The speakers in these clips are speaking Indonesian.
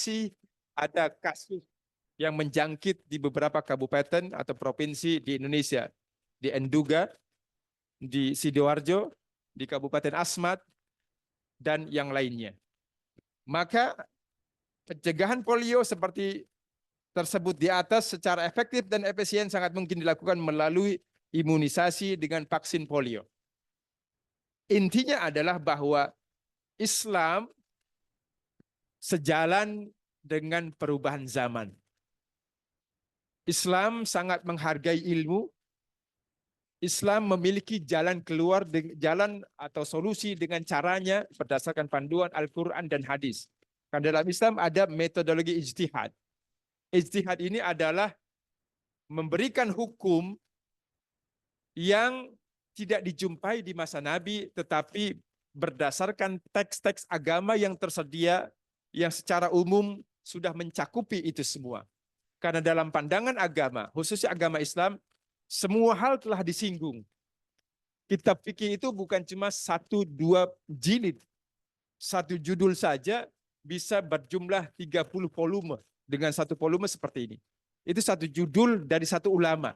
masih ada kasus yang menjangkit di beberapa kabupaten atau provinsi di Indonesia, di Enduga, di Sidoarjo, di Kabupaten Asmat, dan yang lainnya. Maka pencegahan polio seperti tersebut di atas secara efektif dan efisien sangat mungkin dilakukan melalui imunisasi dengan vaksin polio. Intinya adalah bahwa Islam sejalan dengan perubahan zaman. Islam sangat menghargai ilmu. Islam memiliki jalan keluar, jalan atau solusi dengan caranya berdasarkan panduan Al-Quran dan hadis. Karena dalam Islam ada metodologi ijtihad. Ijtihad ini adalah memberikan hukum yang tidak dijumpai di masa Nabi, tetapi berdasarkan teks-teks agama yang tersedia, yang secara umum sudah mencakupi itu semua. Karena dalam pandangan agama, khususnya agama Islam, semua hal telah disinggung. Kitab fikih itu bukan cuma 1-2 jilid. Satu judul saja bisa berjumlah 30 volume. Dengan satu volume seperti ini. Itu satu judul dari satu ulama.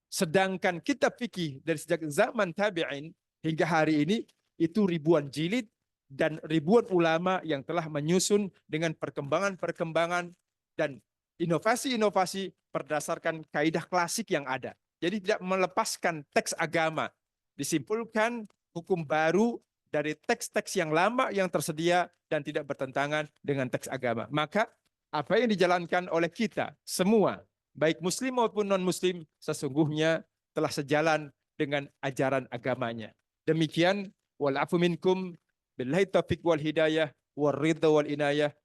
Sedangkan kitab fikih dari sejak zaman tabi'in hingga hari ini itu ribuan jilid dan ribuan ulama yang telah menyusun dengan perkembangan-perkembangan dan inovasi-inovasi berdasarkan kaidah klasik yang ada. Jadi tidak melepaskan teks agama. Disimpulkan hukum baru dari teks-teks yang lama yang tersedia dan tidak bertentangan dengan teks agama. Maka apa yang dijalankan oleh kita semua, baik muslim maupun non-muslim, sesungguhnya telah sejalan dengan ajaran agamanya. Demikian, wal afu minkum, billahi taufiq wal hidayah, wal ridha wal inayah,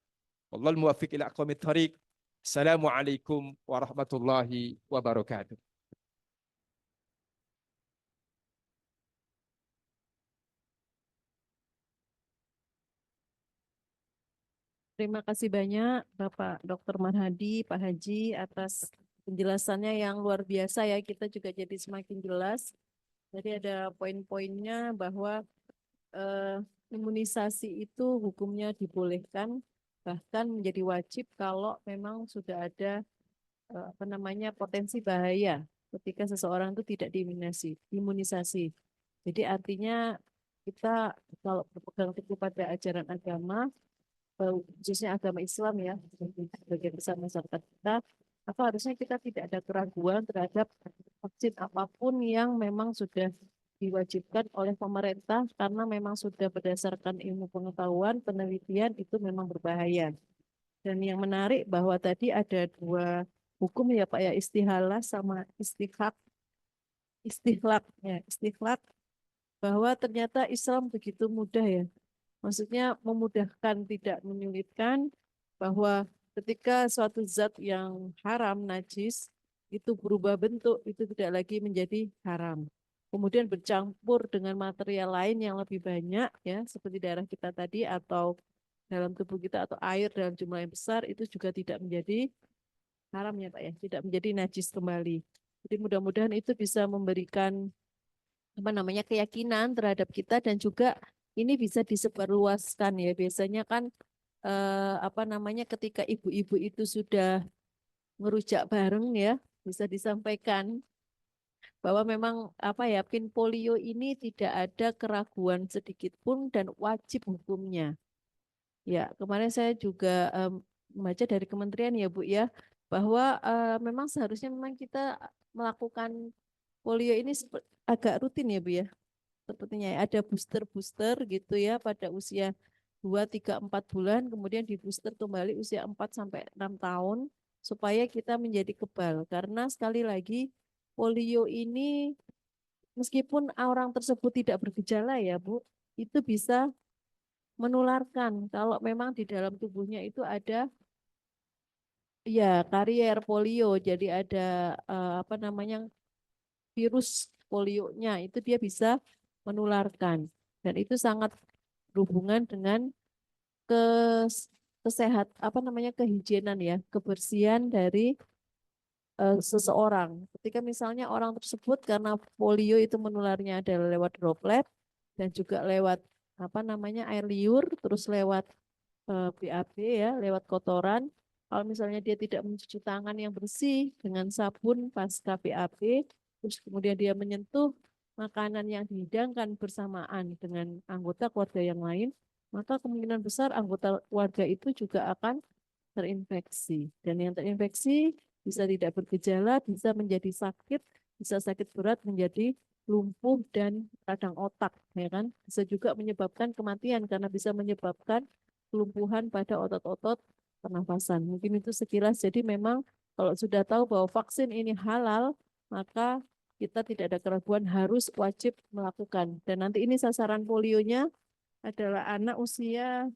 wallahul muwaffiq ila aqwamit thariq. Assalamualaikum warahmatullahi wabarakatuh. Terima kasih banyak Bapak Dr. Marhadi, Pak Haji atas penjelasannya yang luar biasa ya. Kita juga jadi semakin jelas. Jadi ada poin-poinnya bahwa imunisasi itu hukumnya dibolehkan, bahkan menjadi wajib kalau memang sudah ada potensi bahaya ketika seseorang itu tidak imunisasi. Jadi artinya kita kalau berpegang teguh pada ajaran agama, khususnya agama Islam ya, sebagai besar masyarakat kita, maka harusnya kita tidak ada keraguan terhadap vaksin apapun yang memang sudah diwajibkan oleh pemerintah karena memang sudah berdasarkan ilmu pengetahuan, penelitian itu memang berbahaya. Dan yang menarik bahwa tadi ada dua hukum ya Pak ya, istihalah sama istihlak. Istihlak bahwa ternyata Islam begitu mudah ya. Maksudnya memudahkan, tidak menyulitkan, bahwa ketika suatu zat yang haram, najis, itu berubah bentuk, itu tidak lagi menjadi haram. Kemudian bercampur dengan material lain yang lebih banyak, ya, seperti darah kita tadi, atau dalam tubuh kita, atau air dalam jumlah yang besar, itu juga tidak menjadi haram ya Pak ya, tidak menjadi najis kembali. Jadi mudah-mudahan itu bisa memberikan keyakinan terhadap kita dan juga ini bisa disebarluaskan ya. Biasanya kan ketika ibu-ibu itu sudah ngerujak bareng ya, bisa disampaikan bahwa memang pin polio ini tidak ada keraguan sedikit pun dan wajib hukumnya. Ya, kemarin saya juga membaca dari kementerian ya Bu ya, bahwa memang seharusnya memang kita melakukan polio ini agak rutin ya Bu ya. Sepertinya ya, ada booster-booster gitu ya pada usia 2, 3, 4 bulan, kemudian di booster kembali usia 4 sampai 6 tahun supaya kita menjadi kebal. Karena sekali lagi polio ini meskipun orang tersebut tidak bergejala ya Bu, itu bisa menularkan kalau memang di dalam tubuhnya itu ada ya karier polio. Jadi ada virus polionya itu dia bisa menularkan dan itu sangat berhubungan dengan kehigienan ya, kebersihan dari seseorang. Ketika misalnya orang tersebut karena polio itu menularnya adalah lewat droplet dan juga lewat air liur, terus lewat BAB ya lewat kotoran. Kalau misalnya dia tidak mencuci tangan yang bersih dengan sabun pasca BAB, terus kemudian dia menyentuh makanan yang dihidangkan bersamaan dengan anggota keluarga yang lain, maka kemungkinan besar anggota keluarga itu juga akan terinfeksi. Dan yang terinfeksi bisa tidak bergejala, bisa menjadi sakit, bisa sakit berat menjadi lumpuh dan radang otak, ya kan? Bisa juga menyebabkan kematian karena bisa menyebabkan kelumpuhan pada otot-otot pernafasan. Mungkin itu sekilas. Jadi memang kalau sudah tahu bahwa vaksin ini halal, maka kita tidak ada keraguan harus wajib melakukan. Dan nanti ini sasaran polionya adalah anak usia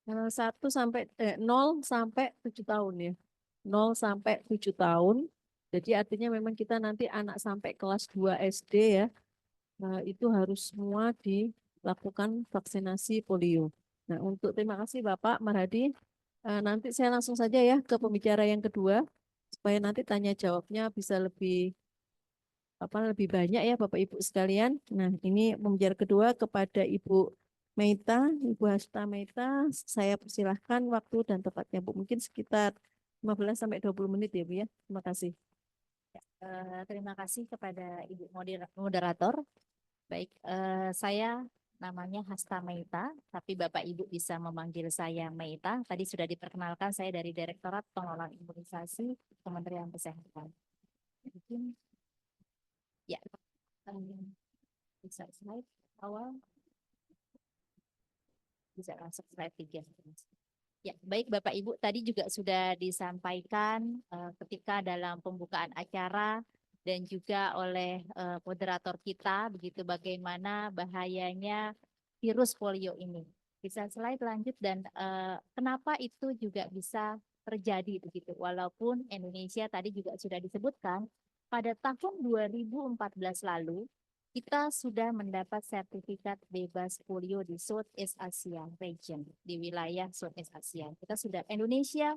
0 sampai 7 tahun ya. 0 sampai 7 tahun. Jadi artinya memang kita nanti anak sampai kelas 2 SD ya, itu harus semua dilakukan vaksinasi polio. Nah, untuk terima kasih Bapak Marhadi. Nanti saya langsung saja ya ke pembicara yang kedua supaya nanti tanya jawabnya bisa lebih banyak ya Bapak Ibu sekalian. Nah, ini pembicara kedua kepada Ibu Meita, Ibu Hasta Meita, saya persilahkan waktu dan tempatnya Bu. Mungkin sekitar 15 sampai 20 menit ya Bu ya. Terima kasih. Terima kasih kepada Ibu Moderator. Baik, saya namanya Hasta Meita, tapi Bapak Ibu bisa memanggil saya Meita. Tadi sudah diperkenalkan, saya dari Direktorat Pengelolaan Imunisasi Kementerian Kesehatan. Mungkin, ya, bisa slide awal, bisa masuk slide 3. Ya, baik Bapak Ibu, tadi juga sudah disampaikan ketika dalam pembukaan acara dan juga oleh moderator kita, begitu bagaimana bahayanya virus polio ini. Bisa slide lanjut dan kenapa itu juga bisa terjadi begitu. Walaupun Indonesia tadi juga sudah disebutkan, pada tahun 2014 lalu, kita sudah mendapat sertifikat bebas polio di Southeast Asia region, di wilayah Southeast Asia. Kita sudah, Indonesia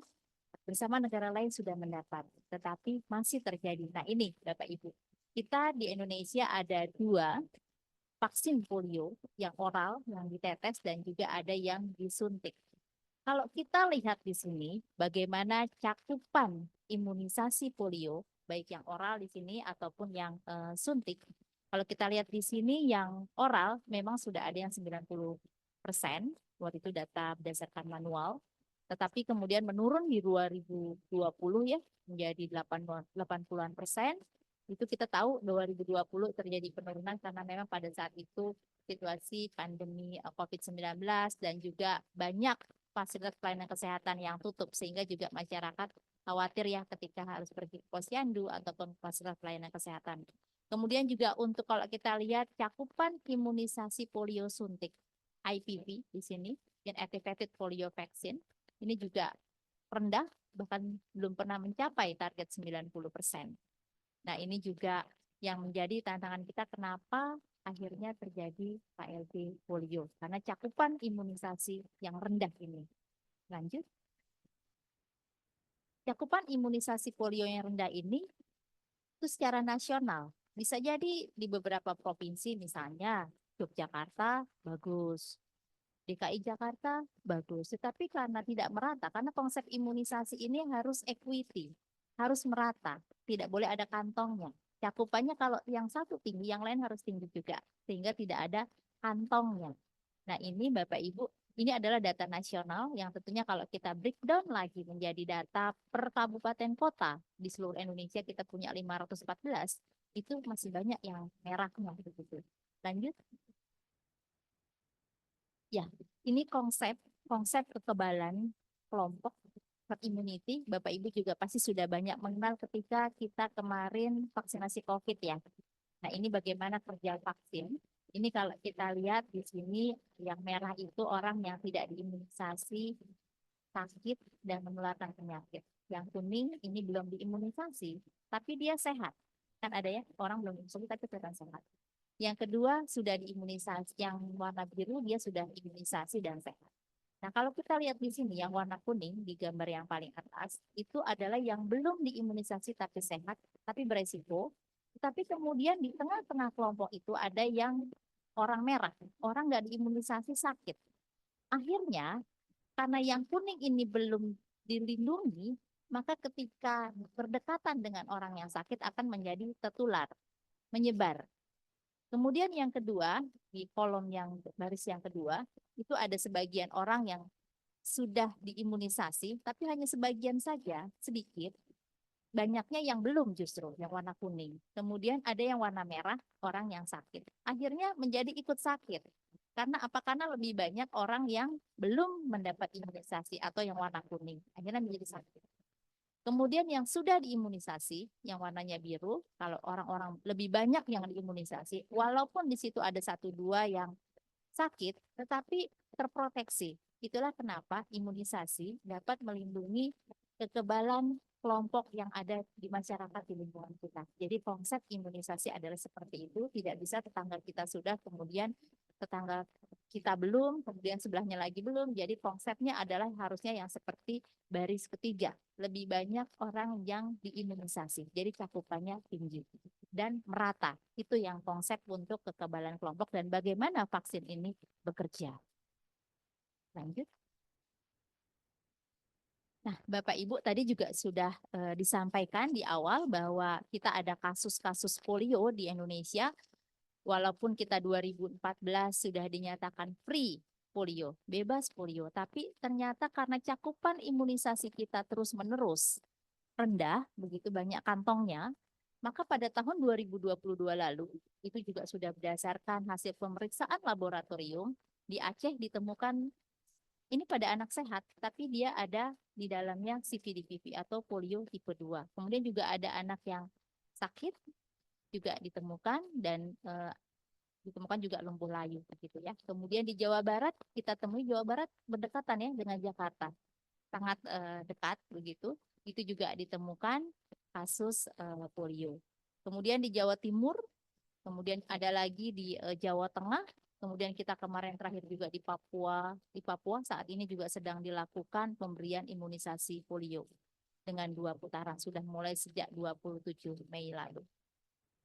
bersama negara lain sudah mendapat, tetapi masih terjadi. Nah ini Bapak Ibu, kita di Indonesia ada 2 vaksin polio, yang oral, yang ditetes, dan juga ada yang disuntik. Kalau kita lihat di sini, bagaimana cakupan imunisasi polio, baik yang oral di sini ataupun yang suntik. Kalau kita lihat di sini yang oral memang sudah ada yang 90%, waktu itu data berdasarkan manual, tetapi kemudian menurun di 2020 ya menjadi 80-an%. Itu kita tahu 2020 terjadi penurunan karena memang pada saat itu situasi pandemi COVID-19 dan juga banyak fasilitas pelayanan kesehatan yang tutup sehingga juga masyarakat khawatir ya ketika harus pergi ke posyandu ataupun fasilitas pelayanan kesehatan. Kemudian juga untuk kalau kita lihat cakupan imunisasi polio suntik IPV di sini, inactivated polio vaccine, ini juga rendah, bahkan belum pernah mencapai target 90%. Nah ini juga yang menjadi tantangan kita kenapa akhirnya terjadi KLB polio, karena cakupan imunisasi yang rendah ini. Lanjut. Cakupan imunisasi polio yang rendah ini itu secara nasional. Bisa jadi di beberapa provinsi misalnya Yogyakarta bagus, DKI Jakarta bagus. Tetapi karena tidak merata, karena konsep imunisasi ini harus equity, harus merata, tidak boleh ada kantongnya. Cakupannya kalau yang satu tinggi, yang lain harus tinggi juga, sehingga tidak ada kantongnya. Nah ini Bapak Ibu, ini adalah data nasional yang tentunya kalau kita breakdown lagi menjadi data per kabupaten kota di seluruh Indonesia kita punya 514, itu masih banyak yang merahnya begitu. Lanjut. Ya, ini konsep kekebalan kelompok herd immunity. Bapak Ibu juga pasti sudah banyak mengenal ketika kita kemarin vaksinasi COVID ya. Nah, ini bagaimana kerja vaksin. Ini kalau kita lihat di sini yang merah itu orang yang tidak diimunisasi, sakit dan menularkan penyakit. Yang kuning ini belum diimunisasi, tapi dia sehat. Kan ada ya orang belum diimunisasi tapi kelihatan sehat. Yang kedua sudah diimunisasi, yang warna biru dia sudah imunisasi dan sehat. Nah kalau kita lihat di sini yang warna kuning di gambar yang paling atas itu adalah yang belum diimunisasi tapi sehat, tapi beresiko. Tapi kemudian di tengah-tengah kelompok itu ada yang orang merah, orang nggak diimunisasi sakit. akhirnya karena yang kuning ini belum dilindungi, maka ketika berdekatan dengan orang yang sakit akan menjadi tertular, menyebar. Kemudian yang kedua, di kolom yang baris yang kedua, itu ada sebagian orang yang sudah diimunisasi, tapi hanya sebagian saja, sedikit. Banyaknya yang belum justru, yang warna kuning. Kemudian ada yang warna merah, orang yang sakit. Akhirnya menjadi ikut sakit. Karena apa? Karena lebih banyak orang yang belum mendapat imunisasi atau yang warna kuning. Akhirnya menjadi sakit. Kemudian yang sudah diimunisasi, yang warnanya biru, kalau orang-orang lebih banyak yang diimunisasi, walaupun di situ ada 1-2 yang sakit, tetapi terproteksi. Itulah kenapa imunisasi dapat melindungi kekebalan kelompok yang ada di masyarakat di lingkungan kita. Jadi konsep imunisasi adalah seperti itu, tidak bisa tetangga kita sudah, kemudian tetangga kita belum, kemudian sebelahnya lagi belum. Jadi konsepnya adalah harusnya yang seperti baris ketiga, lebih banyak orang yang diimunisasi. Jadi cakupannya tinggi dan merata. Itu yang konsep untuk kekebalan kelompok dan bagaimana vaksin ini bekerja. Lanjut. Nah, Bapak Ibu tadi juga sudah disampaikan di awal bahwa kita ada kasus-kasus polio di Indonesia. Walaupun kita 2014 sudah dinyatakan free polio, bebas polio, tapi ternyata karena cakupan imunisasi kita terus-menerus rendah, begitu banyak kantongnya, maka pada tahun 2022 lalu, itu juga sudah berdasarkan hasil pemeriksaan laboratorium, di Aceh ditemukan ini pada anak sehat, tapi dia ada di dalamnya CVD-PV atau polio tipe 2. Kemudian juga ada anak yang sakit juga ditemukan dan ditemukan juga lumpuh layu begitu ya. Kemudian di Jawa Barat kita temui Jawa Barat berdekatan ya dengan Jakarta. Sangat dekat begitu. Itu juga ditemukan kasus polio. Kemudian di Jawa Timur, kemudian ada lagi di Jawa Tengah. Kemudian kita kemarin terakhir juga di Papua. Di Papua saat ini juga sedang dilakukan pemberian imunisasi polio dengan 2 putaran. Sudah mulai sejak 27 Mei lalu.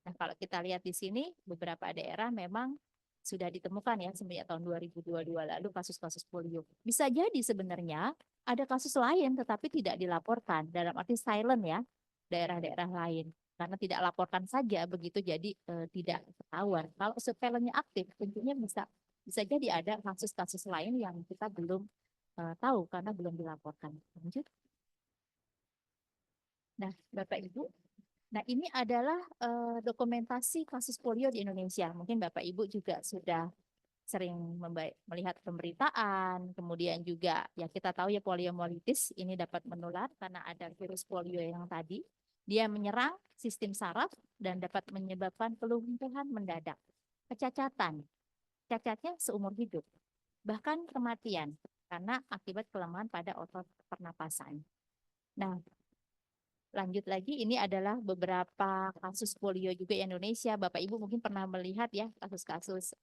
Nah, kalau kita lihat di sini, beberapa daerah memang sudah ditemukan ya semenjak tahun 2022 lalu kasus-kasus polio. Bisa jadi sebenarnya ada kasus lain tetapi tidak dilaporkan. Dalam arti silent ya, daerah-daerah lain. Karena tidak laporkan saja begitu jadi tidak ketahuan. Kalau surveillance-nya aktif tentunya bisa jadi ada kasus-kasus lain yang kita belum tahu karena belum dilaporkan. Lanjut. Nah, Bapak Ibu, nah ini adalah dokumentasi kasus polio di Indonesia. Mungkin Bapak Ibu juga sudah sering melihat pemberitaan, kemudian juga ya kita tahu ya poliomyelitis ini dapat menular karena ada virus polio yang tadi. Dia menyerang sistem saraf dan dapat menyebabkan kelumpuhan mendadak, kecacatan, cacatnya seumur hidup, bahkan kematian karena akibat kelemahan pada otot pernapasan. Nah, lanjut lagi, ini adalah beberapa kasus polio juga di Indonesia. Bapak Ibu mungkin pernah melihat ya kasus-kasus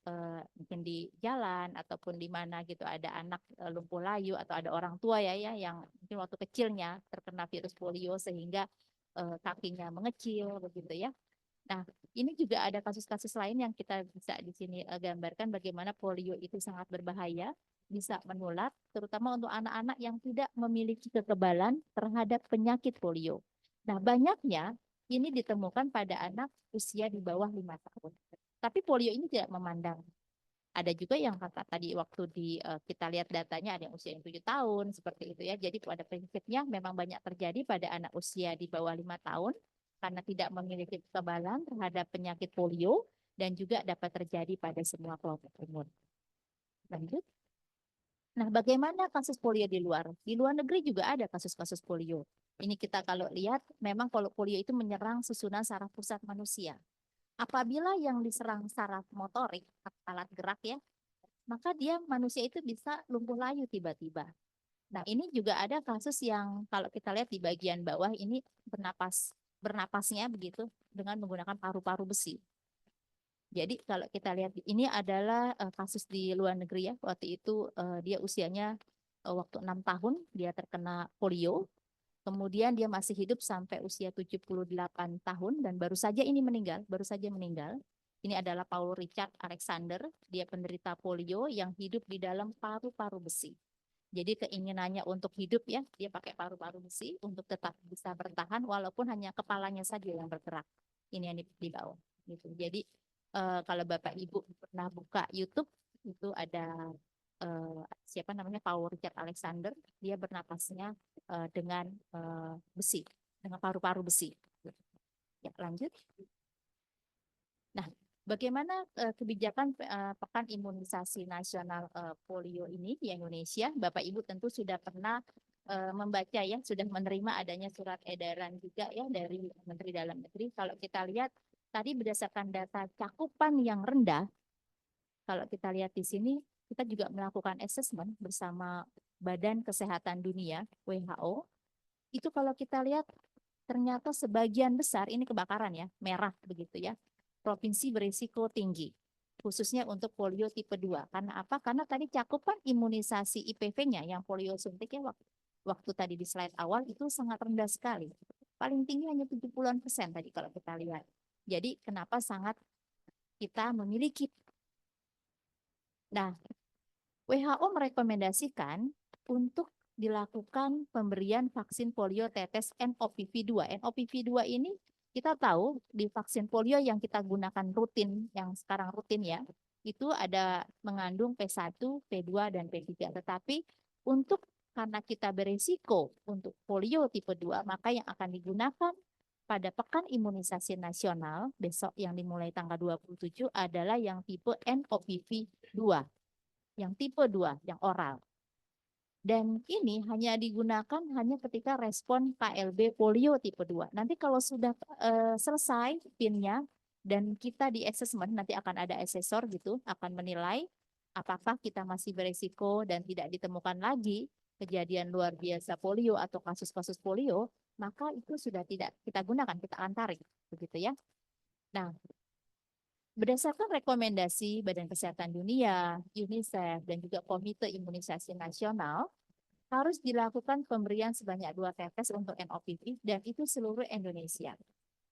mungkin di jalan ataupun di mana gitu ada anak lumpuh layu atau ada orang tua ya yang mungkin waktu kecilnya terkena virus polio sehingga kakinya mengecil begitu ya. Nah, ini juga ada kasus-kasus lain yang kita bisa di sini gambarkan bagaimana polio itu sangat berbahaya, bisa menular, terutama untuk anak-anak yang tidak memiliki kekebalan terhadap penyakit polio. Nah, banyaknya ini ditemukan pada anak usia di bawah 5 tahun. Tapi polio ini tidak memandang. Ada juga yang kata tadi waktu kita lihat datanya ada yang usia 7 tahun, seperti itu ya. Jadi pada prinsipnya memang banyak terjadi pada anak usia di bawah 5 tahun karena tidak memiliki kekebalan terhadap penyakit polio dan juga dapat terjadi pada semua kelompok umur. Lanjut. Nah, bagaimana kasus polio di luar? Di luar negeri juga ada kasus-kasus polio. Ini kita kalau lihat, memang kalau polio itu menyerang susunan saraf pusat manusia. Apabila yang diserang saraf motorik, alat gerak ya, maka dia manusia itu bisa lumpuh layu tiba-tiba. Nah, ini juga ada kasus yang kalau kita lihat di bagian bawah ini bernapasnya begitu dengan menggunakan paru-paru besi. Jadi kalau kita lihat ini adalah kasus di luar negeri ya. Waktu itu dia usianya waktu 6 tahun dia terkena polio. Kemudian dia masih hidup sampai usia 78 tahun dan baru saja meninggal. Ini adalah Paul Richard Alexander. Dia penderita polio yang hidup di dalam paru-paru besi. Jadi keinginannya untuk hidup ya, dia pakai paru-paru besi untuk tetap bisa bertahan walaupun hanya kepalanya saja yang bergerak. Ini yang di bawah. Gitu. Jadi kalau Bapak Ibu pernah buka YouTube itu ada siapa namanya Paul Richard Alexander, dia bernapasnya dengan besi, dengan paru-paru besi. Ya, lanjut. Nah, bagaimana kebijakan Pekan Imunisasi Nasional Polio ini di Indonesia? Bapak Ibu tentu sudah pernah membaca ya, sudah menerima adanya surat edaran juga ya dari Menteri Dalam Negeri. Kalau kita lihat tadi berdasarkan data cakupan yang rendah, kalau kita lihat di sini, kita juga melakukan assessment bersama Badan Kesehatan Dunia, WHO. Itu kalau kita lihat ternyata sebagian besar, ini kebakaran ya, merah begitu ya, provinsi berisiko tinggi, khususnya untuk polio tipe 2. Karena apa? Karena tadi cakupan imunisasi IPV-nya yang polio suntik ya waktu tadi di slide awal itu sangat rendah sekali. Paling tinggi hanya 70-an% tadi kalau kita lihat. Jadi kenapa sangat kita memiliki. Nah, WHO merekomendasikan untuk dilakukan pemberian vaksin polio tetes NOPV2. NOPV2 ini kita tahu di vaksin polio yang kita gunakan rutin, yang sekarang rutin ya, itu ada mengandung P1, P2, dan P3. Tetapi karena kita berisiko untuk polio tipe 2, maka yang akan digunakan pada Pekan Imunisasi Nasional besok yang dimulai tanggal 27 adalah yang tipe NOPV2. Yang tipe 2, yang oral. Dan ini hanya digunakan hanya ketika respon KLB polio tipe 2. Nanti kalau sudah selesai PIN-nya dan kita di assessment, nanti akan ada asesor gitu, akan menilai apakah kita masih beresiko dan tidak ditemukan lagi kejadian luar biasa polio atau kasus-kasus polio, maka itu sudah tidak kita gunakan, kita akan tarik. Begitu ya. Nah, berdasarkan rekomendasi Badan Kesehatan Dunia, UNICEF, dan juga Komite Imunisasi Nasional, harus dilakukan pemberian sebanyak 2 tetes untuk NOPV dan itu seluruh Indonesia.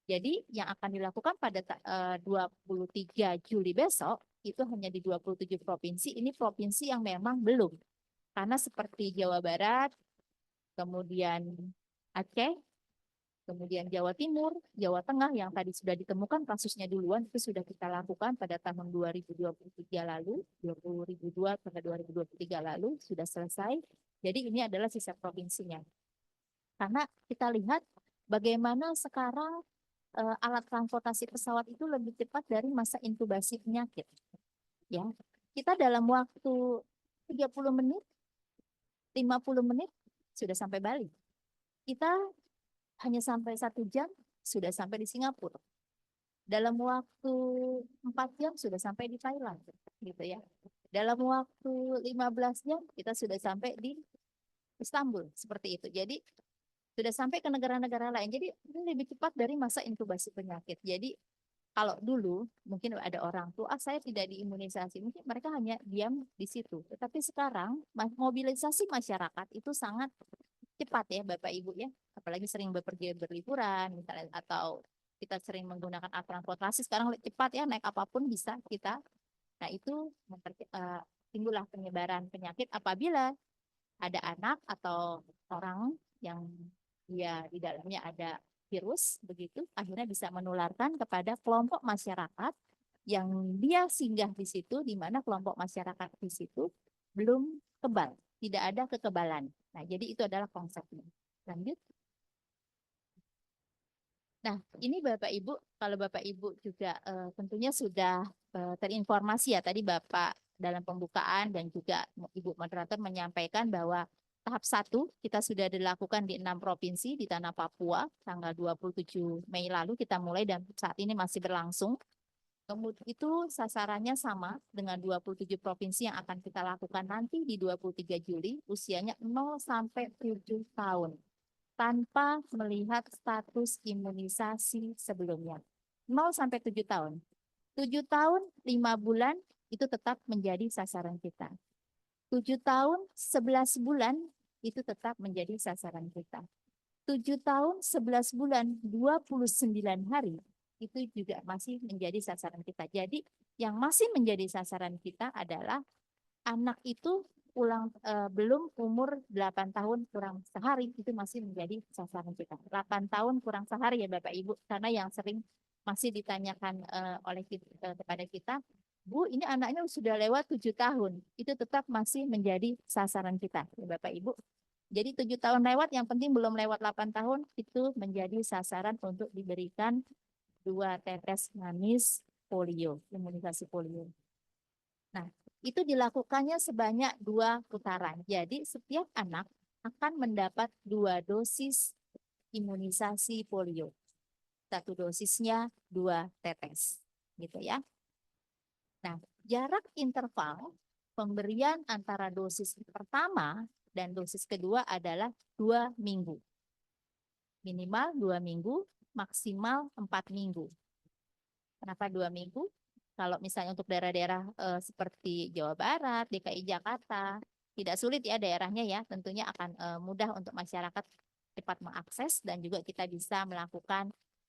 Jadi yang akan dilakukan pada 23 Juli besok itu hanya di 27 provinsi. Ini provinsi yang memang belum. Karena seperti Jawa Barat, kemudian Aceh, kemudian Jawa Timur, Jawa Tengah yang tadi sudah ditemukan kasusnya duluan itu sudah kita lakukan pada tahun 2023 lalu, 2002 sampai 2023 lalu sudah selesai. Jadi ini adalah sisa provinsinya. Karena kita lihat bagaimana sekarang alat transportasi pesawat itu lebih cepat dari masa inkubasi penyakit. Ya, kita dalam waktu 30 menit, 50 menit sudah sampai Bali. Kita hanya sampai 1 jam sudah sampai di Singapura. Dalam waktu 4 jam sudah sampai di Thailand, gitu ya. Dalam waktu 15 jam kita sudah sampai di Istanbul, seperti itu. Jadi sudah sampai ke negara-negara lain. Jadi ini lebih cepat dari masa inkubasi penyakit. Jadi kalau dulu mungkin ada orang tua, saya tidak diimunisasi, mungkin mereka hanya diam di situ. Tetapi sekarang mobilisasi masyarakat itu sangat cepat ya Bapak Ibu ya. Apalagi sering bepergian berliburan misalnya atau kita sering menggunakan alat transportasi sekarang cepat ya naik apapun bisa kita. Nah itu timbullah penyebaran penyakit apabila ada anak atau orang yang dia di dalamnya ada virus begitu akhirnya bisa menularkan kepada kelompok masyarakat yang dia singgah di situ di mana kelompok masyarakat di situ belum kebal, tidak ada kekebalan. Nah, jadi itu adalah konsepnya. Lanjut. Nah, ini Bapak Ibu, kalau Bapak Ibu juga tentunya sudah terinformasi ya tadi Bapak dalam pembukaan dan juga Ibu moderator menyampaikan bahwa tahap 1 kita sudah dilakukan di 6 provinsi di tanah Papua tanggal 27 Mei lalu kita mulai dan saat ini masih berlangsung. Kemudian itu sasarannya sama dengan 27 provinsi yang akan kita lakukan nanti di 23 Juli usianya 0 sampai 7 tahun tanpa melihat status imunisasi sebelumnya. 0 sampai 7 tahun. 7 tahun 5 bulan itu tetap menjadi sasaran kita. 7 tahun 11 bulan itu tetap menjadi sasaran kita. 7 tahun 11 bulan 29 hari itu juga masih menjadi sasaran kita. Jadi yang masih menjadi sasaran kita adalah anak itu belum umur 8 tahun kurang sehari, itu masih menjadi sasaran kita. 8 tahun kurang sehari ya Bapak Ibu, karena yang sering masih ditanyakan kepada kita, Bu, ini anaknya sudah lewat 7 tahun, itu tetap masih menjadi sasaran kita ya Bapak Ibu. Jadi 7 tahun lewat, yang penting belum lewat 8 tahun, itu menjadi sasaran untuk diberikan 2 tetes manis polio, imunisasi polio. Nah, itu dilakukannya sebanyak 2 putaran. Jadi setiap anak akan mendapat 2 dosis imunisasi polio. 1 dosisnya 2 tetes, gitu ya. Nah, jarak interval pemberian antara dosis pertama dan dosis kedua adalah 2 minggu. Minimal 2 minggu, maksimal 4 minggu. Kenapa 2 minggu? Kalau misalnya untuk daerah-daerah seperti Jawa Barat, DKI Jakarta, tidak sulit ya daerahnya ya, tentunya akan mudah untuk masyarakat cepat mengakses dan juga kita bisa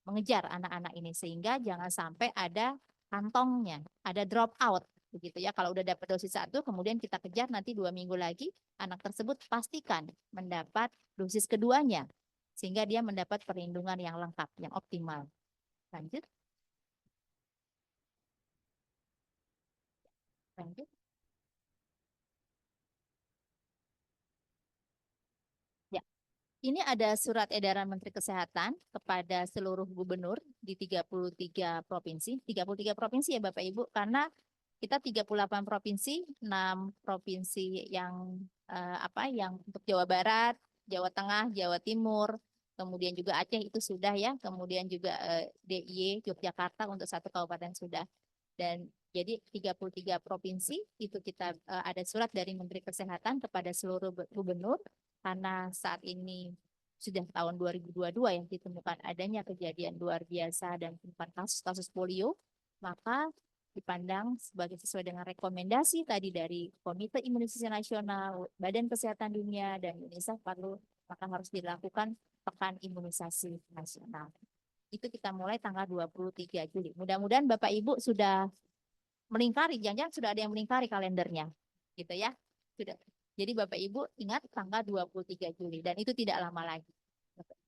mengejar anak-anak ini sehingga jangan sampai ada kantongnya, ada drop out begitu ya. Kalau udah dapat dosis 1, kemudian kita kejar nanti 2 minggu lagi, anak tersebut pastikan mendapat dosis keduanya sehingga dia mendapat perlindungan yang lengkap, yang optimal. Lanjut. Lanjut. Ya. Ini ada surat edaran Menteri Kesehatan kepada seluruh gubernur di 33 provinsi. 33 provinsi ya Bapak Ibu, karena kita 38 provinsi, 6 provinsi yang yang untuk Jawa Barat, Jawa Tengah, Jawa Timur, kemudian juga Aceh itu sudah ya, kemudian juga DIY Yogyakarta untuk 1 kabupaten sudah. Dan jadi 33 provinsi itu kita ada surat dari Menteri Kesehatan kepada seluruh gubernur karena saat ini sudah tahun 2022 yang ditemukan adanya kejadian luar biasa dan ditemukan kasus-kasus polio, maka dipandang sesuai dengan rekomendasi tadi dari Komite Imunisasi Nasional, Badan Kesehatan Dunia, dan UNICEF maka harus dilakukan pekan imunisasi nasional. Itu kita mulai tanggal 23 Juli. Mudah-mudahan Bapak Ibu sudah melingkari, jangan-jangan sudah ada yang melingkari kalendernya, gitu ya. Sudah. Jadi Bapak Ibu ingat tanggal 23 Juli dan itu tidak lama lagi.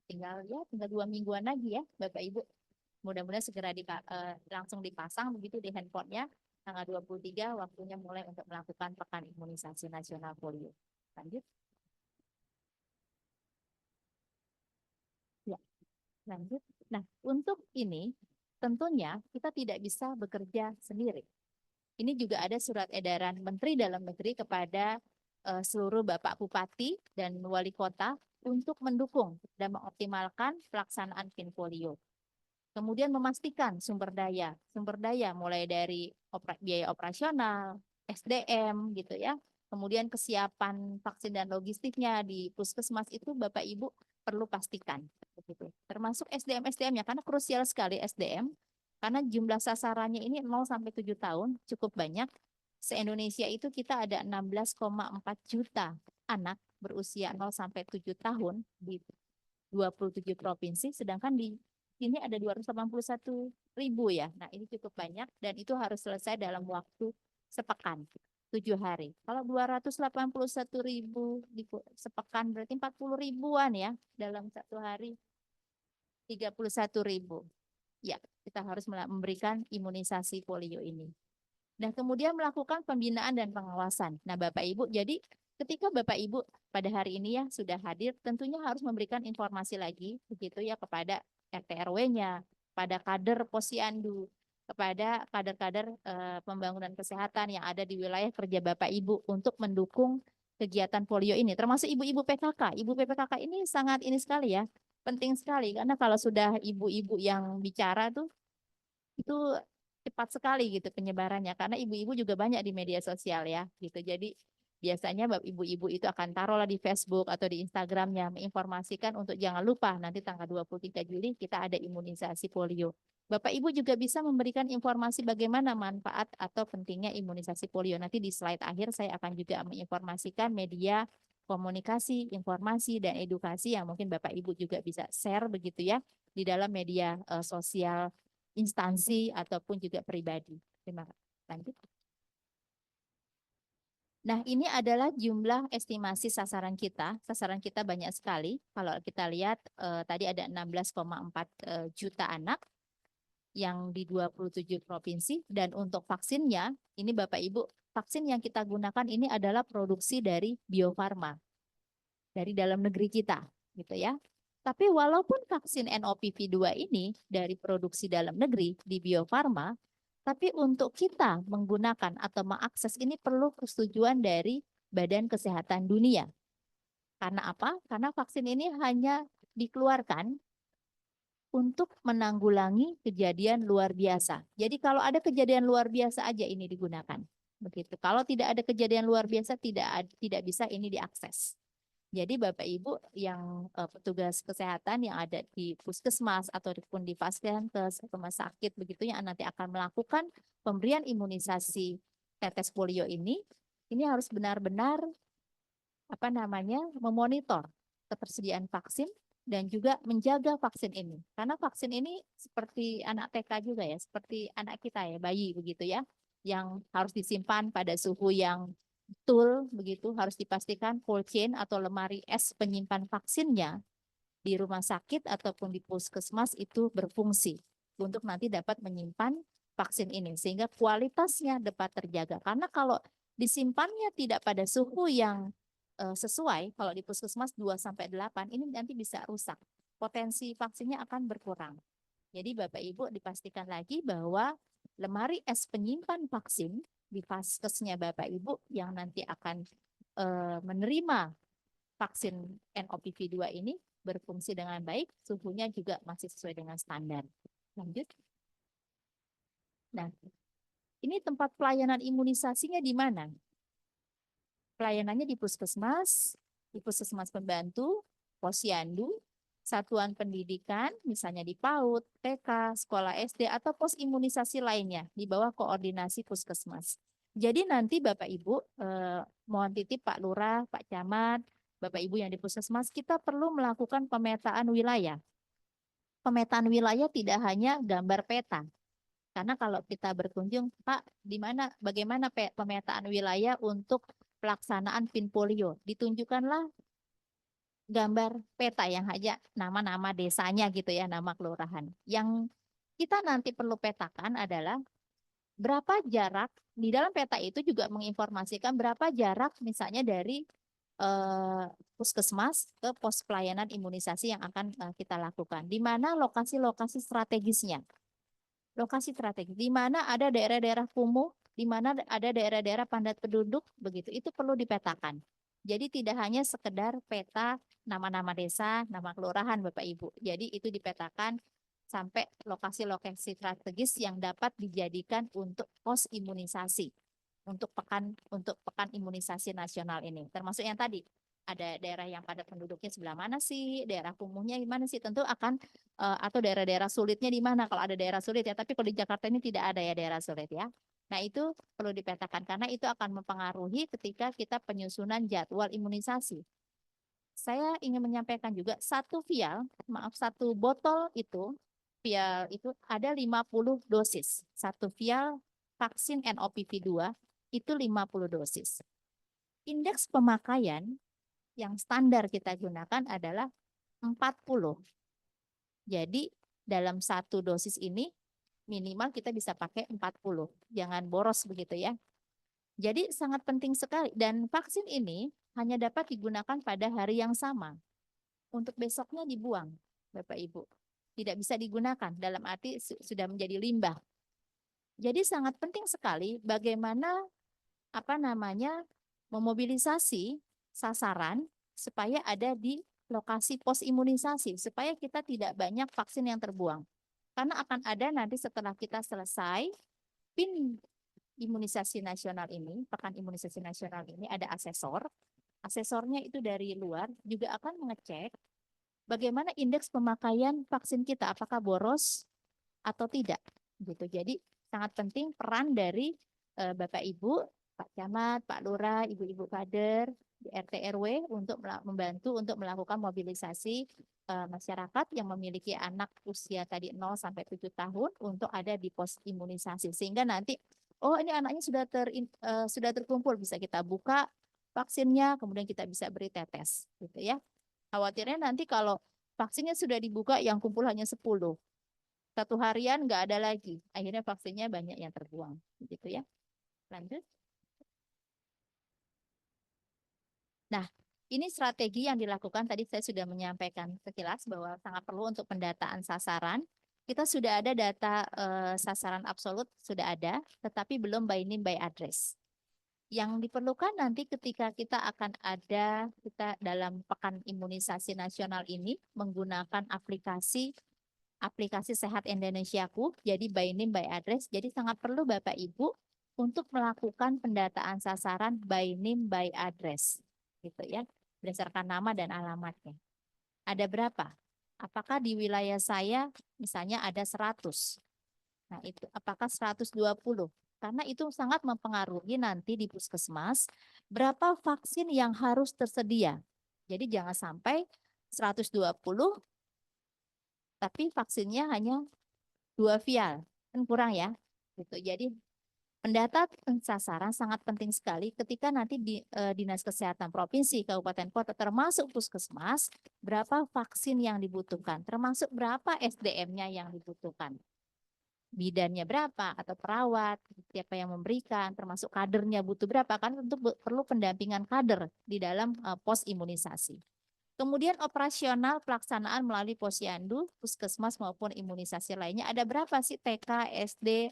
Tinggal 2 mingguan lagi ya Bapak Ibu. Mudah-mudahan segera langsung dipasang begitu di handphonenya. Tanggal 23 waktunya mulai untuk melakukan pekan imunisasi nasional polio. Lanjut. Ya, lanjut. Nah, untuk ini tentunya kita tidak bisa bekerja sendiri. Ini juga ada surat edaran Menteri Dalam Negeri kepada seluruh Bapak Bupati dan Wali Kota untuk mendukung dan mengoptimalkan pelaksanaan PIN polio. Kemudian memastikan sumber daya mulai dari biaya operasional, SDM gitu ya. Kemudian kesiapan vaksin dan logistiknya di puskesmas itu Bapak Ibu perlu pastikan begitu. Termasuk SDM-nya karena krusial sekali SDM karena jumlah sasarannya ini 0 sampai 7 tahun cukup banyak. Se-Indonesia itu kita ada 16,4 juta anak berusia 0 sampai 7 tahun di 27 provinsi, sedangkan di sini ada 281.000 ya. Nah, ini cukup banyak dan itu harus selesai dalam waktu sepekan, 7 hari. Kalau 281.000 di sepekan berarti 40 ribuan ya dalam 1 hari. 31.000. Ya, kita harus memberikan imunisasi polio ini. Nah, kemudian melakukan pembinaan dan pengawasan. Nah, Bapak Ibu, jadi ketika Bapak Ibu pada hari ini ya sudah hadir, tentunya harus memberikan informasi lagi begitu ya kepada RT RW-nya, pada kader Posyandu, kepada kader-kader pembangunan kesehatan yang ada di wilayah kerja Bapak Ibu untuk mendukung kegiatan polio ini, termasuk ibu-ibu PKK. Ibu PKK ini sangat ini sekali ya, penting sekali karena kalau sudah ibu-ibu yang bicara tuh itu cepat sekali gitu penyebarannya karena ibu-ibu juga banyak di media sosial ya gitu. Jadi biasanya ibu-ibu itu akan taruhlah di Facebook atau di Instagramnya menginformasikan untuk jangan lupa nanti tanggal 23 Juli kita ada imunisasi polio. Bapak Ibu juga bisa memberikan informasi bagaimana manfaat atau pentingnya imunisasi polio. Nanti di slide akhir saya akan juga menginformasikan media komunikasi, informasi, dan edukasi yang mungkin Bapak Ibu juga bisa share begitu ya di dalam media sosial instansi ataupun juga pribadi. Terima kasih. Lanjut. Nah, ini adalah jumlah estimasi sasaran kita. Sasaran kita banyak sekali. Kalau kita lihat tadi ada 16,4 juta anak yang di 27 provinsi, dan untuk vaksinnya, ini Bapak Ibu, vaksin yang kita gunakan ini adalah produksi dari Bio Farma dari dalam negeri kita, gitu ya. Tapi walaupun vaksin NOPV2 ini dari produksi dalam negeri di Bio Farma, tapi untuk kita menggunakan atau mengakses ini perlu persetujuan dari Badan Kesehatan Dunia. Karena apa? Karena vaksin ini hanya dikeluarkan untuk menanggulangi kejadian luar biasa. Jadi kalau ada kejadian luar biasa aja ini digunakan. Begitu. Kalau tidak ada kejadian luar biasa tidak bisa ini diakses. Jadi Bapak Ibu yang petugas kesehatan yang ada di puskesmas ataupun di vaskes, rumah sakit begitu yang nanti akan melakukan pemberian imunisasi tetes polio ini harus benar-benar memonitor ketersediaan vaksin dan juga menjaga vaksin ini. Karena vaksin ini seperti anak TK juga ya, seperti anak kita ya, bayi begitu ya, yang harus disimpan pada suhu yang betul begitu, harus dipastikan cold chain atau lemari es penyimpan vaksinnya di rumah sakit ataupun di puskesmas itu berfungsi untuk nanti dapat menyimpan vaksin ini sehingga kualitasnya dapat terjaga. Karena kalau disimpannya tidak pada suhu yang sesuai, kalau di puskesmas 2-8 ini nanti bisa rusak. Potensi vaksinnya akan berkurang. Jadi Bapak Ibu dipastikan lagi bahwa lemari es penyimpan vaksin di vaskesnya Bapak Ibu yang nanti akan menerima vaksin NOPV2 ini berfungsi dengan baik, suhunya juga masih sesuai dengan standar. Lanjut. Nah, ini tempat pelayanan imunisasinya di mana? Pelayanannya di puskesmas pembantu, posyandu, satuan pendidikan, misalnya di PAUD, TK, sekolah SD, atau pos imunisasi lainnya di bawah koordinasi puskesmas. Jadi nanti Bapak Ibu, mohon titip Pak Lurah, Pak Camat, Bapak Ibu yang di puskesmas, kita perlu melakukan pemetaan wilayah. Pemetaan wilayah tidak hanya gambar peta. Karena kalau kita berkunjung, Pak, bagaimana pemetaan wilayah untuk pelaksanaan PIN polio? Ditunjukkanlah gambar peta yang hanya nama-nama desanya gitu ya, nama kelurahan. Yang kita nanti perlu petakan adalah berapa jarak, di dalam peta itu juga menginformasikan berapa jarak misalnya dari puskesmas ke pos pelayanan imunisasi yang akan kita lakukan. Di mana lokasi-lokasi strategisnya. Lokasi strategis, di mana ada daerah-daerah kumuh, di mana ada daerah-daerah padat penduduk, begitu. Itu perlu dipetakan. Jadi tidak hanya sekedar peta nama-nama desa, nama kelurahan Bapak Ibu. Jadi itu dipetakan sampai lokasi-lokasi strategis yang dapat dijadikan untuk pos imunisasi untuk pekan imunisasi nasional ini. Termasuk yang tadi ada daerah yang padat penduduknya sebelah mana sih, daerah kumuhnya di mana sih, tentu akan atau daerah-daerah sulitnya di mana kalau ada daerah sulit ya. Tapi kalau di Jakarta ini tidak ada ya daerah sulit ya. Nah, itu perlu dipetakan karena itu akan mempengaruhi ketika kita penyusunan jadwal imunisasi. Saya ingin menyampaikan juga satu botol itu, vial itu ada 50 dosis. Satu vial vaksin NOPV2 itu 50 dosis. Indeks pemakaian yang standar kita gunakan adalah 40. Jadi dalam satu dosis ini minimal kita bisa pakai 40. Jangan boros begitu ya. Jadi sangat penting sekali dan vaksin ini hanya dapat digunakan pada hari yang sama. Untuk besoknya dibuang, Bapak Ibu. Tidak bisa digunakan dalam arti sudah menjadi limbah. Jadi sangat penting sekali bagaimana memobilisasi sasaran supaya ada di lokasi pos imunisasi supaya kita tidak banyak vaksin yang terbuang. Karena akan ada nanti setelah kita selesai PIN imunisasi nasional ini, pekan imunisasi nasional ini ada asesor. Asesornya itu dari luar juga akan mengecek bagaimana indeks pemakaian vaksin kita, apakah boros atau tidak. Gitu. Jadi sangat penting peran dari Bapak Ibu Pak Camat, Pak Lurah, Ibu-Ibu kader di RT RW untuk membantu untuk melakukan mobilisasi masyarakat yang memiliki anak usia tadi 0 sampai 7 tahun untuk ada di pos imunisasi sehingga nanti oh ini anaknya sudah terkumpul bisa kita buka vaksinnya kemudian kita bisa beri tetes gitu ya. Khawatirnya nanti kalau vaksinnya sudah dibuka yang kumpul hanya 10. Satu harian nggak ada lagi. Akhirnya vaksinnya banyak yang terbuang gitu ya. Lanjut. Nah, ini strategi yang dilakukan tadi saya sudah menyampaikan sekilas bahwa sangat perlu untuk pendataan sasaran. Kita sudah ada data sasaran absolut sudah ada, tetapi belum by name by address. Yang diperlukan nanti ketika kita dalam pekan imunisasi nasional ini menggunakan aplikasi Sehat Indonesiaku, jadi by name by address. Jadi sangat perlu Bapak Ibu untuk melakukan pendataan sasaran by name by address. Gitu ya, berdasarkan nama dan alamatnya. Ada berapa? Apakah di wilayah saya misalnya ada 100? Nah, itu apakah 120? Karena itu sangat mempengaruhi nanti di puskesmas berapa vaksin yang harus tersedia. Jadi jangan sampai 120 tapi vaksinnya hanya 2 vial. Kan kurang ya. Gitu. Jadi pendataan sasaran sangat penting sekali ketika nanti di Dinas Kesehatan Provinsi, Kabupaten Kota, termasuk puskesmas, berapa vaksin yang dibutuhkan, termasuk berapa SDM-nya yang dibutuhkan. Bidannya berapa atau perawat, siapa yang memberikan, termasuk kadernya butuh berapa, kan tentu perlu pendampingan kader di dalam pos imunisasi. Kemudian operasional pelaksanaan melalui posyandu, puskesmas maupun imunisasi lainnya, ada berapa sih TK, SD,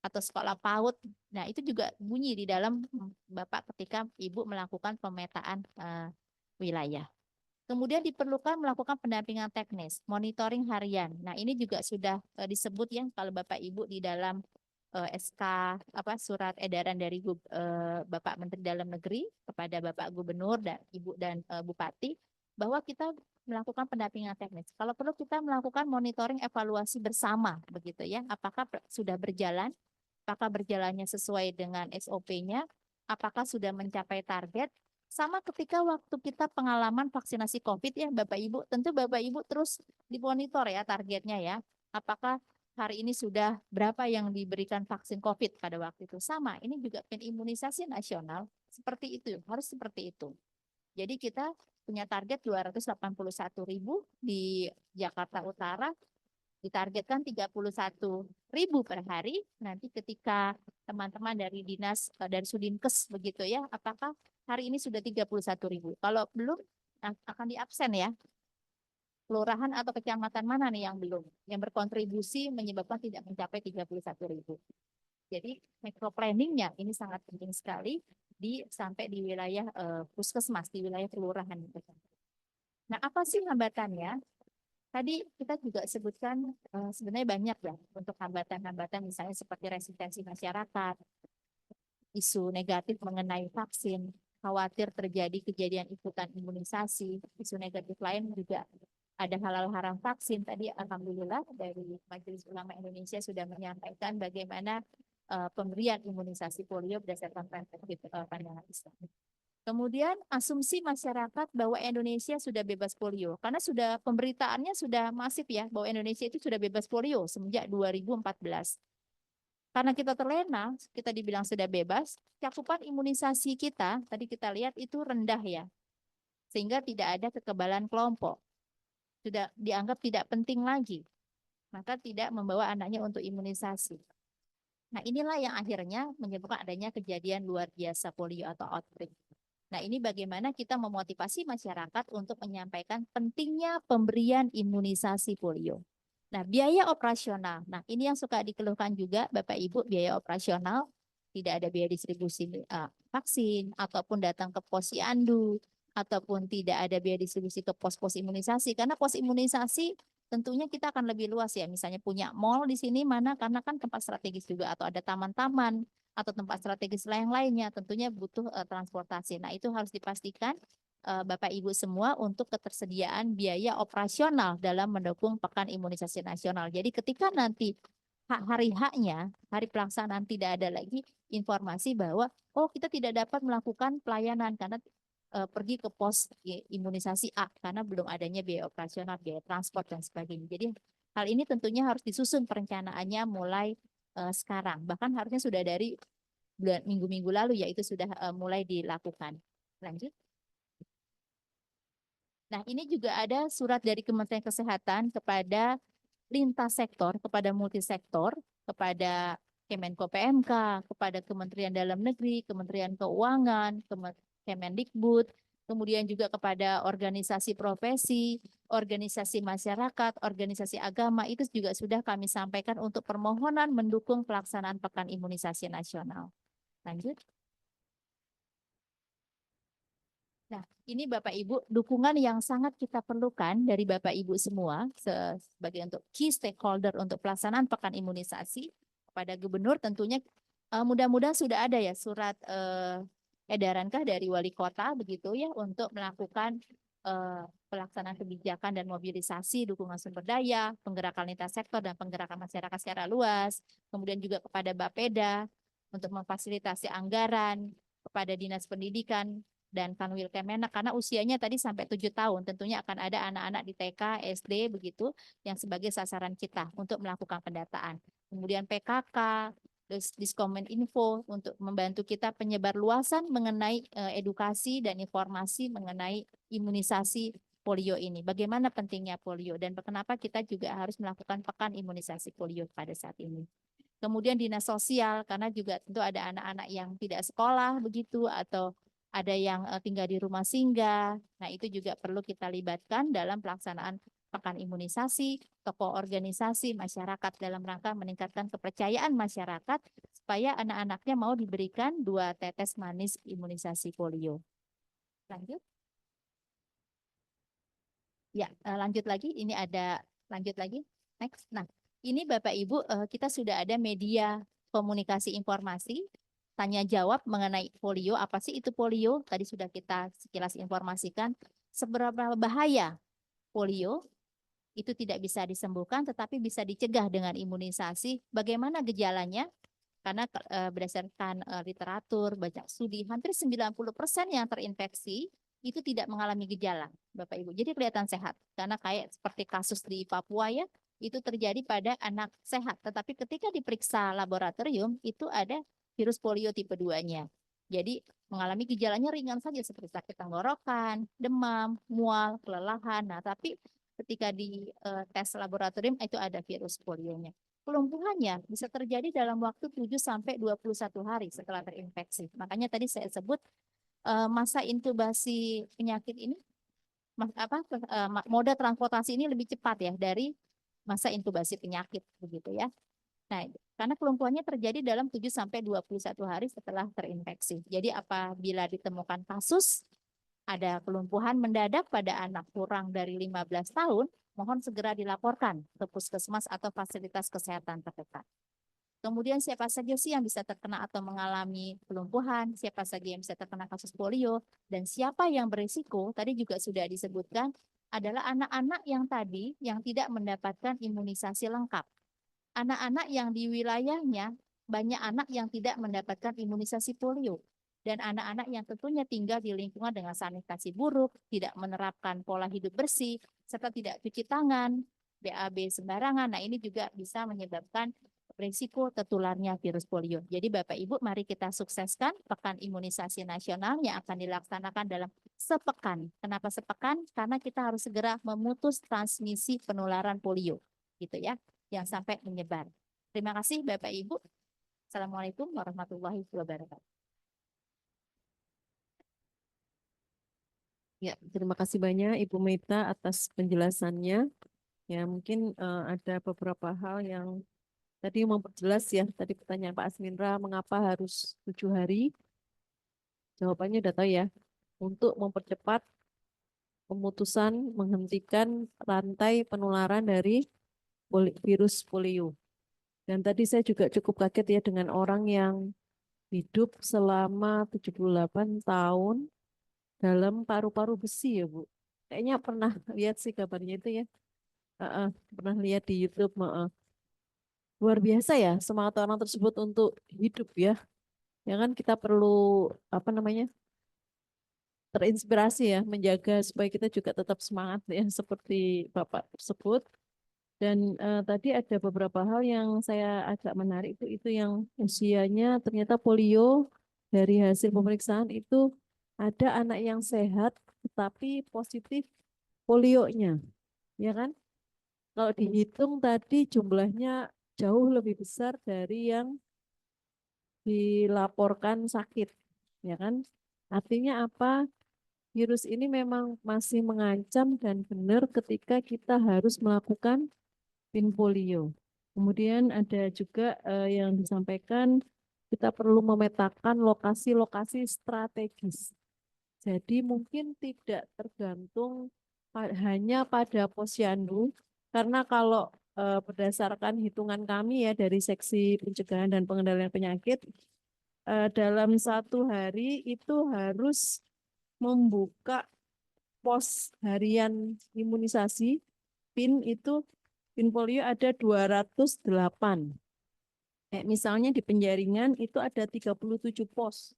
atau sekolah PAUD. Nah, itu juga bunyi di dalam Bapak ketika Ibu melakukan pemetaan wilayah. Kemudian diperlukan melakukan pendampingan teknis, monitoring harian. Nah, ini juga sudah disebut ya kalau Bapak Ibu di dalam SK surat edaran dari Bapak Menteri Dalam Negeri kepada Bapak Gubernur dan Ibu dan Bupati bahwa kita melakukan pendampingan teknis. Kalau perlu kita melakukan monitoring evaluasi bersama begitu ya. Apakah sudah berjalan? Apakah berjalannya sesuai dengan SOP-nya? Apakah sudah mencapai target? Sama ketika waktu kita pengalaman vaksinasi COVID ya Bapak Ibu, tentu Bapak Ibu terus dimonitor ya targetnya ya. Apakah hari ini sudah berapa yang diberikan vaksin COVID pada waktu itu? Sama, ini juga imunisasi nasional seperti itu, harus seperti itu. Jadi kita punya target 281.000 di Jakarta Utara, ditargetkan 31.000 per hari. Nanti ketika teman-teman dari dinas dari Sudinkes begitu ya, apakah hari ini sudah 31.000? Kalau belum akan diabsen ya. Kelurahan atau kecamatan mana nih yang belum? Yang berkontribusi menyebabkan tidak mencapai 31.000. Jadi micro planningnya ini sangat penting sekali sampai di wilayah puskesmas, di wilayah kelurahan. Nah, apa sih hambatannya? Tadi kita juga sebutkan sebenarnya banyak ya untuk hambatan-hambatan misalnya seperti resistensi masyarakat, isu negatif mengenai vaksin, khawatir terjadi kejadian ikutan imunisasi, isu negatif lain juga ada halal haram vaksin. Tadi alhamdulillah dari Majelis Ulama Indonesia sudah menyampaikan bagaimana pemberian imunisasi polio berdasarkan perspektif pandangan Islam. Kemudian asumsi masyarakat bahwa Indonesia sudah bebas polio karena sudah pemberitaannya sudah masif ya bahwa Indonesia itu sudah bebas polio semenjak 2014. Karena kita terlena, kita dibilang sudah bebas, cakupan imunisasi kita tadi kita lihat itu rendah ya. Sehingga tidak ada kekebalan kelompok. Sudah dianggap tidak penting lagi. Maka tidak membawa anaknya untuk imunisasi. Nah, inilah yang akhirnya menyebabkan adanya kejadian luar biasa polio atau outbreak. Nah, ini bagaimana kita memotivasi masyarakat untuk menyampaikan pentingnya pemberian imunisasi polio. Nah, biaya operasional. Nah, ini yang suka dikeluhkan juga Bapak Ibu, biaya operasional. Tidak ada biaya distribusi vaksin, ataupun datang ke posyandu, ataupun tidak ada biaya distribusi ke pos-pos imunisasi. Karena pos imunisasi tentunya kita akan lebih luas ya. Misalnya punya mall di sini mana, karena kan tempat strategis juga, atau ada taman-taman, atau tempat strategis lainnya tentunya butuh transportasi. Nah, itu harus dipastikan Bapak Ibu semua untuk ketersediaan biaya operasional dalam mendukung Pekan Imunisasi Nasional. Jadi ketika nanti hari haknya, hari pelaksanaan tidak ada lagi informasi bahwa oh kita tidak dapat melakukan pelayanan karena pergi ke pos imunisasi A karena belum adanya biaya operasional, biaya transport dan sebagainya. Jadi hal ini tentunya harus disusun perencanaannya mulai sekarang. Bahkan harusnya sudah dari minggu-minggu lalu yaitu sudah mulai dilakukan. Lanjut. Nah, ini juga ada surat dari Kementerian Kesehatan kepada lintas sektor, kepada multisektor, kepada Kemenko PMK, kepada Kementerian Dalam Negeri, Kementerian Keuangan, Kemendikbud, kemudian juga kepada organisasi profesi, organisasi masyarakat, organisasi agama, itu juga sudah kami sampaikan untuk permohonan mendukung pelaksanaan Pekan Imunisasi Nasional. Lanjut. Nah, ini Bapak Ibu, dukungan yang sangat kita perlukan dari Bapak Ibu semua sebagai untuk key stakeholder untuk pelaksanaan Pekan Imunisasi kepada Gubernur tentunya mudah-mudahan sudah ada ya surat edarankah dari Wali Kota begitu ya untuk melakukan pelaksanaan kebijakan dan mobilisasi dukungan sumber daya, penggerakan lintas sektor dan penggerakan masyarakat secara luas, kemudian juga kepada Bapeda untuk memfasilitasi anggaran, kepada Dinas Pendidikan dan Kanwil Kemenak karena usianya tadi sampai 7 tahun tentunya akan ada anak-anak di TK, SD begitu yang sebagai sasaran kita untuk melakukan pendataan. Kemudian PKK, Diskominfo untuk membantu kita penyebar luasan mengenai edukasi dan informasi mengenai imunisasi polio ini. Bagaimana pentingnya polio dan kenapa kita juga harus melakukan pekan imunisasi polio pada saat ini. Kemudian dinas sosial karena juga tentu ada anak-anak yang tidak sekolah begitu atau ada yang tinggal di rumah singgah. Nah, itu juga perlu kita libatkan dalam pelaksanaan pekan imunisasi, tokoh organisasi, masyarakat dalam rangka meningkatkan kepercayaan masyarakat supaya anak-anaknya mau diberikan 2 tetes manis imunisasi polio. Lanjut. Ya, lanjut lagi. Ini ada lanjut lagi. Next. Nah, ini Bapak Ibu kita sudah ada media komunikasi informasi tanya jawab mengenai polio. Apa sih itu polio? Tadi sudah kita sekilas informasikan seberapa bahaya polio. Itu tidak bisa disembuhkan tetapi bisa dicegah dengan imunisasi. Bagaimana gejalanya? Karena berdasarkan literatur, banyak studi, hampir 90% yang terinfeksi itu tidak mengalami gejala, Bapak Ibu. Jadi kelihatan sehat. Karena kayak seperti kasus di Papua ya, itu terjadi pada anak sehat. Tetapi ketika diperiksa laboratorium, itu ada virus polio tipe 2-nya. Jadi mengalami gejalanya ringan saja seperti sakit tenggorokan, demam, mual, kelelahan. Nah, tapi ketika di tes laboratorium itu ada virus polionya. Kelumpuhannya bisa terjadi dalam waktu 7 sampai 21 hari setelah terinfeksi. Makanya tadi saya sebut masa inkubasi penyakit ini moda transportasi ini lebih cepat ya dari masa inkubasi penyakit begitu ya. Nah, karena kelumpuhannya terjadi dalam 7 sampai 21 hari setelah terinfeksi. Jadi apabila ditemukan kasus ada kelumpuhan mendadak pada anak kurang dari 15 tahun, mohon segera dilaporkan ke puskesmas atau fasilitas kesehatan terdekat. Kemudian siapa saja sih yang bisa terkena atau mengalami kelumpuhan, siapa saja yang bisa terkena kasus polio, dan siapa yang berisiko, tadi juga sudah disebutkan, adalah anak-anak yang tadi yang tidak mendapatkan imunisasi lengkap. Anak-anak yang di wilayahnya banyak anak yang tidak mendapatkan imunisasi polio. Dan anak-anak yang tentunya tinggal di lingkungan dengan sanitasi buruk, tidak menerapkan pola hidup bersih, serta tidak cuci tangan, BAB sembarangan. Nah, ini juga bisa menyebabkan risiko tertularnya virus polio. Jadi Bapak Ibu, mari kita sukseskan Pekan Imunisasi Nasional yang akan dilaksanakan dalam sepekan. Kenapa sepekan? Karena kita harus segera memutus transmisi penularan polio, gitu ya, yang sampai menyebar. Terima kasih Bapak Ibu. Assalamualaikum warahmatullahi wabarakatuh. Ya, terima kasih banyak Ibu Meta atas penjelasannya. Ya, mungkin ada beberapa hal yang tadi memperjelas ya, tadi pertanyaan Pak Asmindra, mengapa harus 7 hari? Jawabannya udah tahu ya, untuk mempercepat pemutusan menghentikan rantai penularan dari virus polio. Dan tadi saya juga cukup kaget ya dengan orang yang hidup selama 78 tahun dalam paru-paru besi ya Bu. Kayaknya pernah lihat sih kabarnya itu ya. Pernah lihat di YouTube. luar biasa ya semangat orang tersebut untuk hidup ya. Ya kan kita perlu apa namanya? Terinspirasi ya menjaga supaya kita juga tetap semangat ya seperti Bapak tersebut. Dan tadi ada beberapa hal yang saya agak menarik itu yang usianya ternyata polio dari hasil pemeriksaan itu ada anak yang sehat tetapi positif polionya, ya kan? Kalau dihitung tadi jumlahnya jauh lebih besar dari yang dilaporkan sakit, ya kan? Artinya apa? Virus ini memang masih mengancam dan benar ketika kita harus melakukan pin polio. Kemudian ada juga yang disampaikan kita perlu memetakan lokasi-lokasi strategis. Jadi mungkin tidak tergantung hanya pada posyandu, karena kalau berdasarkan hitungan kami ya dari Seksi Pencegahan dan Pengendalian Penyakit, dalam satu hari itu harus membuka pos harian imunisasi PIN itu PIN polio ada 208. Misalnya di Penjaringan itu ada 37 pos.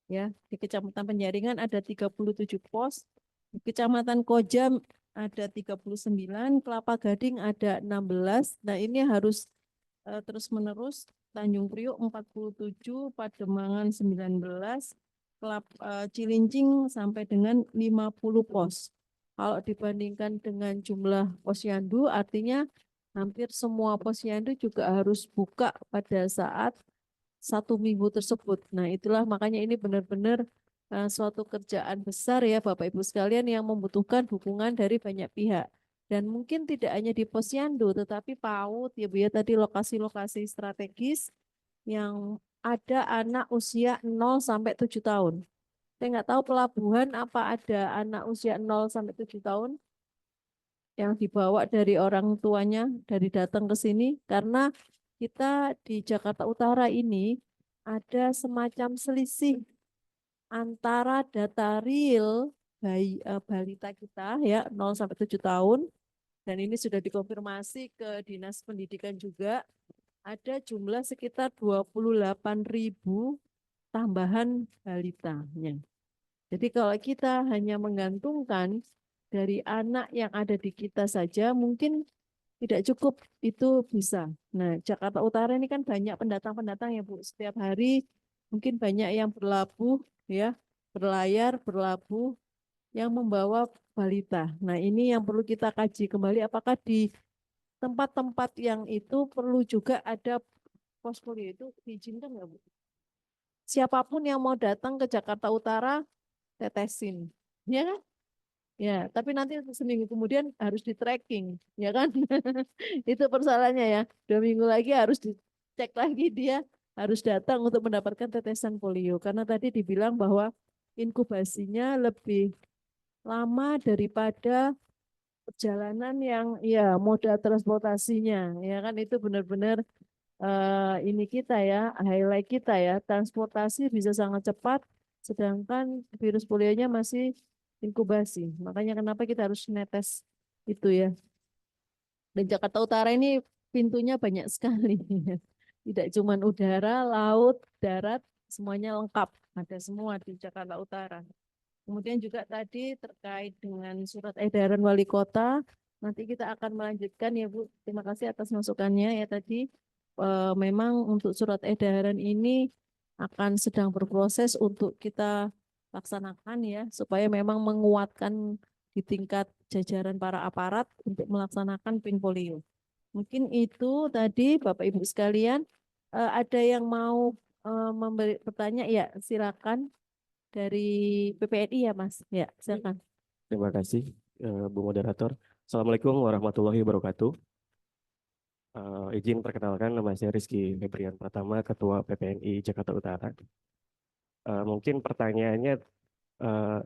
Ya, di Kecamatan Penjaringan ada 37 pos. Di Kecamatan Koja ada 39, Kelapa Gading ada 16. Nah, ini harus terus-menerus. Tanjung Priok 47, Pademangan 19, Cilincing sampai dengan 50 pos. Kalau dibandingkan dengan jumlah posyandu, artinya hampir semua posyandu juga harus buka pada saat 1 minggu tersebut. Nah, itulah makanya ini benar-benar suatu kerjaan besar ya Bapak Ibu sekalian yang membutuhkan dukungan dari banyak pihak. Dan mungkin tidak hanya di posyandu, tetapi PAUD ya Bu ya tadi lokasi-lokasi strategis yang ada anak usia 0 sampai 7 tahun. Saya nggak tahu pelabuhan apa ada anak usia 0 sampai 7 tahun yang dibawa dari orang tuanya dari datang ke sini, karena kita di Jakarta Utara ini ada semacam selisih antara data real balita kita ya 0 sampai 7 tahun, dan ini sudah dikonfirmasi ke Dinas Pendidikan juga, ada jumlah sekitar 28.000 tambahan balitanya. Jadi kalau kita hanya menggantungkan dari anak yang ada di kita saja, mungkin tidak cukup itu bisa. Nah, Jakarta Utara ini kan banyak pendatang-pendatang ya Bu. Setiap hari mungkin banyak yang berlabuh ya, berlayar, berlabuh yang membawa balita. Nah, ini yang perlu kita kaji kembali apakah di tempat-tempat yang itu perlu juga ada pos polio itu diizinkan nggak Bu? Siapapun yang mau datang ke Jakarta Utara tetesin, ya kan? Ya, tapi nanti seminggu kemudian harus di tracking, ya kan? Itu persoalannya ya. 2 minggu lagi harus dicek lagi dia harus datang untuk mendapatkan tetesan polio. Karena tadi dibilang bahwa inkubasinya lebih lama daripada perjalanan yang ya moda transportasinya, ya kan itu benar-benar ini kita ya, highlight kita ya, transportasi bisa sangat cepat, sedangkan virus polionya masih inkubasi. Makanya kenapa kita harus netes itu ya. Dan Jakarta Utara ini pintunya banyak sekali. Tidak cuma udara, laut, darat, semuanya lengkap. Ada semua di Jakarta Utara. Kemudian juga tadi terkait dengan surat edaran wali kota, nanti kita akan melanjutkan ya Bu. Terima kasih atas masukannya ya tadi. Memang untuk surat edaran ini akan sedang berproses untuk kita laksanakan ya, supaya memang menguatkan di tingkat jajaran para aparat untuk melaksanakan PIN polio. Mungkin itu tadi Bapak Ibu sekalian, ada yang mau memberi bertanya ya silakan dari PPNI ya Mas. Ya, silakan. Terima kasih, Bu Moderator. Assalamualaikum warahmatullahi wabarakatuh. Izin perkenalkan, nama saya Rizky Febrian Pratama, Ketua PPNI Jakarta Utara. Mungkin pertanyaannya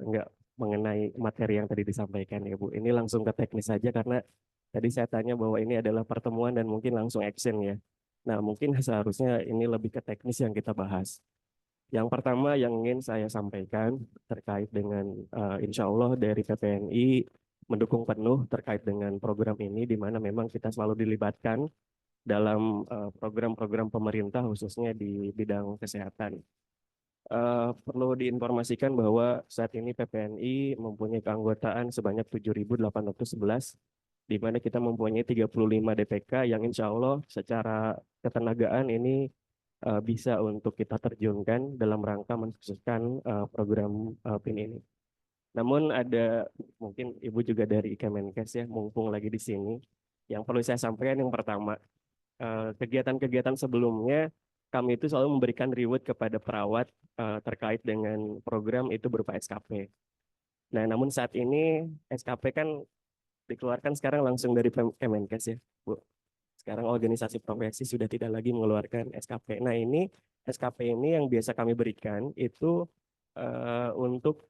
enggak mengenai materi yang tadi disampaikan ya Bu. Ini langsung ke teknis saja karena tadi saya tanya bahwa ini adalah pertemuan dan mungkin langsung action ya. Nah mungkin seharusnya ini lebih ke teknis yang kita bahas. Yang pertama yang ingin saya sampaikan terkait dengan insya Allah dari PPNI mendukung penuh terkait dengan program ini, di mana memang kita selalu dilibatkan dalam program-program pemerintah khususnya di bidang kesehatan. Perlu diinformasikan bahwa saat ini PPNI mempunyai keanggotaan sebanyak 7.811, di mana kita mempunyai 35 DPK yang insya Allah secara ketenagaan ini bisa untuk kita terjunkan dalam rangka mensukseskan program PIN ini. Namun ada mungkin Ibu juga dari Kemenkes ya, mumpung lagi di sini. Yang perlu saya sampaikan yang pertama, kegiatan-kegiatan sebelumnya kami itu selalu memberikan reward kepada perawat terkait dengan program itu berupa SKP. Nah, namun saat ini SKP kan dikeluarkan sekarang langsung dari Kemenkes ya, Bu. Sekarang organisasi profesi sudah tidak lagi mengeluarkan SKP. Nah, ini SKP ini yang biasa kami berikan itu untuk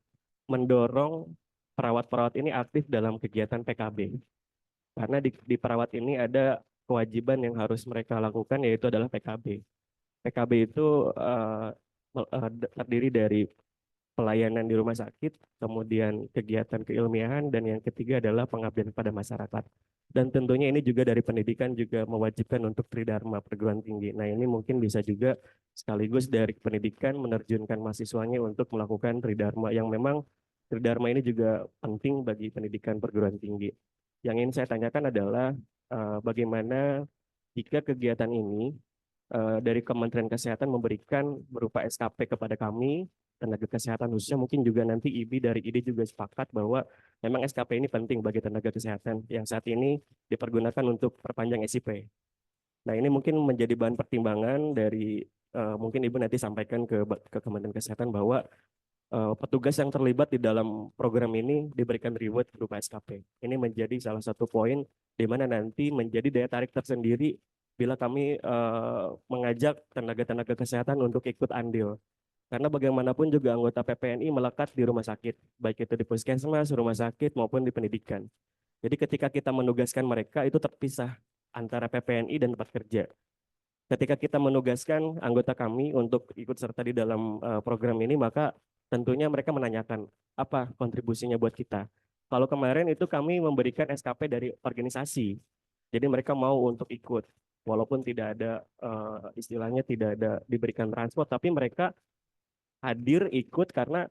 mendorong perawat-perawat ini aktif dalam kegiatan PKB. Karena di perawat ini ada kewajiban yang harus mereka lakukan yaitu adalah PKB. PKB itu terdiri dari pelayanan di rumah sakit, kemudian kegiatan keilmiahan, dan yang ketiga adalah pengabdian pada masyarakat. Dan tentunya ini juga dari pendidikan juga mewajibkan untuk tridharma perguruan tinggi. Nah, ini mungkin bisa juga sekaligus dari pendidikan menerjunkan mahasiswanya untuk melakukan tridharma yang memang tridharma ini juga penting bagi pendidikan perguruan tinggi. Yang ingin saya tanyakan adalah bagaimana jika kegiatan ini dari Kementerian Kesehatan memberikan berupa SKP kepada kami, tenaga kesehatan khususnya, mungkin juga nanti IBI dari IDI juga sepakat bahwa memang SKP ini penting bagi tenaga kesehatan yang saat ini dipergunakan untuk perpanjang SIP. Nah, ini mungkin menjadi bahan pertimbangan dari mungkin Ibu nanti sampaikan ke Kementerian Kesehatan bahwa petugas yang terlibat di dalam program ini diberikan reward berupa SKP. Ini menjadi salah satu poin di mana nanti menjadi daya tarik tersendiri bila kami mengajak tenaga-tenaga kesehatan untuk ikut andil. Karena bagaimanapun juga anggota PPNI melekat di rumah sakit, baik itu di puskesmas, rumah sakit, maupun di pendidikan. Jadi ketika kita menugaskan mereka itu terpisah antara PPNI dan tempat kerja. Ketika kita menugaskan anggota kami untuk ikut serta di dalam program ini, maka tentunya mereka menanyakan apa kontribusinya buat kita. Kalau kemarin itu kami memberikan SKP dari organisasi, jadi mereka mau untuk ikut. Walaupun tidak ada istilahnya tidak ada diberikan transport, tapi mereka hadir ikut karena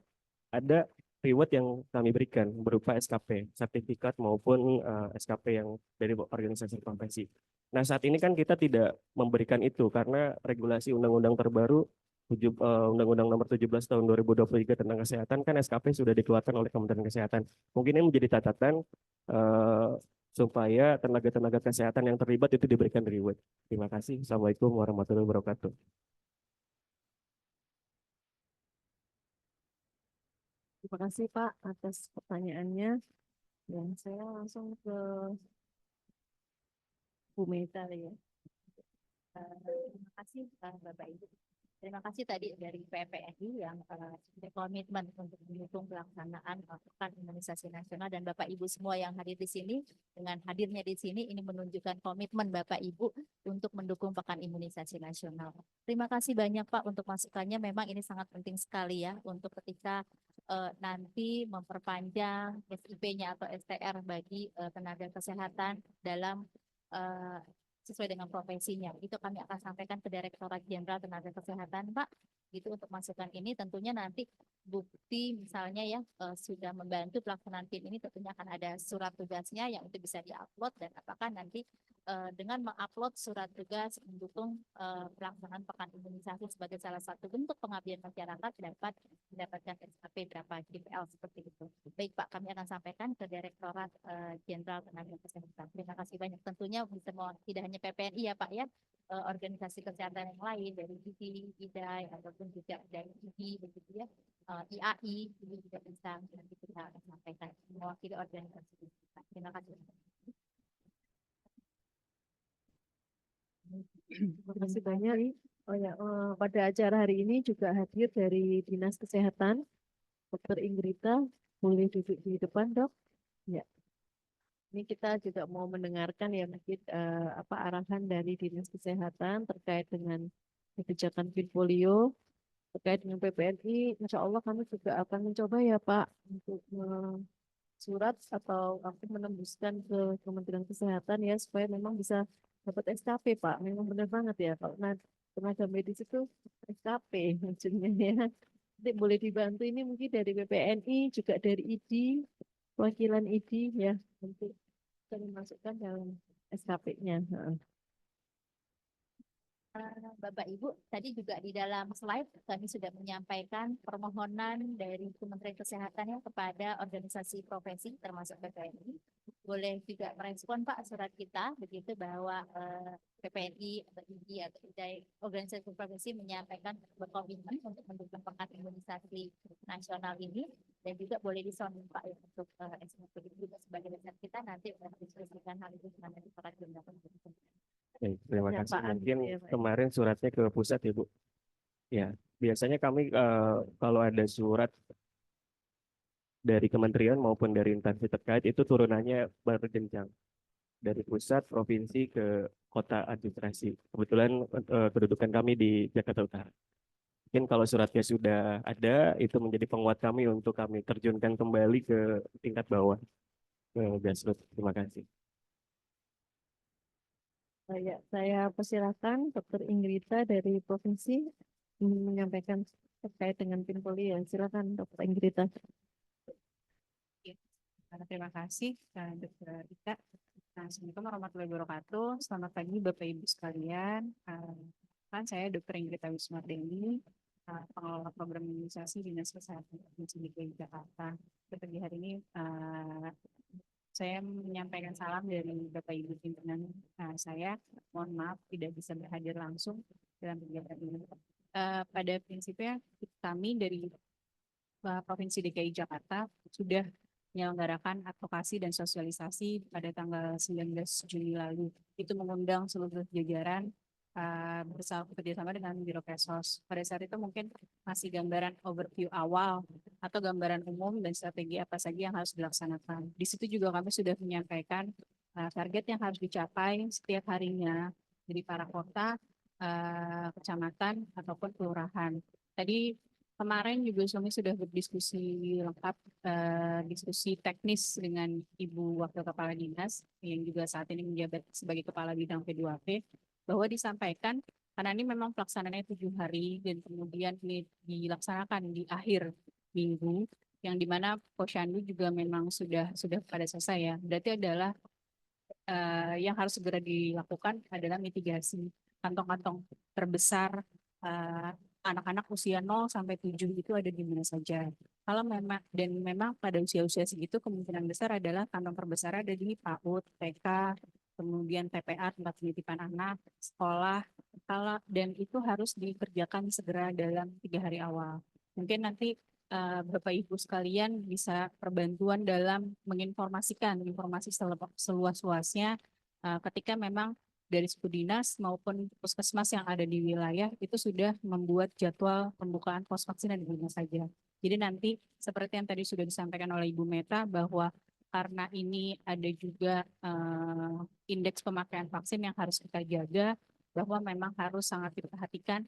ada reward yang kami berikan berupa SKP, sertifikat maupun SKP yang dari organisasi profesi. Nah, saat ini kan kita tidak memberikan itu karena regulasi undang-undang terbaru Undang-Undang Nomor 17 Tahun 2023 tentang kesehatan kan SKP sudah dikeluarkan oleh Kementerian Kesehatan. Mungkin ini menjadi catatan supaya tenaga-tenaga kesehatan yang terlibat itu diberikan reward. Terima kasih. Assalamualaikum warahmatullahi wabarakatuh. Terima kasih Pak atas pertanyaannya. Dan saya langsung ke Bu Meta ya. Terima kasih Bapak Ibu. Terima kasih tadi dari PPNI yang berkomitmen untuk mendukung pelaksanaan Pekan Imunisasi Nasional, dan Bapak Ibu semua yang hadir di sini. Dengan hadirnya di sini ini menunjukkan komitmen Bapak Ibu untuk mendukung Pekan Imunisasi Nasional. Terima kasih banyak Pak untuk masukannya. Memang ini sangat penting sekali ya untuk ketika nanti memperpanjang SIP-nya atau STR bagi tenaga kesehatan dalam sesuai dengan profesinya. Itu kami akan sampaikan ke Direktorat Jenderal Tenaga Kesehatan, Pak. Gitu untuk masukan ini tentunya nanti bukti misalnya ya sudah membantu pelaksanaan PIN ini, tentunya akan ada surat tugasnya yang itu bisa diupload, dan apakah nanti dengan mengupload surat tugas mendukung pelaksanaan pekan imunisasi sebagai salah satu bentuk pengabdian masyarakat dapat mendapatkan SKP berapa GPL seperti itu. Baik Pak, kami akan sampaikan ke Direktorat Jenderal Tenaga Kesehatan. Terima kasih banyak. Tentunya bisa tidak hanya PPNI ya Pak ya, organisasi kesehatan yang lain dari IDI, IDAI, ataupun juga dari IDI begitu ya, IAI ini juga bisa nanti kita akan sampaikan mewakili organisasi kita. Terima kasih. Terima kasih banyak. Oh ya, pada acara hari ini juga hadir dari Dinas Kesehatan, Dr. Ingrita. Boleh duduk di depan, Dok? Ya. Ini kita juga mau mendengarkan ya mungkin apa arahan dari Dinas Kesehatan terkait dengan kebijakan PIN polio, terkait dengan PPNI. Insya Allah kami juga akan mencoba ya Pak untuk surat atau aku menembuskan ke Kementerian Kesehatan ya supaya memang bisa dapat SKP Pak, memang benar banget ya kalau tenaga medis itu SKP maksudnya ya. Nanti boleh dibantu ini mungkin dari PPNI juga dari ID, wakilan ID ya untuk kita memasukkan dalam SKP-nya. Bapak Ibu, tadi juga di dalam slide kami sudah menyampaikan permohonan dari Kementerian Kesehatan ya kepada organisasi profesi termasuk PPNI. Boleh juga merespon Pak surat kita begitu bahwa PPNI atau IDI atau IDAI organisasi profesi menyampaikan berkomitmen untuk mendukung pekan imunisasi nasional ini, dan juga boleh disounding Pak ya, untuk SMPI juga sebagai dasar kita nanti akan diskusikan hal itu dengan Direktorat Jenderal Pendidikan. Baik, terima kasih. Penyampaian Mungkin ya, Pak. kemarin suratnya ke pusat ya Bu. Ya, biasanya kami kalau ada surat dari kementerian maupun dari instansi terkait itu turunannya berjenjang dari pusat, provinsi ke kota administrasi. Kebetulan kedudukan kami di Jakarta Utara. Mungkin kalau suratnya sudah ada, itu menjadi penguat kami untuk kami terjunkan kembali ke tingkat bawah, ke grassroots. Terima kasih. Saya persilakan Dr. Ingrita dari provinsi menyampaikan terkait dengan Pinpoli ya. Silakan Dr. Ingrita. Terima kasih, Dr. Ika. Assalamualaikum warahmatullahi wabarakatuh. Selamat pagi Bapak Ibu sekalian. Kan saya Dr. Ingrita Wismardeni, pengelola program imunisasi Dinas Kesehatan Provinsi DKI Jakarta. Pagi hari ini saya menyampaikan salam dari Bapak Ibu pimpinan saya. Mohon maaf tidak bisa berhadir langsung dalam kegiatan ini. Pada prinsipnya kami dari Provinsi DKI Jakarta sudah menyelenggarakan advokasi dan sosialisasi pada tanggal 19 Juni lalu. Itu mengundang seluruh jajaran bekerjasama dengan Biro Kesos. Pada saat itu mungkin masih gambaran overview awal atau gambaran umum dan strategi apa saja yang harus dilaksanakan. Di situ juga kami sudah menyampaikan target yang harus dicapai setiap harinya dari para kota, kecamatan, ataupun kelurahan. Tadi kemarin juga kami sudah berdiskusi lengkap, diskusi teknis dengan Ibu Wakil Kepala Dinas yang juga saat ini menjabat sebagai Kepala Bidang P2P, bahwa disampaikan karena ini memang pelaksanaannya 7 hari dan kemudian ini dilaksanakan di akhir minggu, yang dimana Posyandu juga memang sudah pada selesai ya. Berarti adalah yang harus segera dilakukan adalah mitigasi kantong-kantong terbesar anak-anak usia 0 sampai 7 itu ada di mana saja. Kalau memang pada usia-usia segitu kemungkinan besar adalah kantong terbesar ada di PAUD, TK, kemudian TPA tempat penitipan anak, sekolah, dan itu harus dikerjakan segera dalam 3 hari awal. Mungkin nanti Bapak Ibu sekalian bisa perbantuan dalam menginformasikan informasi seluas-luasnya ketika memang dari suku dinas maupun puskesmas yang ada di wilayah itu sudah membuat jadwal pembukaan pos vaksin di mana saja. Jadi nanti seperti yang tadi sudah disampaikan oleh Ibu Meta bahwa karena ini ada juga indeks pemakaian vaksin yang harus kita jaga, bahwa memang harus sangat diperhatikan.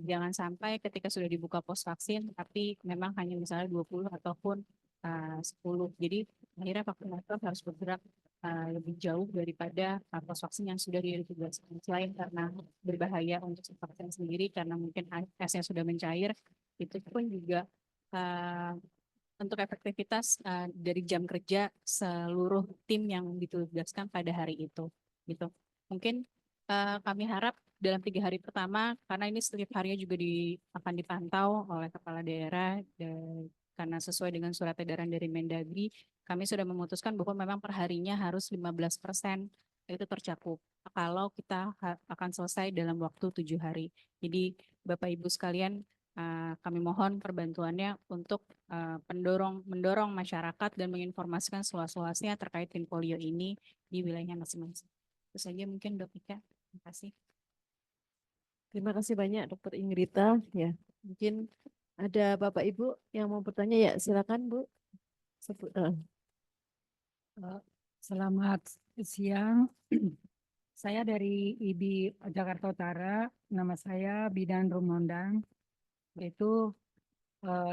Jangan sampai ketika sudah dibuka pos vaksin, tapi memang hanya misalnya 20 ataupun 10. Jadi akhirnya vaksinator harus bergerak lebih jauh daripada pos vaksin yang sudah ditugaskan. Selain karena berbahaya untuk vaksin sendiri, karena mungkin esnya sudah mencair, itu pun juga untuk efektivitas dari jam kerja seluruh tim yang ditugaskan pada hari itu. Gitu. Mungkin kami harap dalam 3 hari pertama, karena ini setiap harinya juga akan dipantau oleh kepala daerah, karena sesuai dengan surat edaran dari Mendagri, kami sudah memutuskan bahwa memang perharinya harus 15% itu tercakup. Kalau kita akan selesai dalam waktu 7 hari. Jadi Bapak Ibu sekalian, kami mohon perbantuannya untuk mendorong masyarakat dan menginformasikan seluas-luasnya terkait Pinpolio ini di wilayahnya masing-masing. Itu saja mungkin Dok Ika. Terima kasih. Terima kasih banyak Dr. Ingrita. Ya, mungkin ada Bapak Ibu yang mau bertanya ya, silakan Bu. Selamat siang. Saya dari IBI Jakarta Utara. Nama saya Bidan Rumondang. Itu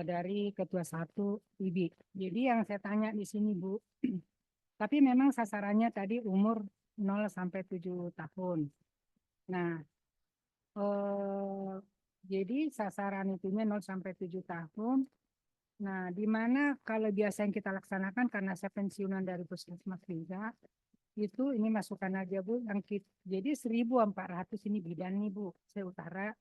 dari Ketua 1 IBI. Jadi yang saya tanya di sini Bu, tapi memang sasarannya tadi umur 0 sampai 7 tahun. Nah, jadi sasaran itunya 0 sampai 7 tahun. Nah, di mana kalau biasa yang kita laksanakan karena saya pensiunan dari Puskesmas juga, itu ini masukan aja Bu, jadi 1.400 ini bidan nih Bu, saya utara.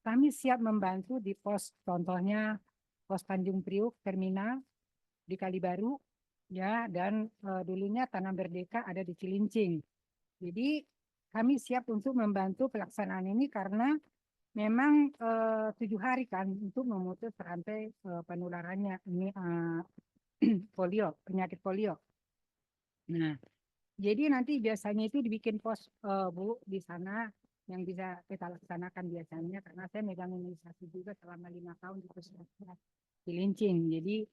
Kami siap membantu di pos, contohnya pos Tanjung Priuk terminal di Kalibaru, ya, dan dulunya Tanah Merdeka ada di Cilincing. Jadi kami siap untuk membantu pelaksanaan ini karena memang 7 hari kan untuk memutus rantai penularannya ini polio, penyakit polio. Nah, jadi nanti biasanya itu dibikin pos Bu di sana yang bisa kita laksanakan biasanya karena saya megang imunisasi juga selama 5 tahun di Puskesmas Cilincing. Jadi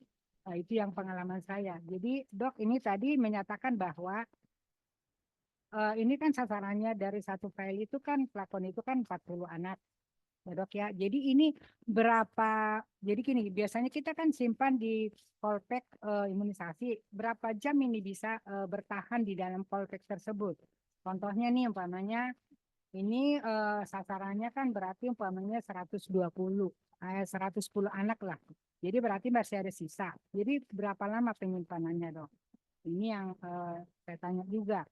itu yang pengalaman saya. Jadi Dok ini tadi menyatakan bahwa ini kan sasarannya dari satu file itu kan pelakon itu kan 40 anak. Ya Dok ya. Jadi ini berapa, jadi gini biasanya kita kan simpan di polpek imunisasi, berapa jam ini bisa bertahan di dalam polpek tersebut. Contohnya nih umpamanya ini sasarannya kan berarti umpamanya 110 anak lah. Jadi berarti masih ada sisa. Jadi berapa lama penyimpanannya Dok? Ini yang saya tanya juga.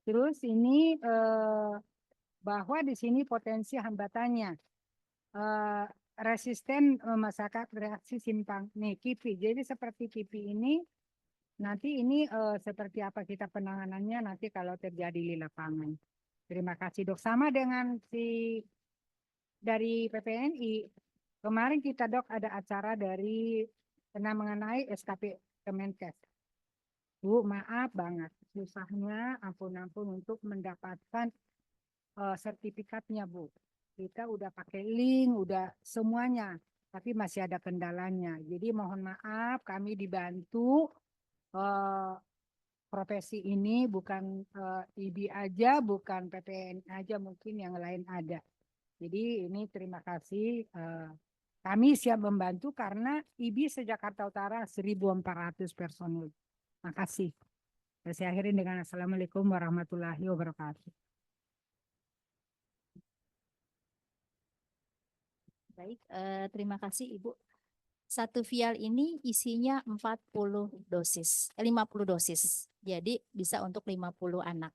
Terus ini bahwa di sini potensi hambatannya resisten masyarakat reaksi simpang nih KIPI. Jadi seperti KIPI ini nanti ini seperti apa kita penanganannya nanti kalau terjadi di lapangan. Terima kasih Dok. Sama dengan si dari PPNI kemarin kita Dok ada acara dari mengenai SKP Kemenkes. Bu, maaf banget susahnya ampun-ampun untuk mendapatkan sertifikatnya Bu. Kita udah pakai link, udah semuanya, tapi masih ada kendalanya. Jadi mohon maaf kami dibantu profesi ini bukan IBI aja, bukan PPN aja, mungkin yang lain ada. Jadi ini terima kasih. Kami siap membantu karena IBI se-Jakarta Utara 1.400 personil. Makasih. Saya akhiri dengan Assalamualaikum warahmatullahi wabarakatuh. Baik, terima kasih Ibu. Satu vial ini isinya 40 dosis, 50 dosis. Jadi bisa untuk 50 anak.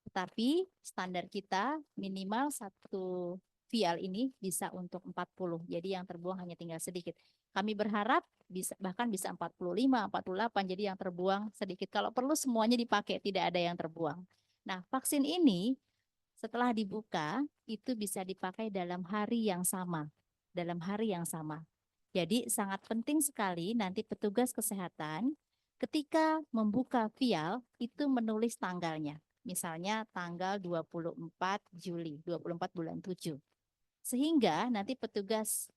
Tetapi standar kita minimal satu vial ini bisa untuk 40. Jadi yang terbuang hanya tinggal sedikit. Kami berharap bisa bahkan bisa 45, 48. Jadi yang terbuang sedikit. Kalau perlu semuanya dipakai, tidak ada yang terbuang. Nah, vaksin ini setelah dibuka itu bisa dipakai dalam hari yang sama. Dalam hari yang sama. Jadi sangat penting sekali nanti petugas kesehatan ketika membuka vial itu menulis tanggalnya. Misalnya tanggal 24 Juli, 24 bulan 7. Sehingga nanti petugas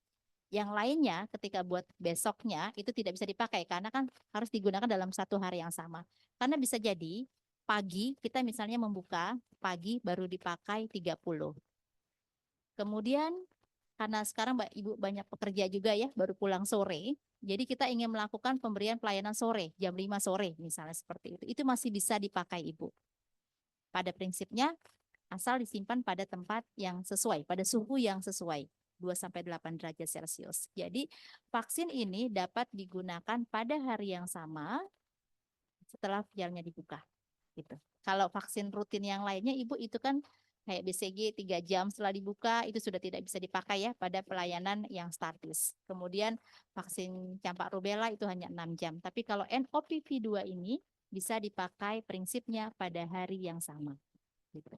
yang lainnya ketika buat besoknya itu tidak bisa dipakai karena kan harus digunakan dalam satu hari yang sama. Karena bisa jadi pagi kita misalnya membuka, pagi baru dipakai 30. Kemudian karena sekarang Mbak Ibu banyak pekerja juga ya, baru pulang sore. Jadi kita ingin melakukan pemberian pelayanan sore, jam 5 sore misalnya seperti itu. Itu masih bisa dipakai Ibu. Pada prinsipnya asal disimpan pada tempat yang sesuai, pada suhu yang sesuai, 2-8 derajat Celcius. Jadi vaksin ini dapat digunakan pada hari yang sama setelah vialnya dibuka. Gitu. Kalau vaksin rutin yang lainnya Ibu itu kan kayak BCG 3 jam setelah dibuka itu sudah tidak bisa dipakai ya pada pelayanan yang statis. Kemudian vaksin campak rubella itu hanya 6 jam. Tapi kalau NOPV2 ini bisa dipakai prinsipnya pada hari yang sama. Gitu.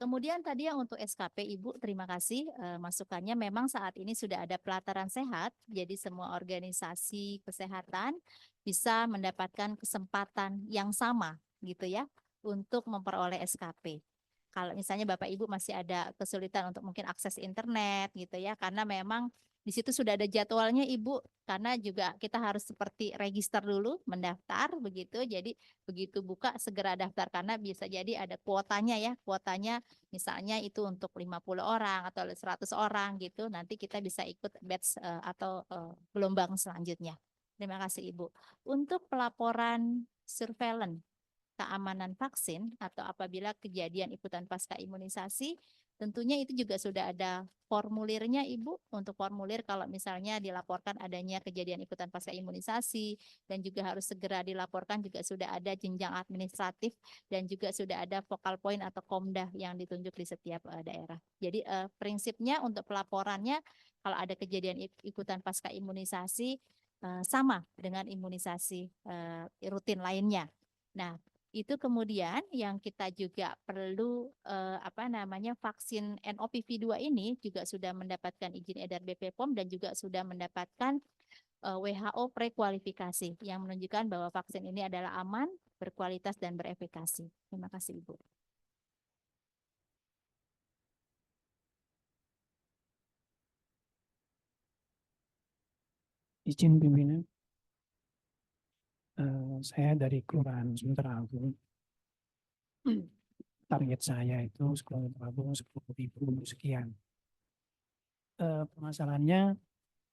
Kemudian tadi yang untuk SKP Ibu terima kasih masukannya. Memang saat ini sudah ada pelataran sehat. Jadi semua organisasi kesehatan bisa mendapatkan kesempatan yang sama gitu ya untuk memperoleh SKP. Kalau misalnya Bapak Ibu masih ada kesulitan untuk mungkin akses internet gitu ya, karena memang di situ sudah ada jadwalnya Ibu, karena juga kita harus seperti register dulu, mendaftar begitu. Jadi begitu buka segera daftar karena bisa jadi ada kuotanya ya, kuotanya misalnya itu untuk 50 orang atau 100 orang gitu. Nanti kita bisa ikut batch atau gelombang selanjutnya. Terima kasih Ibu. Untuk pelaporan surveillance keamanan vaksin atau apabila kejadian ikutan pasca imunisasi, tentunya itu juga sudah ada formulirnya Ibu. Untuk formulir kalau misalnya dilaporkan adanya kejadian ikutan pasca imunisasi dan juga harus segera dilaporkan, juga sudah ada jenjang administratif dan juga sudah ada focal point atau komda yang ditunjuk di setiap daerah. Jadi prinsipnya untuk pelaporannya kalau ada kejadian ikutan pasca imunisasi sama dengan imunisasi rutin lainnya. Nah, itu kemudian yang kita juga perlu vaksin NOPV2 ini juga sudah mendapatkan izin edar BP POM dan juga sudah mendapatkan WHO prekualifikasi yang menunjukkan bahwa vaksin ini adalah aman, berkualitas dan berefikasi. Terima kasih Ibu. Izin pimpinan, saya dari Kelurahan Sunter Agung. Target saya itu Sunter Agung 10.000 sekian. Permasalahannya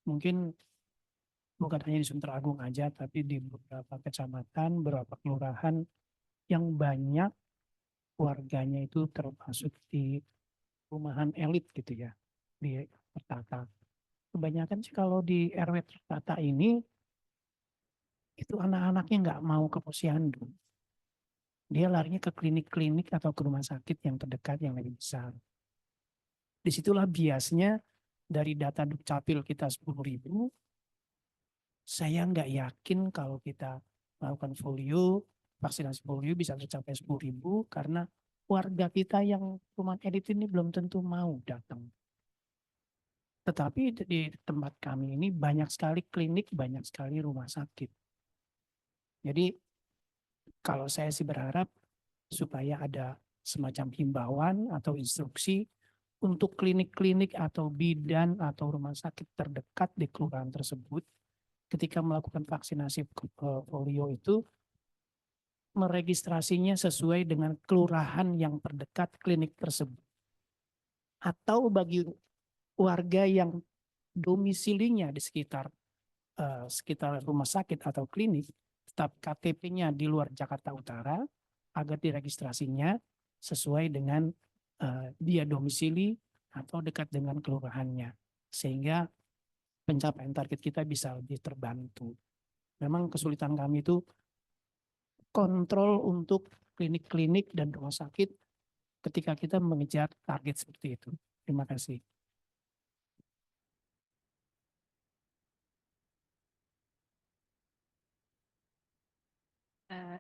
mungkin bukan hanya di Sunter Agung aja, tapi di beberapa kecamatan, beberapa kelurahan yang banyak warganya itu termasuk di rumahan elit gitu ya, di tertata. Kebanyakan sih kalau di RW tertata ini, itu anak-anaknya nggak mau ke posyandu. Dia larinya ke klinik-klinik atau ke rumah sakit yang terdekat yang lebih besar. Disitulah biasnya dari data Dukcapil kita 10.000, saya nggak yakin kalau kita melakukan folio, vaksinasi polio bisa tercapai 10.000 karena warga kita yang rumah elit ini belum tentu mau datang. Tetapi di tempat kami ini banyak sekali klinik, banyak sekali rumah sakit. Jadi kalau saya sih berharap supaya ada semacam himbauan atau instruksi untuk klinik-klinik atau bidan atau rumah sakit terdekat di kelurahan tersebut ketika melakukan vaksinasi polio itu meregistrasinya sesuai dengan kelurahan yang terdekat klinik tersebut. Atau bagi warga yang domisilinya di sekitar rumah sakit atau klinik, tetap KTP-nya di luar Jakarta Utara, agar diregistrasinya sesuai dengan dia domisili atau dekat dengan kelurahannya. Sehingga pencapaian target kita bisa lebih terbantu. Memang kesulitan kami itu kontrol untuk klinik-klinik dan rumah sakit ketika kita mengejar target seperti itu. Terima kasih.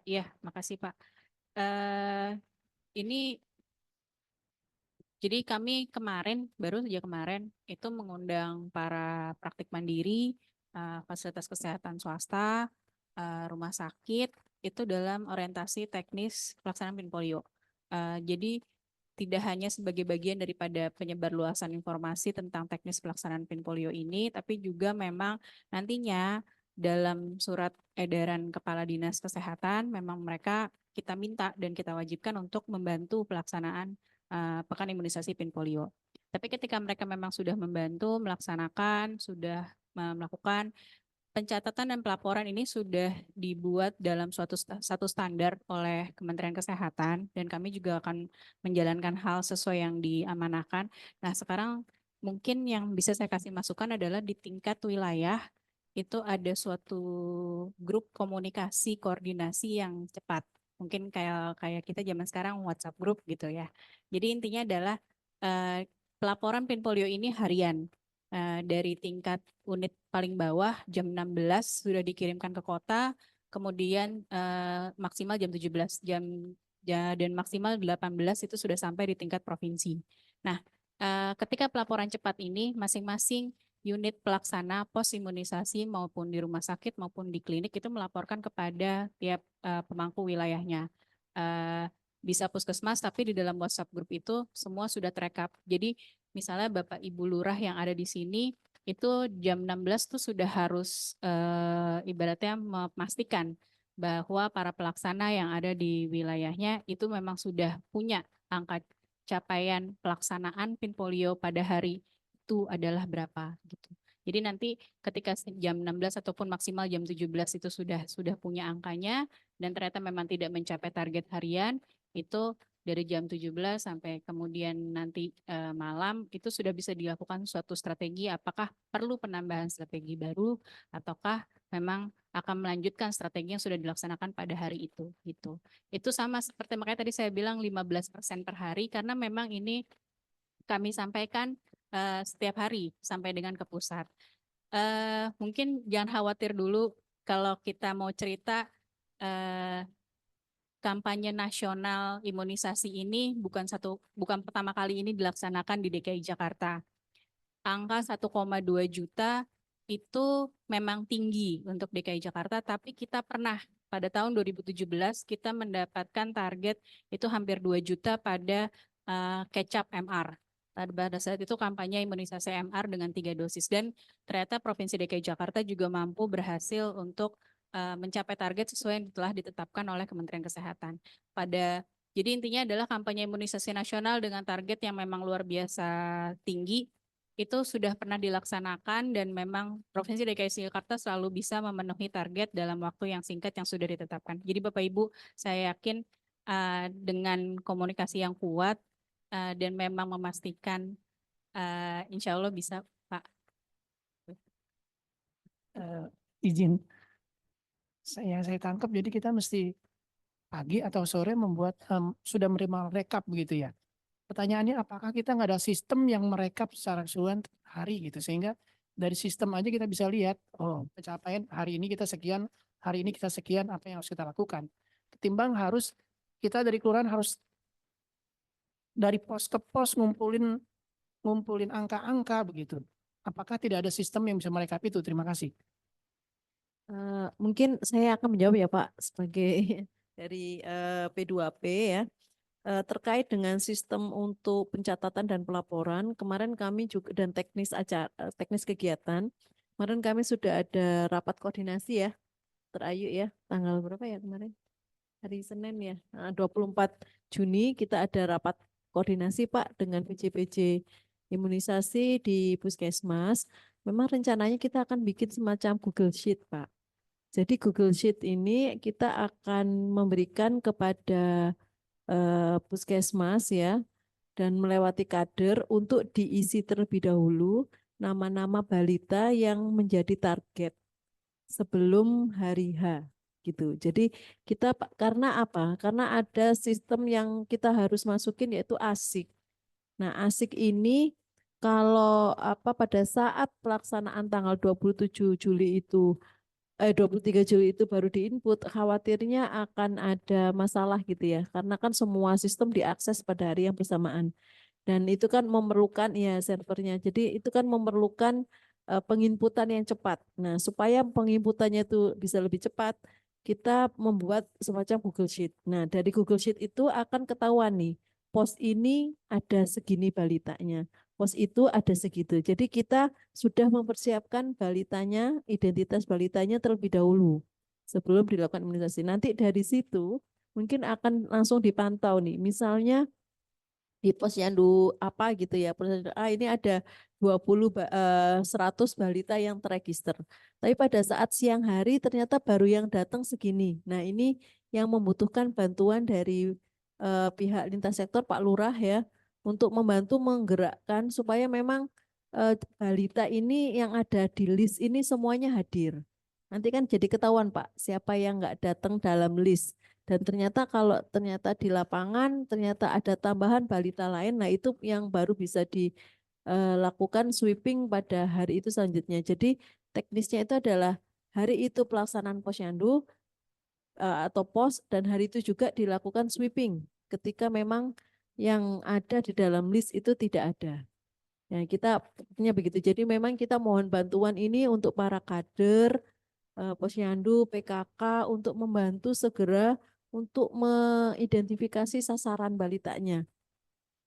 Iya, makasih Pak. Ini jadi kami baru saja kemarin itu mengundang para praktik mandiri, fasilitas kesehatan swasta, rumah sakit itu dalam orientasi teknis pelaksanaan PIN polio. Jadi tidak hanya sebagai bagian daripada penyebarluasan informasi tentang teknis pelaksanaan PIN polio ini, tapi juga memang nantinya dalam surat edaran Kepala Dinas Kesehatan memang kita minta dan kita wajibkan untuk membantu pelaksanaan pekan imunisasi PIN polio. Tapi ketika mereka memang sudah membantu melaksanakan, sudah melakukan pencatatan dan pelaporan ini sudah dibuat dalam satu standar oleh Kementerian Kesehatan dan kami juga akan menjalankan hal sesuai yang diamanahkan. Nah, sekarang mungkin yang bisa saya kasih masukan adalah di tingkat wilayah itu ada suatu grup komunikasi koordinasi yang cepat. Mungkin kayak kita zaman sekarang WhatsApp grup gitu ya. Jadi intinya adalah pelaporan PIN polio ini harian. Dari tingkat unit paling bawah jam 16 sudah dikirimkan ke kota, kemudian maksimal jam 17 dan maksimal 18 itu sudah sampai di tingkat provinsi. Nah, ketika pelaporan cepat ini masing-masing unit pelaksana pos imunisasi maupun di rumah sakit maupun di klinik itu melaporkan kepada tiap pemangku wilayahnya. Bisa puskesmas, tapi di dalam WhatsApp grup itu semua sudah terekap. Jadi misalnya Bapak Ibu Lurah yang ada di sini itu jam 16 tuh sudah harus ibaratnya memastikan bahwa para pelaksana yang ada di wilayahnya itu memang sudah punya angka capaian pelaksanaan PIN polio pada hari itu adalah berapa gitu. Jadi nanti ketika jam 16 ataupun maksimal jam 17 itu sudah punya angkanya dan ternyata memang tidak mencapai target harian, itu dari jam 17 sampai kemudian nanti malam itu sudah bisa dilakukan suatu strategi apakah perlu penambahan strategi baru ataukah memang akan melanjutkan strategi yang sudah dilaksanakan pada hari itu gitu. Itu sama seperti makanya tadi saya bilang 15% per hari karena memang ini kami sampaikan setiap hari sampai dengan ke pusat. Mungkin jangan khawatir dulu kalau kita mau cerita kampanye nasional imunisasi ini bukan pertama kali ini dilaksanakan di DKI Jakarta. Angka 1,2 juta itu memang tinggi untuk DKI Jakarta, tapi kita pernah pada tahun 2017 kita mendapatkan target itu hampir 2 juta pada kecap MR. Pada saat itu kampanye imunisasi MR dengan 3 dosis dan ternyata Provinsi DKI Jakarta juga mampu berhasil untuk mencapai target sesuai yang telah ditetapkan oleh Kementerian Kesehatan. Jadi intinya adalah kampanye imunisasi nasional dengan target yang memang luar biasa tinggi itu sudah pernah dilaksanakan dan memang Provinsi DKI Jakarta selalu bisa memenuhi target dalam waktu yang singkat yang sudah ditetapkan. Jadi Bapak Ibu, saya yakin dengan komunikasi yang kuat dan memang memastikan insya Allah bisa, Pak. Izin saya tangkap, jadi kita mesti pagi atau sore membuat sudah menerima rekap begitu ya. Pertanyaannya apakah kita nggak ada sistem yang merekap secara keseluruhan hari gitu sehingga dari sistem aja kita bisa lihat oh pencapaian hari ini kita sekian, hari ini kita sekian, apa yang harus kita lakukan. Ketimbang harus kita dari kelurahan harus dari pos ke pos ngumpulin angka-angka begitu. Apakah tidak ada sistem yang bisa merekap itu? Terima kasih. Mungkin saya akan menjawab ya Pak sebagai dari P2P ya. Terkait dengan sistem untuk pencatatan dan pelaporan, kemarin kami juga dan teknis kegiatan, kemarin kami sudah ada rapat koordinasi ya, Terayu ya, tanggal berapa ya kemarin? Hari Senin ya, 24 Juni kita ada rapat koordinasi Pak dengan PJ-PJ imunisasi di Puskesmas. Memang rencananya kita akan bikin semacam Google Sheet Pak. Jadi Google Sheet ini kita akan memberikan kepada Puskesmas ya dan melewati kader untuk diisi terlebih dahulu nama-nama balita yang menjadi target sebelum hari H gitu. Jadi kita karena apa? Karena ada sistem yang kita harus masukin yaitu ASIK. Nah, ASIK ini kalau pada saat pelaksanaan tanggal 27 Juli itu 23 Juli itu baru diinput, khawatirnya akan ada masalah gitu ya, karena kan semua sistem diakses pada hari yang bersamaan. Dan itu kan memerlukan ya servernya, jadi itu kan memerlukan penginputan yang cepat. Nah, supaya penginputannya itu bisa lebih cepat, kita membuat semacam Google Sheet. Nah, dari Google Sheet itu akan ketahuan nih, pos ini ada segini balitanya. Pos itu ada segitu. Jadi kita sudah mempersiapkan balitanya, identitas balitanya terlebih dahulu sebelum dilakukan imunisasi. Nanti dari situ mungkin akan langsung dipantau nih. Misalnya di posyandu apa gitu ya. Ini ada 100 balita yang terregister. Tapi pada saat siang hari ternyata baru yang datang segini. Nah, ini yang membutuhkan bantuan dari pihak lintas sektor Pak Lurah ya untuk membantu menggerakkan supaya memang balita ini yang ada di list ini semuanya hadir. Nanti kan jadi ketahuan Pak, siapa yang nggak datang dalam list. Dan ternyata kalau ternyata di lapangan ternyata ada tambahan balita lain, nah itu yang baru bisa dilakukan sweeping pada hari itu selanjutnya. Jadi teknisnya itu adalah hari itu pelaksanaan posyandu atau pos dan hari itu juga dilakukan sweeping ketika memang yang ada di dalam list itu tidak ada. Ya, kita punya begitu. Jadi memang kita mohon bantuan ini untuk para kader, posyandu, PKK untuk membantu segera untuk mengidentifikasi sasaran balitanya.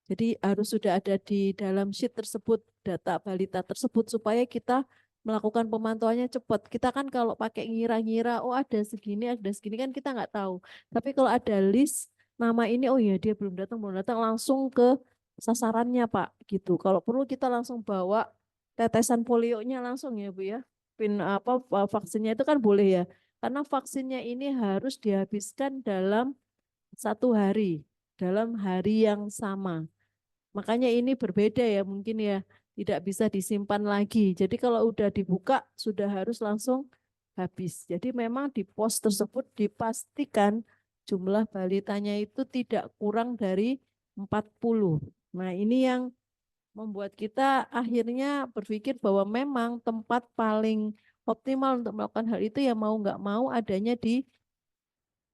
Jadi harus sudah ada di dalam sheet tersebut data balita tersebut supaya kita melakukan pemantauannya cepat. Kita kan kalau pakai ngira-ngira, oh ada segini kan kita nggak tahu. Tapi kalau ada list nama ini, oh ya dia belum datang langsung ke sasarannya Pak gitu. Kalau perlu kita langsung bawa tetesan polionya langsung ya Bu ya. Vaksinnya itu kan boleh ya. Karena vaksinnya ini harus dihabiskan dalam 1 hari, dalam hari yang sama. Makanya ini berbeda ya mungkin ya, tidak bisa disimpan lagi. Jadi kalau udah dibuka sudah harus langsung habis. Jadi memang di pos tersebut dipastikan jumlah balitanya itu tidak kurang dari 40. Nah ini yang membuat kita akhirnya berpikir bahwa memang tempat paling optimal untuk melakukan hal itu ya mau nggak mau adanya di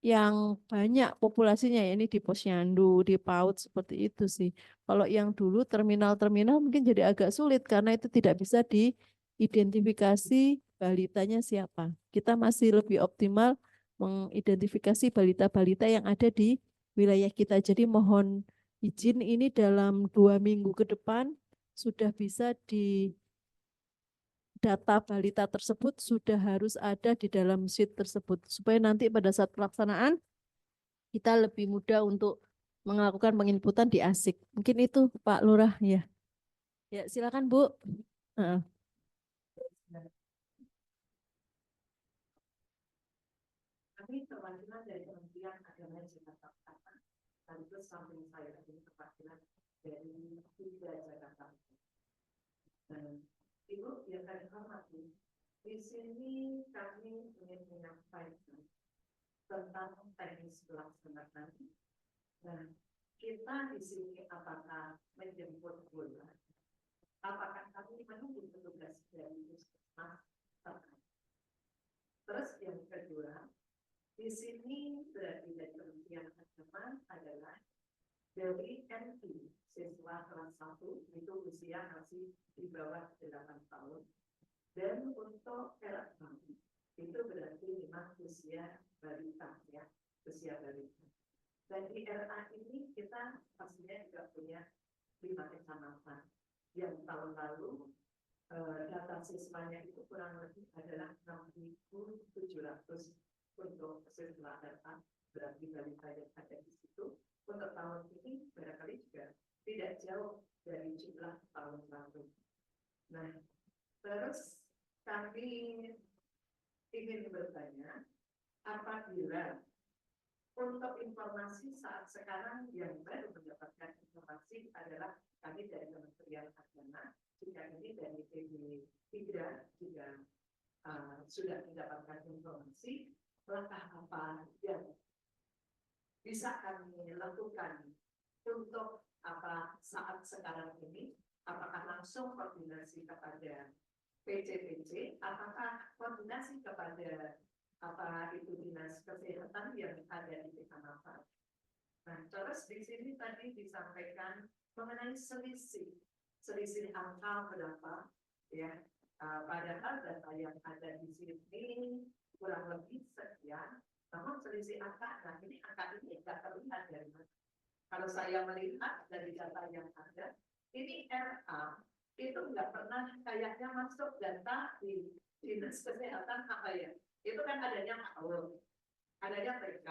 yang banyak populasinya ya ini di Posyandu, di PAUD seperti itu sih. Kalau yang dulu terminal-terminal mungkin jadi agak sulit karena itu tidak bisa diidentifikasi balitanya siapa. Kita masih lebih optimal mengidentifikasi balita-balita yang ada di wilayah kita. Jadi mohon izin ini dalam 2 minggu ke depan sudah bisa di data balita tersebut sudah harus ada di dalam sheet tersebut supaya nanti pada saat pelaksanaan kita lebih mudah untuk melakukan penginputan di ASIK. Mungkin itu Pak Lurah ya. Ya silakan Bu. Heeh. Kami perwakilan dari Kementerian Agama Jakarta Utara, sekaligus samping saya ini perwakilan dari Tiga Jakarta. Ibu yang kami hormati, di sini kami ingin menyampaikan tentang teknis pelaksanaan. Dan kita di sini apakah menjemput bola? Apakah kami menunggu petugas dari puskesmas? Terus yang kedua, di sini berarti dari Kementerian Agama adalah dari NI siswa kelas 1 itu usia masih di bawah 8 tahun, dan untuk RA itu berarti memang usia balita ya, usia balita. Dan di RA ini kita pastinya juga punya 5 kecamatan yang tahun lalu data siswanya itu kurang lebih adalah 6.700 untuk siswa RA, berarti balita yang ada di situ. Untuk tahun ini barangkali juga tidak jauh dari jumlah tahun lalu. Nah, terus kami ingin bertanya, apabila untuk informasi saat sekarang yang baru mendapatkan informasi adalah kami dari Kementerian Agama, jika ini dari PB3 juga sudah mendapatkan informasi, langkah apa yang bisa kami lakukan untuk saat sekarang ini, apakah langsung koordinasi kepada PCPC, apakah koordinasi kepada itu dinas kesehatan yang ada di kecamatan. Nah, terus di sini tadi disampaikan mengenai selisih angka berapa, ya. Padahal data yang ada di sini kurang lebih sekian, namun selisih angka, nah ini angka ini tidak terlihat dari mana. Kalau saya melihat dari data yang ada, ini RA itu nggak pernah kayaknya masuk data di dinas kesehatan apa ya? Itu kan adanya PAUD, adanya TK.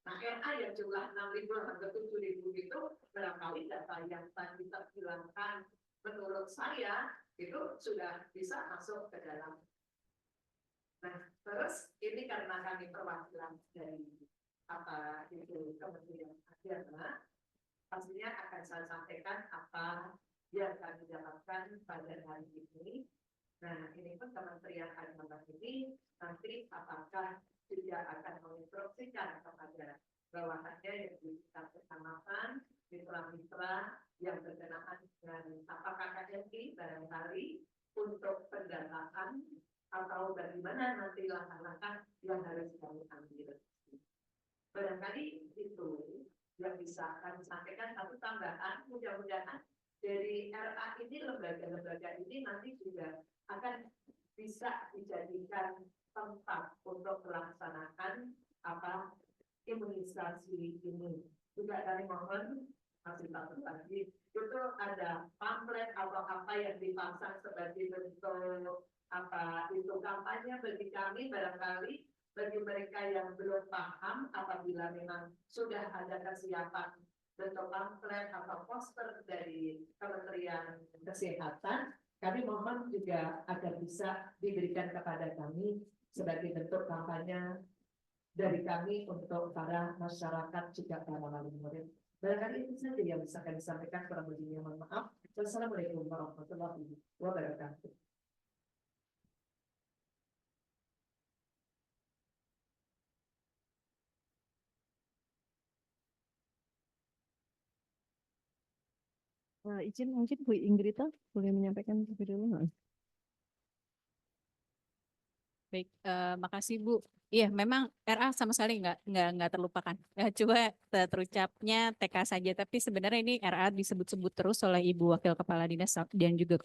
Nah, RA yang jumlah 6.000 sampai 7.000 itu barangkali data yang tadi terhilangkan menurut saya itu sudah bisa masuk ke dalam. Nah, terus ini karena kami perwakilan dari itu Kementerian Agama, pastinya akan saya sampaikan apa yang kami dapatkan pada hari ini. Nah, ini pun Kementerian Agama ini nanti apakah juga akan menginstruksikan kepada bawahannya yang di kecamatan, mitra-mitra yang berkenaan dengan apakah KMI barangkali untuk pendataan atau bagaimana nanti langkah-langkah yang harus kami ambil. Barangkali itu yang bisa kami sampaikan. Satu tambahan, mudah-mudahan dari RA ini, lembaga-lembaga ini nanti juga akan bisa dijadikan tempat untuk melaksanakan imunisasi ini. Juga kami mohon masih satu lagi, itu ada pamflet atau apa yang dipasang sebagai bentuk itu kampanye bagi kami, barangkali bagi mereka yang belum paham, apabila memang sudah ada kesiapan bentuk pamflet atau poster dari Kementerian Kesehatan, Kami mohon juga agar bisa diberikan kepada kami sebagai bentuk kampanye dari kami untuk para masyarakat juga para wali murid. Barangkali itu saja yang bisa kami sampaikan, kurang lebihnya mohon maaf. Wassalamualaikum warahmatullahi wabarakatuh. Izin mungkin Bu Inggrita boleh menyampaikan terlebih dulu nggak? Baik, makasih Bu. Iya, memang RA sama sekali nggak terlupakan. Coba terucapnya TK saja, tapi sebenarnya ini RA disebut-sebut terus oleh Ibu Wakil Kepala Dinas dan juga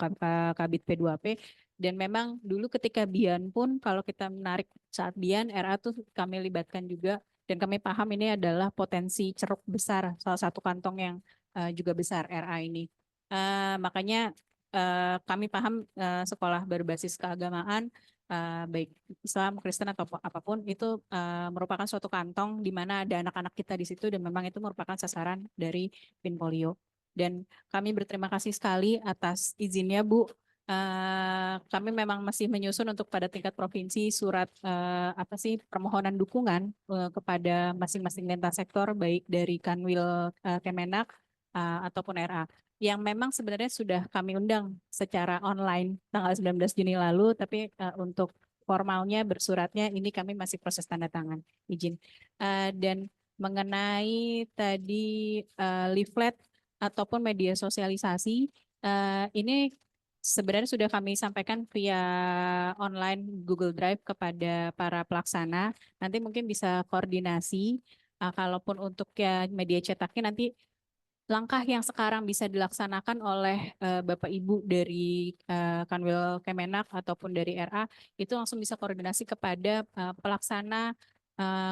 Kabid P2P. Dan memang dulu ketika Bian pun, kalau kita menarik saat Bian, RA tuh kami libatkan juga. Dan kami paham ini adalah potensi ceruk besar, salah satu kantong yang juga besar RA ini. Makanya kami paham sekolah berbasis keagamaan, baik Islam, Kristen atau apapun itu merupakan suatu kantong di mana ada anak-anak kita di situ dan memang itu merupakan sasaran dari PIN polio. Dan kami berterima kasih sekali atas izinnya Bu. Kami memang masih menyusun untuk pada tingkat provinsi surat permohonan dukungan kepada masing-masing lintas sektor baik dari Kanwil Kemenak ataupun RA. Yang memang sebenarnya sudah kami undang secara online tanggal 19 Juni lalu, tapi untuk formalnya bersuratnya ini kami masih proses tanda tangan izin. Dan mengenai tadi leaflet ataupun media sosialisasi, ini sebenarnya sudah kami sampaikan via online Google Drive kepada para pelaksana. Nanti mungkin bisa koordinasi, kalaupun untuk ya media cetaknya nanti langkah yang sekarang bisa dilaksanakan oleh Bapak Ibu dari Kanwil Kemenak ataupun dari RA itu langsung bisa koordinasi kepada pelaksana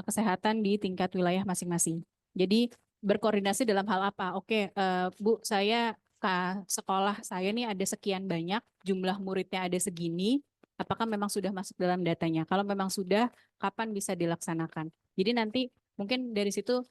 kesehatan di tingkat wilayah masing-masing. Jadi berkoordinasi dalam hal apa? Oke, Bu, saya sekolah saya nih ada sekian banyak, jumlah muridnya ada segini, apakah memang sudah masuk dalam datanya? Kalau memang sudah, kapan bisa dilaksanakan? Jadi nanti mungkin dari situ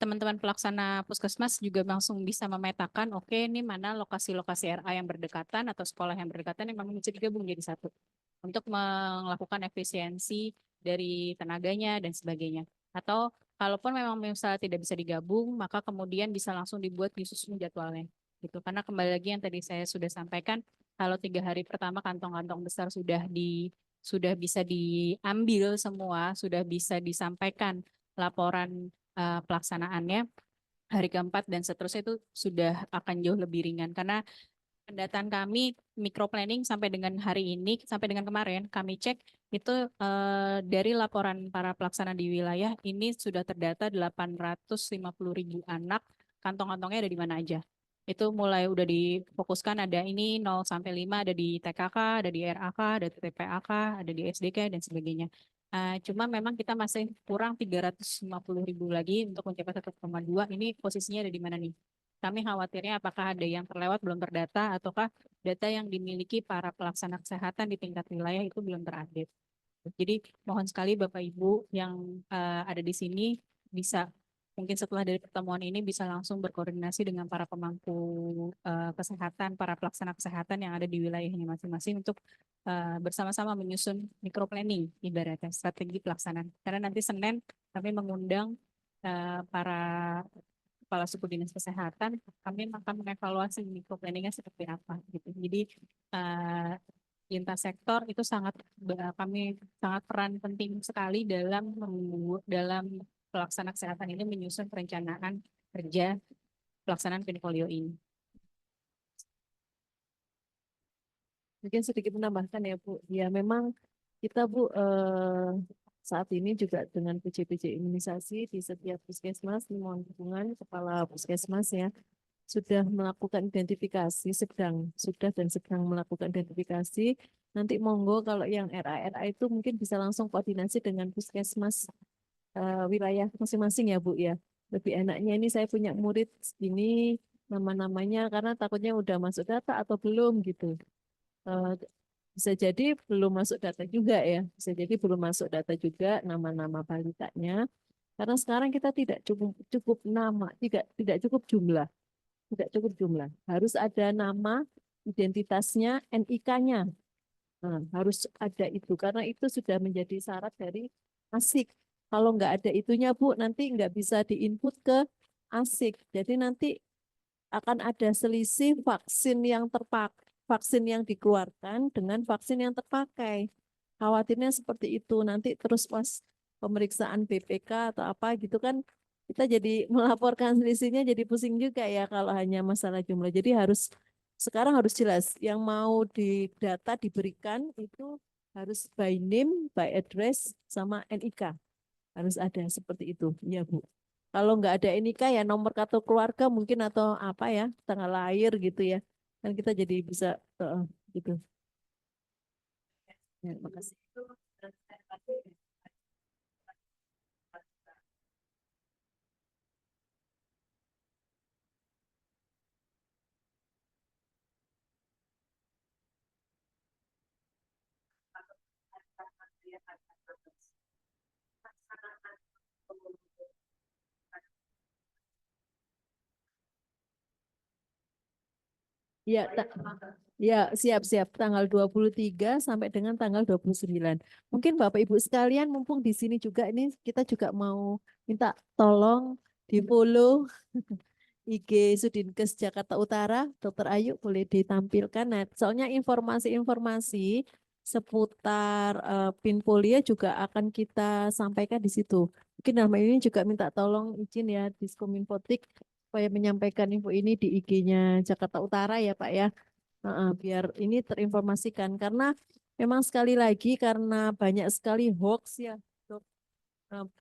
teman-teman pelaksana puskesmas juga langsung bisa memetakan, oke, ini mana lokasi-lokasi RA yang berdekatan atau sekolah yang berdekatan yang memang bisa digabung jadi satu untuk melakukan efisiensi dari tenaganya dan sebagainya. Atau kalaupun memang misalnya tidak bisa digabung, maka kemudian bisa langsung dibuat disusun jadwalnya. Gitu. Karena kembali lagi yang tadi saya sudah sampaikan, kalau 3 hari pertama kantong-kantong besar sudah bisa diambil semua, sudah bisa disampaikan laporan pelaksanaannya, hari keempat dan seterusnya itu sudah akan jauh lebih ringan karena pendataan kami micro planning sampai dengan hari ini, sampai dengan kemarin kami cek itu dari laporan para pelaksana di wilayah ini sudah terdata 850.000 anak, kantong-kantongnya ada di mana aja. Itu mulai udah difokuskan, ada ini 0 sampai 5, ada di TKK, ada di RAK, ada di TPAK, ada di SDK dan sebagainya. Cuma memang kita masih kurang 350.000 lagi untuk mencapai 1,2. Ini posisinya ada di mana nih? Kami khawatirnya apakah ada yang terlewat belum terdata ataukah data yang dimiliki para pelaksana kesehatan di tingkat wilayah itu belum terupdate. Jadi mohon sekali Bapak Ibu yang ada di sini bisa mungkin setelah dari pertemuan ini bisa langsung berkoordinasi dengan para pemangku kesehatan, para pelaksana kesehatan yang ada di wilayahnya masing-masing untuk bersama-sama menyusun micro planning ibaratnya strategi pelaksanaan. Karena nanti Senin kami mengundang para kepala suku dinas kesehatan, kami akan mengevaluasi micro planningnya seperti apa gitu. Jadi lintas sektor itu kami sangat peran penting sekali dalam pelaksana kesehatan ini menyusun perencanaan kerja pelaksanaan PIN polio ini. Mungkin sedikit menambahkan ya Bu. Ya memang kita Bu saat ini juga dengan PJ-PJ imunisasi di setiap puskesmas, mohon dukungan kepala puskesmas ya sudah melakukan identifikasi, sudah dan sedang melakukan identifikasi. Nanti monggo kalau yang RA itu mungkin bisa langsung koordinasi dengan puskesmas wilayah masing-masing ya Bu ya. Lebih enaknya ini saya punya murid ini nama-namanya karena takutnya udah masuk data atau belum gitu. Bisa jadi belum masuk data juga ya, bisa jadi belum masuk data juga nama-nama balitanya, karena sekarang kita tidak cukup nama, tidak cukup jumlah, harus ada nama identitasnya, NIK-nya. Nah, harus ada itu karena itu sudah menjadi syarat dari ASIK. Kalau nggak ada itunya Bu, nanti nggak bisa diinput ke ASIK. Jadi nanti akan ada selisih vaksin yang dikeluarkan dengan vaksin yang terpakai. Khawatirnya seperti itu. Nanti terus pas pemeriksaan BPK atau apa gitu kan kita jadi melaporkan selisihnya jadi pusing juga ya kalau hanya masalah jumlah. Jadi sekarang harus jelas yang mau data diberikan itu harus by name, by address, sama NIK. Harus ada seperti itu. Ya Bu. Kalau nggak ada NIK ya nomor kartu keluarga mungkin atau apa ya, tanggal lahir gitu ya. Kan kita jadi bisa gitu. Ya, makasih. Ya, ya, siap-siap tanggal 23 sampai dengan tanggal 29. Mungkin Bapak Ibu sekalian mumpung di sini juga ini kita juga mau minta tolong di-follow IG Sudinkes Jakarta Utara, Dr. Ayu boleh ditampilkan. Nah, soalnya informasi-informasi seputar Pinpolia juga akan kita sampaikan di situ. Mungkin dalam ini juga minta tolong izin ya Diskominfotik supaya menyampaikan info ini di IG-nya Jakarta Utara ya Pak ya. Biar ini terinformasikan karena memang sekali lagi karena banyak sekali hoax ya Dok,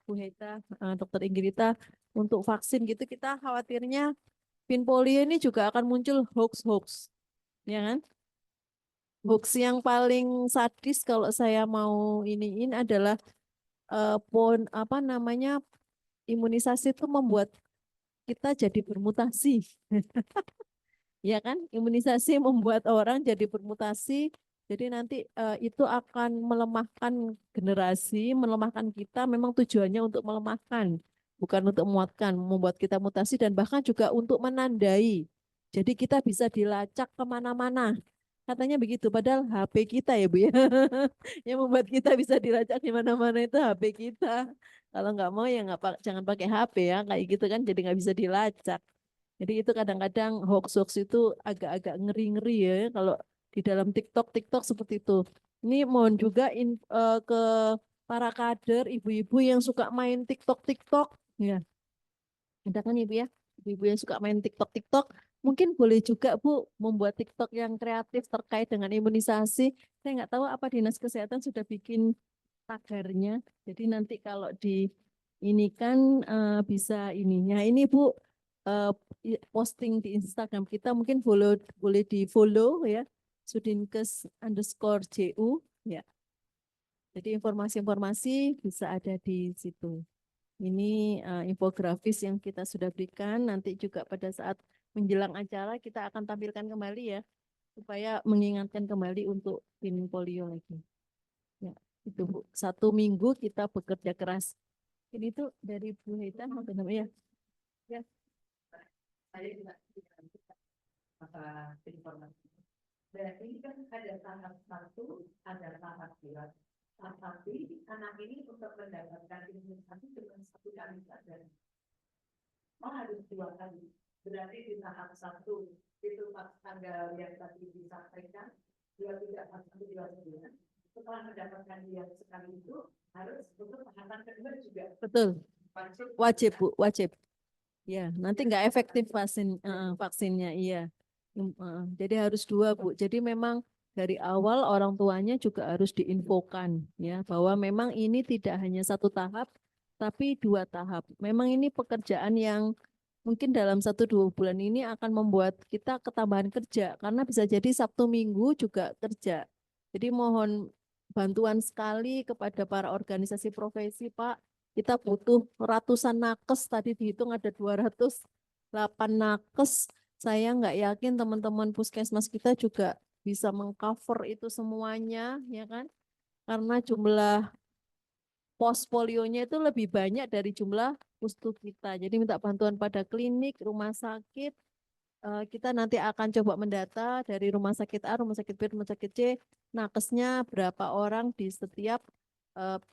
Bu Heta, Dokter Ingrita untuk vaksin gitu kita khawatirnya Pinpolio ini juga akan muncul hoax-hoax ya kan? Hoax yang paling sadis kalau saya mau iniin adalah apa namanya imunisasi itu membuat kita jadi bermutasi. Ya kan? Imunisasi membuat orang jadi bermutasi. Jadi nanti itu akan melemahkan generasi, melemahkan kita. Memang tujuannya untuk melemahkan, bukan untuk menguatkan, membuat kita mutasi dan bahkan juga untuk menandai. Jadi kita bisa dilacak kemana-mana. Katanya begitu. Padahal HP kita ya Bu ya, yang membuat kita bisa dilacak di mana-mana itu HP kita. Kalau nggak mau ya jangan pakai HP ya, kayak gitu kan. Jadi nggak bisa dilacak. Jadi itu kadang-kadang hoax-hoax itu agak-agak ngeri-ngeri ya kalau di dalam TikTok seperti itu. Ini mohon juga ke para kader, ibu-ibu yang suka main TikTok ya. Ada kan Ibu ya? Ibu-ibu yang suka main TikTok, mungkin boleh juga Bu membuat TikTok yang kreatif terkait dengan imunisasi. Saya nggak tahu apa Dinas Kesehatan sudah bikin tagarnya. Jadi nanti kalau di ini kan bisa ininya. Ini Bu posting di Instagram kita mungkin boleh di follow ya Sudinkes_JU ya. Jadi informasi-informasi bisa ada di situ. Ini infografis yang kita sudah berikan. Nanti juga pada saat menjelang acara kita akan tampilkan kembali ya supaya mengingatkan kembali untuk Pinpolio lagi. Ya, itu Bu. 1 minggu kita bekerja keras. Ini itu dari Bu Heta, apa namanya? Ya. Saya juga masalah informasi. Dan ini kan ada tahap 1, ada tahap 2. Tapi anak ini untuk mendapatkan imunisasi dengan 1 kali saja. Harus 2 kali. Berarti di tahap 1 itu pas tanggal yang tadi disampaikan, dia tidak pasang 2 bulan. Setelah mendapatkan yang sekali itu harus untuk tahapan kedua juga. Betul. Wajib Bu, wajib. Ya, nanti nggak efektif vaksinnya, iya. Jadi harus 2 Bu. Jadi memang dari awal orang tuanya juga harus diinfokan ya bahwa memang ini tidak hanya 1 tahap, tapi 2 tahap. Memang ini pekerjaan yang mungkin dalam 1-2 bulan ini akan membuat kita ketambahan kerja karena bisa jadi Sabtu Minggu juga kerja. Jadi mohon bantuan sekali kepada para organisasi profesi Pak. Kita butuh ratusan nakes, tadi dihitung ada 208 nakes. Saya nggak yakin teman-teman puskesmas kita juga bisa mengcover itu semuanya, ya kan? Karena jumlah pos polionya itu lebih banyak dari jumlah pustu kita. Jadi minta bantuan pada klinik, rumah sakit, kita nanti akan coba mendata dari rumah sakit A, rumah sakit B, rumah sakit C, nakesnya berapa orang di setiap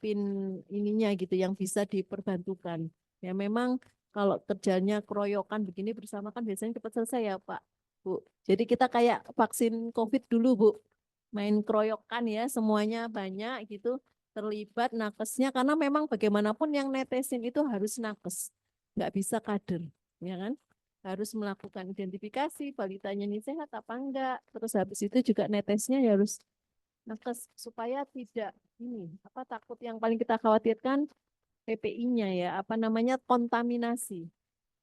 pin ininya gitu yang bisa diperbantukan. Ya memang kalau kerjanya keroyokan begini bersama kan biasanya cepat selesai ya Pak, Bu. Jadi kita kayak vaksin COVID dulu Bu, main keroyokan ya, semuanya banyak gitu terlibat nakesnya karena memang bagaimanapun yang netesin itu harus nakes, nggak bisa kader, ya kan? Harus melakukan identifikasi balitanya ini sehat apa enggak. Terus habis itu juga netesnya ya harus nakes supaya tidak ini apa takut yang paling kita khawatirkan PPI-nya ya apa namanya kontaminasi.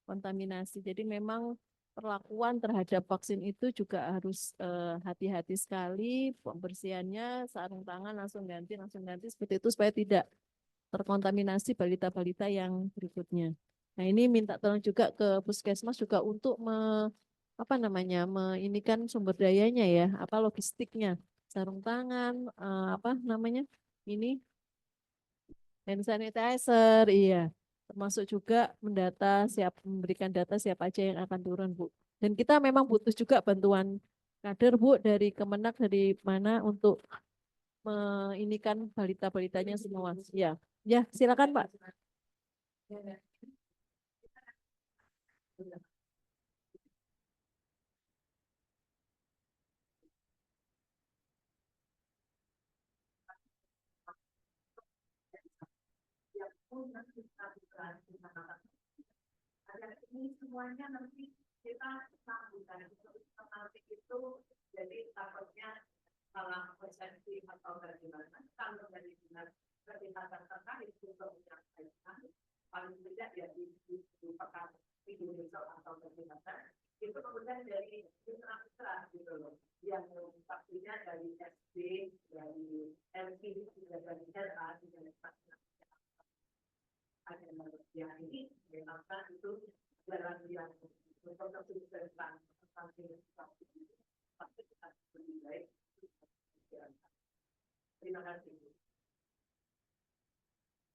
Kontaminasi. Jadi memang perlakuan terhadap vaksin itu juga harus hati-hati sekali, pembersihannya sarung tangan langsung ganti seperti itu supaya tidak terkontaminasi balita-balita yang berikutnya. Nah, ini minta tolong juga ke Puskesmas juga untuk apa namanya? Ini kan sumber dayanya ya, apa logistiknya, sarung tangan, apa namanya? Ini hand sanitizer, iya. Termasuk juga memberikan data siapa aja yang akan turun, Bu. Dan kita memang butuh juga bantuan kader, Bu, dari Kemenak, dari mana untuk inikan balita-balitanya semua. Ya, ya silakan Pak. Agar ini semuanya nanti kita sambungkan nanti itu jadi takutnya salah persepsi atau bagaimana kalau dari dinas kesehatan terkait itu menyampaikan paling tidak ya di pekan Indonesia atau kesehatan itu kemudian dari mitra gitu loh yang pastinya dari SD dari LP juga dari LA juga ada yang ini memang itu jalan yang untuk tentang lebih baik. Terima kasih.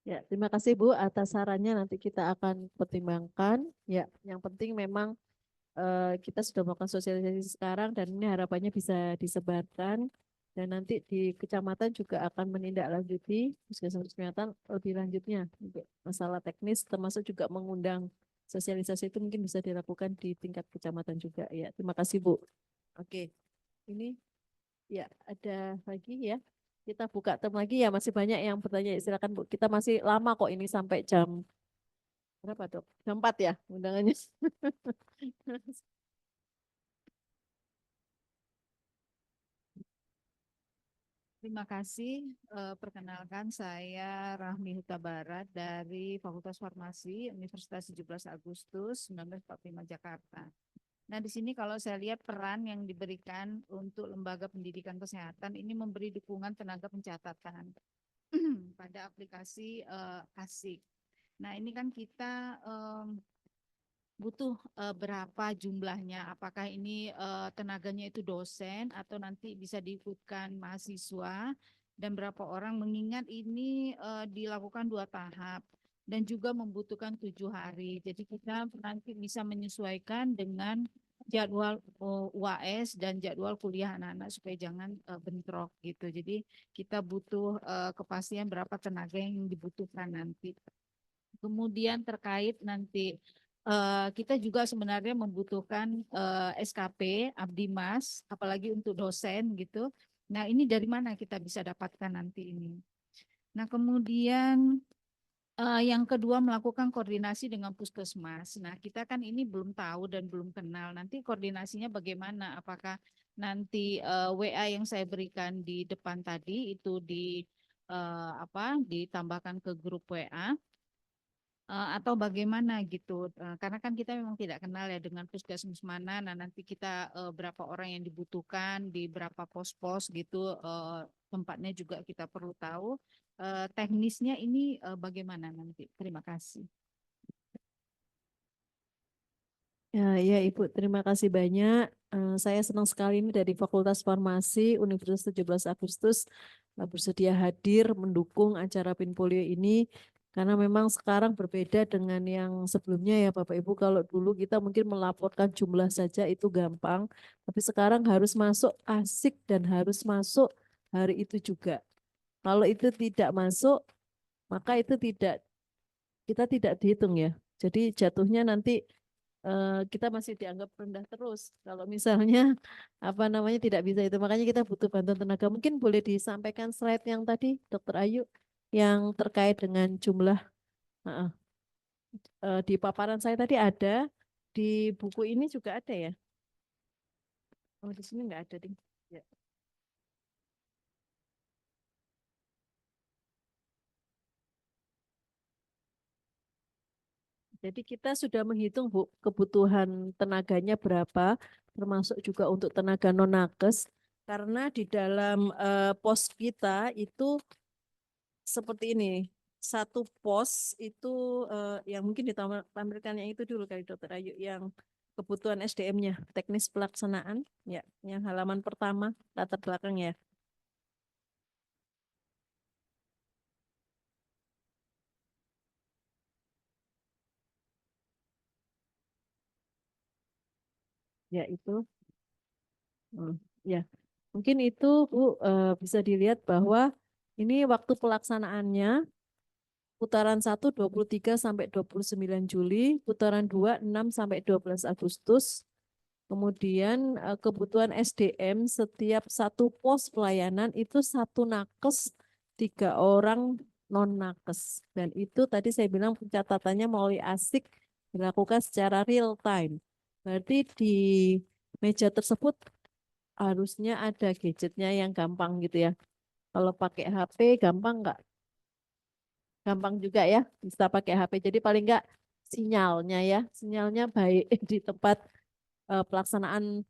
Ya, terima kasih Bu atas sarannya nanti kita akan pertimbangkan. Ya, yang penting memang kita sudah melakukan sosialisasi sekarang dan ini harapannya bisa disebarkan dan nanti di kecamatan juga akan menindaklanjuti puskesmas kesehatan lebih lanjutnya untuk masalah teknis termasuk juga mengundang sosialisasi itu mungkin bisa dilakukan di tingkat kecamatan juga ya. Terima kasih Bu. Oke. Ini ya ada lagi ya. Kita buka tem lagi ya masih banyak yang bertanya. Silakan Bu. Kita masih lama kok ini sampai jam berapa Dok? Jam 4 ya undangannya. Terima kasih. Perkenalkan saya Rahmi Huta Barat dari Fakultas Farmasi Universitas 17 Agustus 1945 Jakarta. Nah, di sini kalau saya lihat peran yang diberikan untuk lembaga pendidikan kesehatan ini memberi dukungan tenaga pencatatan pada aplikasi ASIK. Nah, ini kan kita butuh berapa jumlahnya? Apakah ini tenaganya itu dosen atau nanti bisa diikutkan mahasiswa dan berapa orang? Mengingat ini dilakukan 2 tahap dan juga membutuhkan 7 hari. Jadi kita nanti bisa menyesuaikan dengan jadwal UAS dan jadwal kuliah anak-anak supaya jangan bentrok gitu. Jadi kita butuh kepastian berapa tenaga yang dibutuhkan nanti. Kemudian terkait nanti kita juga sebenarnya membutuhkan SKP, Abdi Mas, apalagi untuk dosen gitu. Nah, ini dari mana kita bisa dapatkan nanti ini? Nah, kemudian yang kedua melakukan koordinasi dengan puskesmas. Nah, kita kan ini belum tahu dan belum kenal. Nanti koordinasinya bagaimana? Apakah nanti WA yang saya berikan di depan tadi itu ditambahkan ke grup WA? Atau bagaimana gitu, karena kan kita memang tidak kenal ya dengan puskesmas mana. Nah, nanti kita berapa orang yang dibutuhkan di berapa pos-pos gitu, tempatnya juga kita perlu tahu. Teknisnya ini bagaimana nanti. Terima kasih. Ya Ibu, terima kasih banyak. Saya senang sekali ini dari Fakultas Farmasi Universitas 17 Agustus bersedia hadir mendukung acara Pinpolio ini. Karena memang sekarang berbeda dengan yang sebelumnya ya Bapak Ibu. Kalau dulu kita mungkin melaporkan jumlah saja itu gampang, tapi sekarang harus masuk ASIK dan harus masuk hari itu juga. Kalau itu tidak masuk, maka itu kita tidak dihitung ya. Jadi jatuhnya nanti kita masih dianggap rendah terus. Kalau misalnya tidak bisa itu, makanya kita butuh bantuan tenaga. Mungkin boleh disampaikan slide yang tadi, Dr. Ayu, yang terkait dengan jumlah. Heeh. Di paparan saya tadi ada, di buku ini juga ada ya. Oh, di sini nggak ada, Ding. Ya. Jadi kita sudah menghitung Bu, kebutuhan tenaganya berapa, termasuk juga untuk tenaga non-nakes, karena di dalam pos kita itu seperti ini. Satu pos itu yang mungkin ditampilkan yang itu dulu kali Dokter Ayu, yang kebutuhan SDM-nya, teknis pelaksanaan, ya, yang halaman pertama, latar belakang ya. Ya itu. Ya, mungkin itu Bu bisa dilihat bahwa ini waktu pelaksanaannya putaran 1 23 sampai 29 Juli, putaran 2 6 sampai 12 Agustus. Kemudian kebutuhan SDM setiap satu pos pelayanan itu 1 nakes, 3 orang non nakes. Dan itu tadi saya bilang pencatatannya melalui ASIK dilakukan secara real time. Berarti di meja tersebut harusnya ada gadgetnya yang gampang gitu ya. Kalau pakai HP gampang nggak? Gampang juga ya, bisa pakai HP. Jadi paling nggak sinyalnya baik di tempat pelaksanaan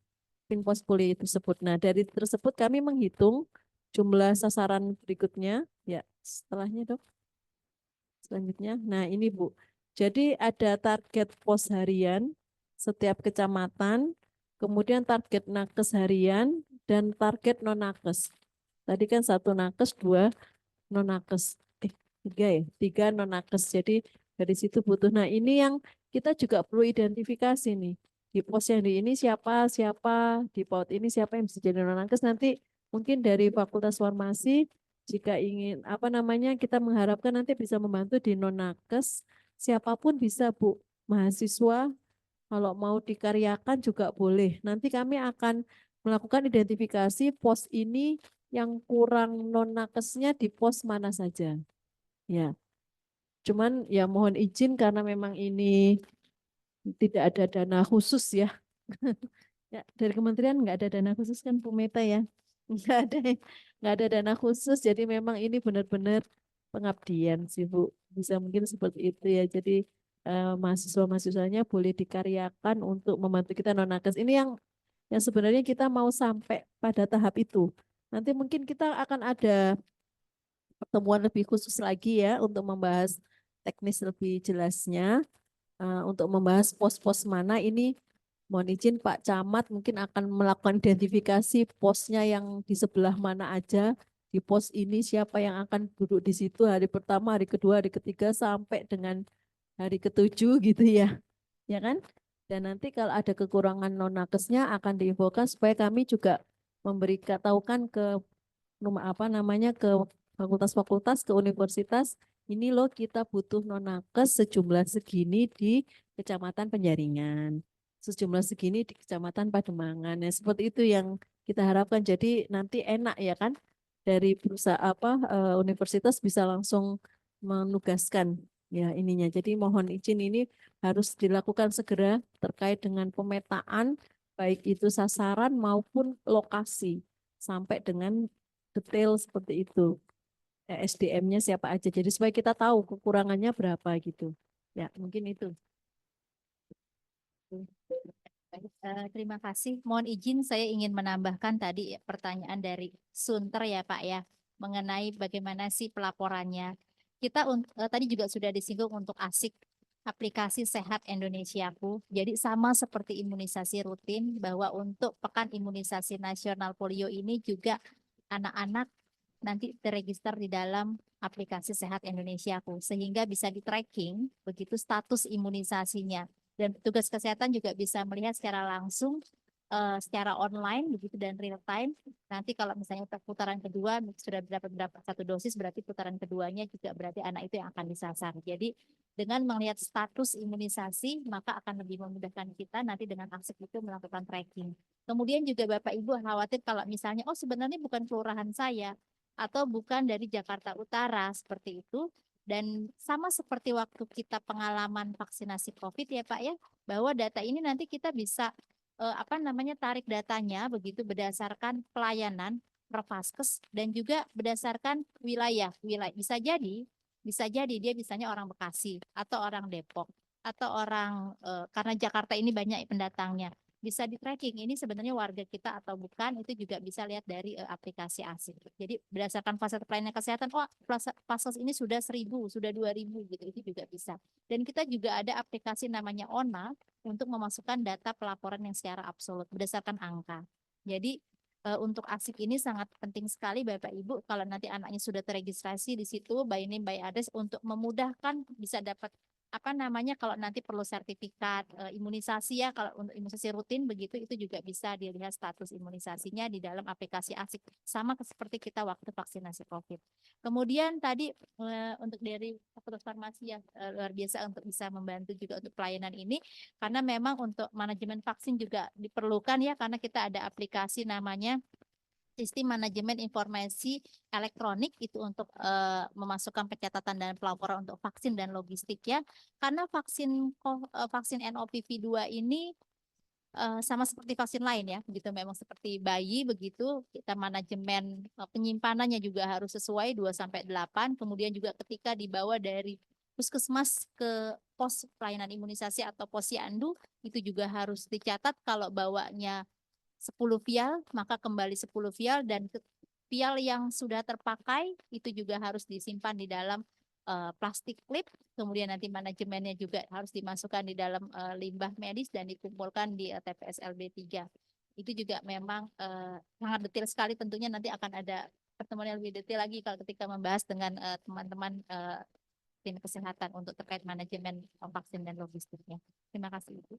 Pinpos Poli tersebut. Nah, dari tersebut kami menghitung jumlah sasaran berikutnya. Ya, setelahnya Dok. Selanjutnya. Nah, ini Bu. Jadi ada target pos harian setiap kecamatan, kemudian target nakes harian, dan target non-nakes. Tadi kan 1 nakes, 2 non-nakes. 3 ya, 3 non-nakes. Jadi dari situ butuh. Nah, ini yang kita juga perlu identifikasi nih. Di pos yang di ini siapa, di PAUD ini siapa yang bisa jadi non-nakes. Nanti mungkin dari Fakultas Farmasi jika ingin kita mengharapkan nanti bisa membantu di non-nakes. Siapapun bisa Bu, mahasiswa kalau mau dikaryakan juga boleh. Nanti kami akan melakukan identifikasi pos ini yang kurang non-nakesnya di pos mana saja. Ya, cuman ya mohon izin karena memang ini tidak ada dana khusus ya. Ya, dari kementerian nggak ada dana khusus kan Bu Meta ya. Nggak ada dana khusus, jadi memang ini benar-benar pengabdian sih Bu. Bisa mungkin seperti itu ya. Jadi mahasiswa-mahasiswanya boleh dikaryakan untuk membantu kita non-nakes. Ini yang sebenarnya kita mau sampai pada tahap itu. Nanti mungkin kita akan ada pertemuan lebih khusus lagi ya untuk membahas teknis lebih jelasnya, untuk membahas pos-pos mana ini. Mohon izin Pak Camat mungkin akan melakukan identifikasi posnya yang di sebelah mana aja. Di pos ini siapa yang akan duduk di situ hari pertama, hari kedua, hari ketiga sampai dengan hari ke-7 gitu ya. Ya kan? Dan nanti kalau ada kekurangan non-nakesnya akan diinfokan supaya kami juga memberitahukan ke ke fakultas-fakultas, ke universitas, ini loh kita butuh non-nakes sejumlah segini di Kecamatan Penjaringan, sejumlah segini di Kecamatan Pademangan. Ya, seperti itu yang kita harapkan. Jadi nanti enak ya kan, dari perusahaan universitas bisa langsung menugaskan ya ininya. Jadi mohon izin ini harus dilakukan segera terkait dengan pemetaan baik itu sasaran maupun lokasi sampai dengan detail seperti itu. SDM-nya siapa aja. Jadi supaya kita tahu kekurangannya berapa gitu. Ya, mungkin itu. Baik, terima kasih. Mohon izin saya ingin menambahkan tadi pertanyaan dari Sunter ya Pak ya, mengenai bagaimana sih pelaporannya. Kita tadi juga sudah disinggung untuk ASIK, aplikasi Sehat Indonesiaku. Jadi sama seperti imunisasi rutin, bahwa untuk Pekan Imunisasi Nasional Polio ini juga anak-anak nanti terregister di dalam aplikasi Sehat Indonesiaku sehingga bisa di tracking begitu status imunisasinya dan petugas kesehatan juga bisa melihat secara langsung secara online begitu dan real time. Nanti kalau misalnya putaran kedua sudah berapa satu dosis berarti putaran keduanya juga berarti anak itu yang akan disasar. Jadi dengan melihat status imunisasi maka akan lebih memudahkan kita nanti dengan akses itu melakukan tracking. Kemudian juga Bapak Ibu khawatir kalau misalnya oh sebenarnya bukan kelurahan saya atau bukan dari Jakarta Utara seperti itu. Dan sama seperti waktu kita pengalaman vaksinasi COVID ya Pak ya, bahwa data ini nanti kita bisa tarik datanya begitu berdasarkan pelayanan Pervaskes dan juga berdasarkan wilayah. Bisa jadi dia misalnya orang Bekasi atau orang Depok atau orang karena Jakarta ini banyak pendatangnya. Bisa di tracking ini sebenarnya warga kita atau bukan itu juga bisa lihat dari aplikasi asing. Jadi berdasarkan fasilitas pelayanan kesehatan, oh Vaskes ini sudah 1.000, sudah 2.000 gitu, itu juga bisa. Dan kita juga ada aplikasi namanya ONA untuk memasukkan data pelaporan yang secara absolut berdasarkan angka. Jadi untuk ASIK ini sangat penting sekali Bapak Ibu kalau nanti anaknya sudah terregistrasi di situ by name by address untuk memudahkan bisa dapat kalau nanti perlu sertifikat imunisasi ya kalau untuk imunisasi rutin begitu itu juga bisa dilihat status imunisasinya di dalam aplikasi ASIK sama seperti kita waktu vaksinasi COVID. Kemudian tadi untuk dari Fakultas Farmasi yang luar biasa untuk bisa membantu juga untuk pelayanan ini karena memang untuk manajemen vaksin juga diperlukan ya karena kita ada aplikasi namanya Sistem Manajemen Informasi Elektronik itu untuk memasukkan pencatatan dan pelaporan untuk vaksin dan logistik ya. Karena vaksin NOPV2 ini sama seperti vaksin lain ya, begitu memang seperti bayi begitu, kita manajemen penyimpanannya juga harus sesuai 2-8, kemudian juga ketika dibawa dari puskesmas ke pos pelayanan imunisasi atau posyandu itu juga harus dicatat kalau bawanya 10 vial, maka kembali 10 vial dan vial yang sudah terpakai itu juga harus disimpan di dalam plastik clip, kemudian nanti manajemennya juga harus dimasukkan di dalam limbah medis dan dikumpulkan di TPS LB3. Itu juga memang sangat detail sekali tentunya nanti akan ada pertemuan yang lebih detail lagi kalau ketika membahas dengan teman-teman tim kesehatan untuk terkait manajemen vaksin dan logistiknya. Terima kasih Ibu.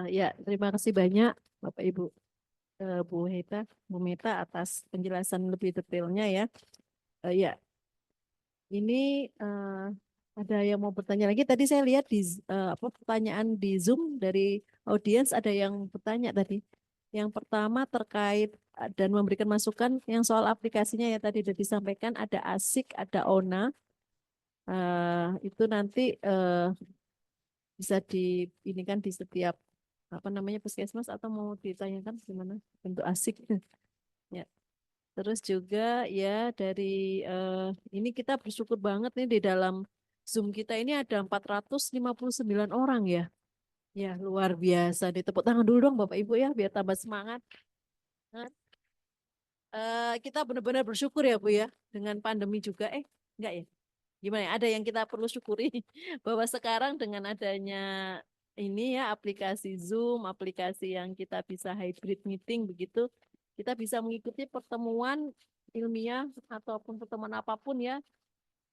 Ya, terima kasih banyak Bapak Ibu Bu Heta, Bu Meta atas penjelasan lebih detailnya ya. Ya, ini ada yang mau bertanya lagi. Tadi saya lihat di pertanyaan di Zoom dari audiens ada yang bertanya tadi. Yang pertama terkait dan memberikan masukan yang soal aplikasinya ya tadi sudah disampaikan ada ASIK, ada ONA. Itu nanti bisa ini kan di setiap puskesmas atau mau ditanyakan gimana bentuk ASIK ya. Terus juga ya dari ini kita bersyukur banget nih di dalam Zoom kita ini ada 459 orang ya. Ya luar biasa. Ditepuk tangan dulu dong Bapak Ibu ya biar tambah semangat. Kita benar-benar bersyukur ya Bu ya dengan pandemi juga enggak ya? Gimana ya? Ada yang kita perlu syukuri bahwa sekarang dengan adanya ini ya aplikasi Zoom, aplikasi yang kita bisa hybrid meeting begitu, kita bisa mengikuti pertemuan ilmiah ataupun pertemuan apapun ya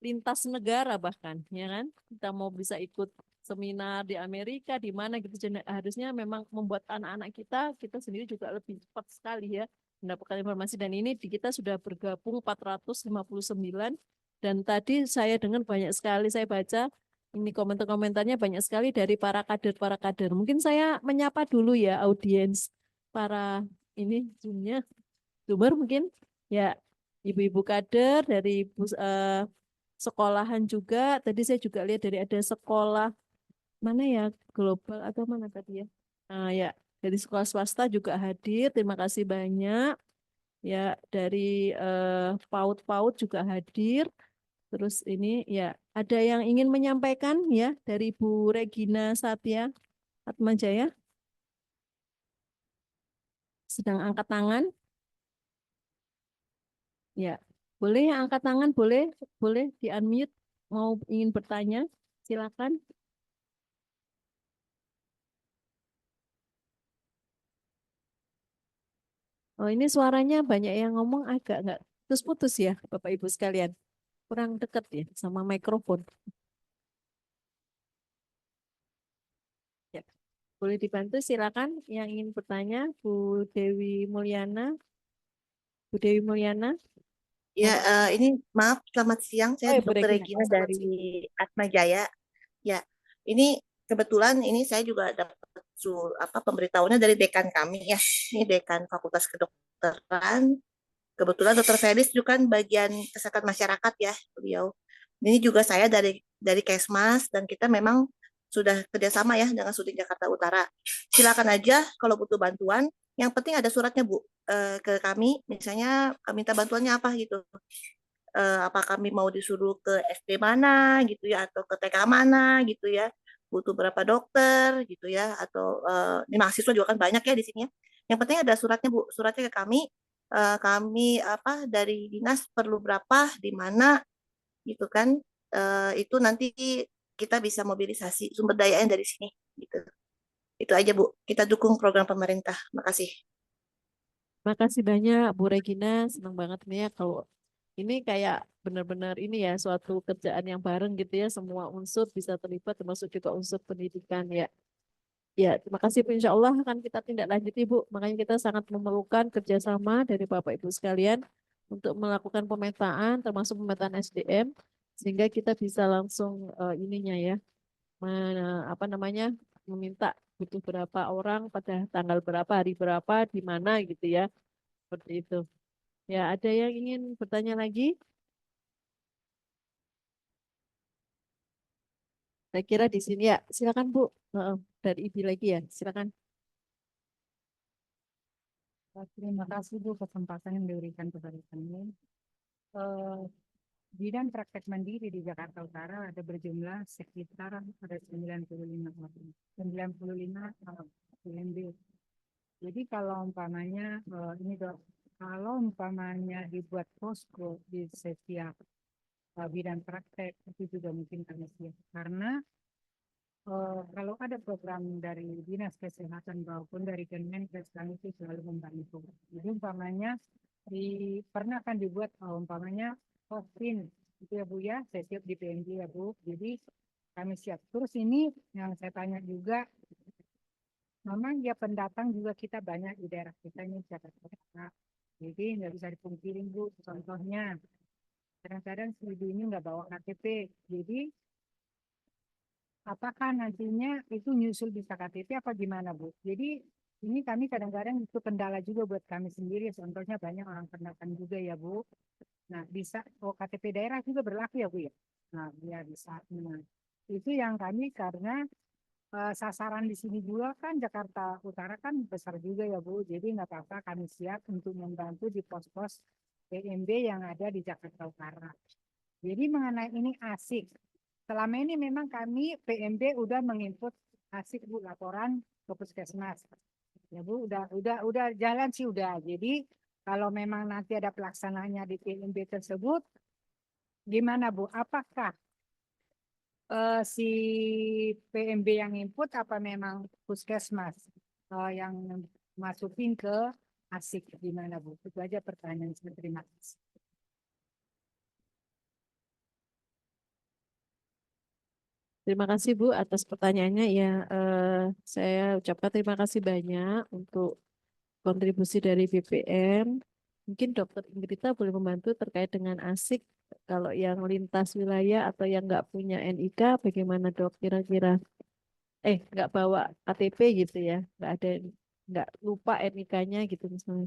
lintas negara bahkan ya kan kita mau bisa ikut seminar di Amerika di mana gitu harusnya memang membuat anak-anak kita sendiri juga lebih cepat sekali ya mendapatkan informasi dan ini kita sudah bergabung 459 dan tadi saya dengar banyak sekali saya baca ini komentar-komentarnya banyak sekali dari para kader. Mungkin saya menyapa dulu ya audiens para ini Zoom-nya. Zoomer mungkin ya ibu-ibu kader dari sekolahan juga. Tadi saya juga lihat dari ada sekolah mana ya global atau mana tadi ya. Ya dari sekolah swasta juga hadir. Terima kasih banyak. Ya dari PAUD juga hadir. Terus ini ya ada yang ingin menyampaikan ya dari Bu Regina Satya Atmajaya. Sedang angkat tangan. Ya, boleh yang angkat tangan boleh di unmute mau ingin bertanya. Silakan. Oh, ini suaranya banyak yang ngomong agak nggak putus-putus ya, Bapak Ibu sekalian. Kurang dekat ya sama mikrofon. Ya, boleh dibantu silakan yang ingin bertanya, Bu Dewi Mulyana. Bu Dewi Mulyana. Ya, ini maaf, selamat siang. Oh ya, Saya Bu Dr. Regina. Regina Selamat dari siang. Atma Jaya. Ya, ini kebetulan ini saya juga dapat pemberitahuannya dari dekan kami ya. Ini dekan Fakultas Kedokteran. Kebetulan Dr. Felis juga kan bagian kesehatan masyarakat ya, beliau. Ini juga saya dari Kesmas dan kita memang sudah kerjasama ya dengan Sudin Jakarta Utara. Silakan aja kalau butuh bantuan. Yang penting ada suratnya Bu ke kami. Misalnya minta bantuannya apa gitu. Apa kami mau disuruh ke SD mana gitu ya atau ke TK mana gitu ya, butuh berapa dokter gitu ya, atau di mahasiswa juga kan banyak ya di sini ya. Yang penting ada suratnya Bu, suratnya ke kami, kami dari dinas perlu berapa di mana gitu kan. Itu nanti kita bisa mobilisasi sumber dayanya dari sini gitu. Itu aja Bu, kita dukung program pemerintah. Makasih. Makasih banyak Bu Regina, senang banget nih ya kalau ini kayak benar-benar ini ya suatu kerjaan yang bareng gitu ya, semua unsur bisa terlibat termasuk juga unsur pendidikan ya. Ya, terima kasih Bu. Insya Allah akan kita tindak lanjuti Bu. Makanya kita sangat memerlukan kerjasama dari Bapak Ibu sekalian untuk melakukan pemetaan termasuk pemetaan SDM sehingga kita bisa langsung ininya ya apa namanya meminta butuh berapa orang pada tanggal berapa hari berapa di mana gitu ya. Seperti itu. Ya, ada yang ingin bertanya lagi? Saya kira di sini ya. Silakan Bu. Dari IBI lagi ya. Silakan. Terima kasih Bu kesempatan yang diberikan kepada kami. Bidang praktek mandiri di Jakarta Utara ada berjumlah sekitar ada 95 orang, 95 PMB. Jadi kalau umpamanya ini Dok, kalau umpamanya dibuat posko di setiap bidang praktek itu juga mungkin kami siap karena kalau ada program dari Dinas Kesehatan maupun dari Kemenkes kami itu selalu membantu. Jadi umpamanya pernah kan dibuat umpamanya COVID itu ya Bu ya, saya siap di PMJ ya Bu. Jadi kami siap. Terus ini yang saya tanya juga, memang ya pendatang juga kita banyak di daerah kita ini Jakarta. Jadi nggak bisa dipungkiri Bu. Contohnya kadang-kadang si ibu ini nggak bawa KTP. Jadi apakah nantinya itu nyusul bisa KTP apa gimana Bu? Jadi ini kami kadang-kadang itu kendala juga buat kami sendiri. Contohnya banyak orang pendatang juga ya Bu. Nah bisa KTP daerah juga berlaku ya Bu ya? Nah ya bisa. Nah, itu yang kami karena sasaran di sini juga kan Jakarta Utara kan besar juga ya Bu. Jadi nggak apa-apa kami siap untuk membantu di pos-pos PMB yang ada di Jakarta Utara. Jadi mengenai ini asik. Selama ini memang kami PMB udah menginput asik Bu laporan ke Puskesmas. Ya Bu, udah jalan sih udah. Jadi kalau memang nanti ada pelaksananya di PMB tersebut, gimana Bu? Apakah si PMB yang input apa memang Puskesmas yang masukin ke asik gimana Bu? Itu aja pertanyaan saya. Terima kasih. Terima kasih Bu atas pertanyaannya ya. Saya ucapkan terima kasih banyak untuk kontribusi dari BPM. Mungkin Dokter Ingrita boleh membantu terkait dengan ASIK. Kalau yang lintas wilayah atau yang nggak punya NIK, bagaimana Dok kira-kira? Nggak bawa KTP gitu ya, nggak ada, nggak lupa NIK-nya gitu misalnya.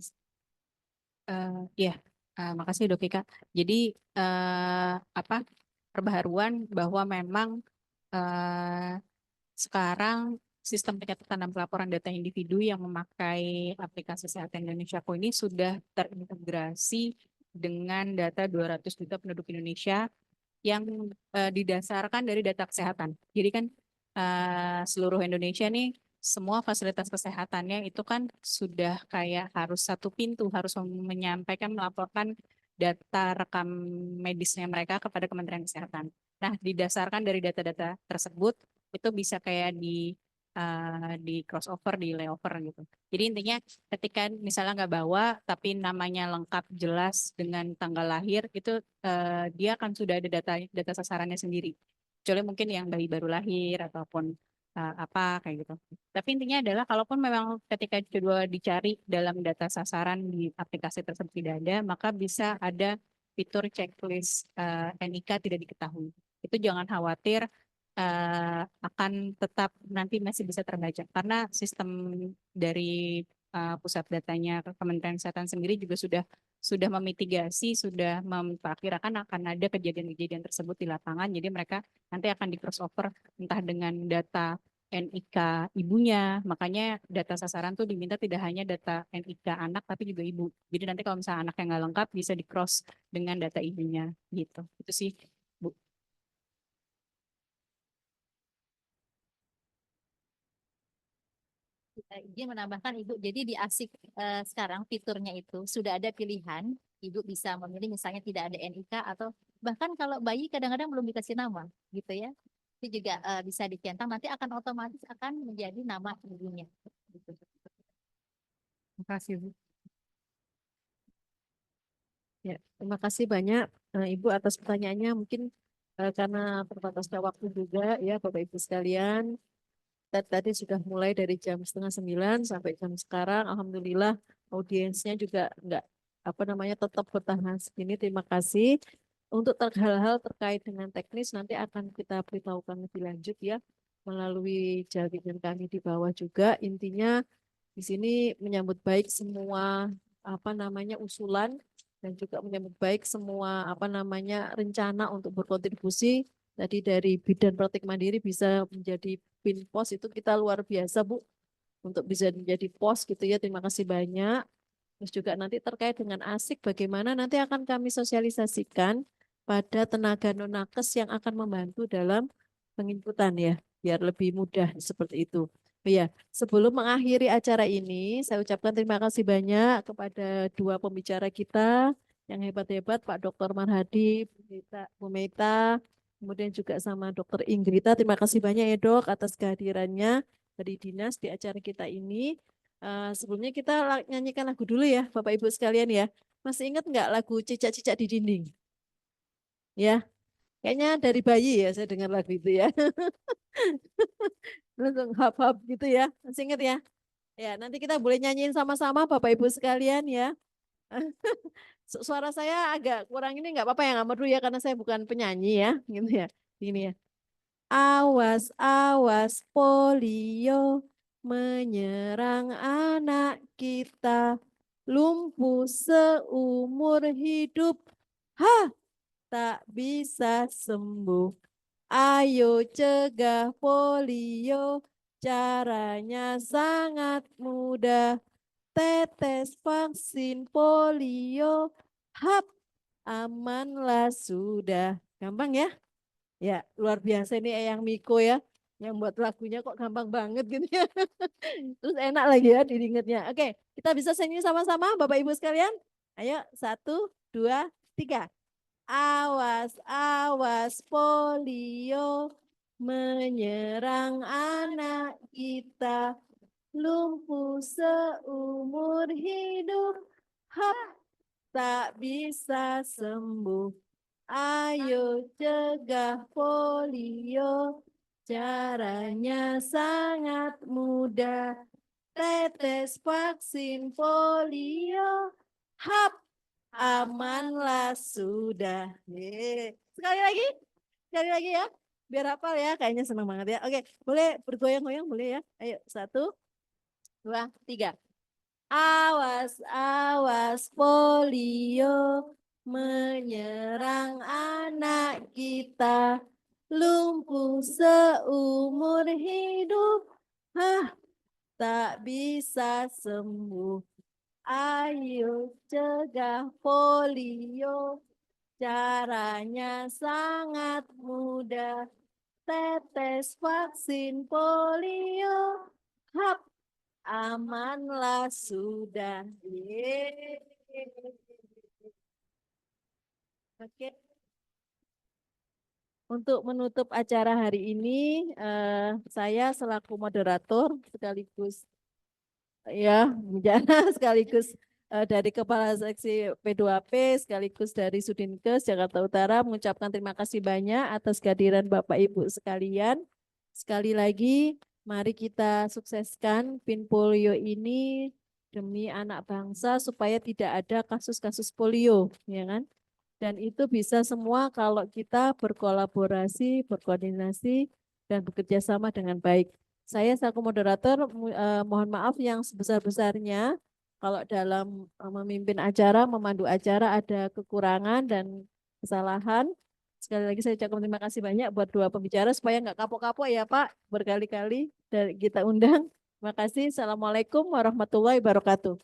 Ya, makasih Dok Ika. Jadi perbaharuan bahwa memang sekarang sistem pencatatan dan pelaporan data individu yang memakai aplikasi Kesehatan Indonesia-Ko ini sudah terintegrasi dengan data 200 juta penduduk Indonesia yang didasarkan dari data kesehatan. Jadi kan seluruh Indonesia nih semua fasilitas kesehatannya itu kan sudah kayak harus satu pintu, harus menyampaikan, melaporkan data rekam medisnya mereka kepada Kementerian Kesehatan. Nah, didasarkan dari data-data tersebut, itu bisa kayak di crossover, di layover gitu. Jadi intinya ketika misalnya nggak bawa tapi namanya lengkap jelas dengan tanggal lahir itu dia akan sudah ada data sasarannya sendiri. Kecuali mungkin yang bayi baru lahir ataupun apa kayak gitu. Tapi intinya adalah kalaupun memang ketika kedua dicari dalam data sasaran di aplikasi tersebut tidak ada, maka bisa ada fitur checklist NIK tidak diketahui. Itu jangan khawatir akan tetap nanti masih bisa terbaca karena sistem dari pusat datanya Kementerian Kesehatan sendiri juga sudah memitigasi, sudah memperkirakan akan ada kejadian-kejadian tersebut di lapangan. Jadi mereka nanti akan di crossover entah dengan data NIK ibunya, makanya data sasaran tuh diminta tidak hanya data NIK anak tapi juga ibu. Jadi nanti kalau misalnya anak yang nggak lengkap bisa di cross dengan data ibunya gitu. Itu sih Bu. Izin menambahkan Ibu, jadi di ASIK sekarang fiturnya itu sudah ada pilihan, Ibu bisa memilih misalnya tidak ada NIK atau bahkan kalau bayi kadang-kadang belum dikasih nama, gitu ya. Itu juga bisa dicentang, nanti akan otomatis akan menjadi nama ibunya. Gitu. Terima kasih, Bu. Ya, terima kasih banyak Ibu atas pertanyaannya. Mungkin karena terbatasnya waktu juga ya Bapak Ibu sekalian. Tadi sudah mulai dari jam 8:30 sampai jam sekarang. Alhamdulillah audiensnya juga enggak tetap bertahan segini. Terima kasih. Untuk hal-hal terkait dengan teknis nanti akan kita beritahukan lebih lanjut ya melalui jaringan kami di bawah juga. Intinya di sini menyambut baik semua usulan dan juga menyambut baik semua rencana untuk berkontribusi. Tadi dari Bidan Praktik Mandiri bisa menjadi PIN POS itu kita luar biasa Bu untuk bisa menjadi POS gitu ya. Terima kasih banyak. Terus juga nanti terkait dengan ASIK bagaimana nanti akan kami sosialisasikan pada tenaga non-nakes yang akan membantu dalam penginputan ya biar lebih mudah seperti itu. Ya, sebelum mengakhiri acara ini, saya ucapkan terima kasih banyak kepada dua pembicara kita yang hebat-hebat, Pak Dr. Marhadi, Bu Meta, kemudian juga sama Dr. Inggrita. Terima kasih banyak ya Dok atas kehadirannya dari dinas di acara kita ini. Sebelumnya kita nyanyikan lagu dulu ya Bapak Ibu sekalian ya. Masih ingat nggak lagu Cicak-Cicak di Dinding? Ya, kayaknya dari bayi ya saya dengar lagu itu ya. Langsung hap-hap gitu ya. Masih ingat ya? Ya, nanti kita boleh nyanyiin sama-sama Bapak Ibu sekalian ya. Suara saya agak kurang ini nggak apa-apa ya nggak merdu ya karena saya bukan penyanyi ya, gitu ya. Ini ya. Awas, awas polio menyerang anak kita. Lumpuh seumur hidup. Hah, tak bisa sembuh. Ayo cegah polio, caranya sangat mudah. Tetes vaksin polio, hap, amanlah sudah. Gampang ya? Ya, luar biasa ini Eyang Miko ya. Yang buat lagunya kok gampang banget gitu ya. Terus enak lagi ya diingetnya. Oke, kita bisa nyanyi sama-sama Bapak Ibu sekalian. Ayo, 1, 2, 3. Awas, awas polio menyerang anak kita. Lumpuh seumur hidup. Hap, tak bisa sembuh. Ayo cegah polio. Caranya sangat mudah. Tetes vaksin polio. Hap, amanlah sudah. Sekali lagi ya. Biar hafal ya, kayaknya senang banget ya. Oke, boleh bergoyang-goyang boleh ya. Ayo, 1, 2, 3. Awas, awas polio menyerang anak kita. Lumpuh seumur hidup. Hah, tak bisa sembuh. Ayo cegah polio. Caranya sangat mudah. Tetes vaksin polio. Hap, amanlah sudah. Yeay. Oke. Untuk menutup acara hari ini, saya selaku moderator sekaligus ya menjana sekaligus dari Kepala Seksi P2P sekaligus dari Sudinkes Jakarta Utara mengucapkan terima kasih banyak atas kehadiran Bapak Ibu sekalian. Sekali lagi, mari kita sukseskan PIN polio ini demi anak bangsa supaya tidak ada kasus-kasus polio, ya kan? Dan itu bisa semua kalau kita berkolaborasi, berkoordinasi, dan bekerja sama dengan baik. Saya selaku moderator mohon maaf yang sebesar-besarnya kalau dalam memimpin acara, memandu acara ada kekurangan dan kesalahan. Sekali lagi saya ucapkan terima kasih banyak buat dua pembicara supaya nggak kapok-kapok ya Pak, berkali-kali dari kita undang. Terima kasih. Assalamualaikum warahmatullahi wabarakatuh.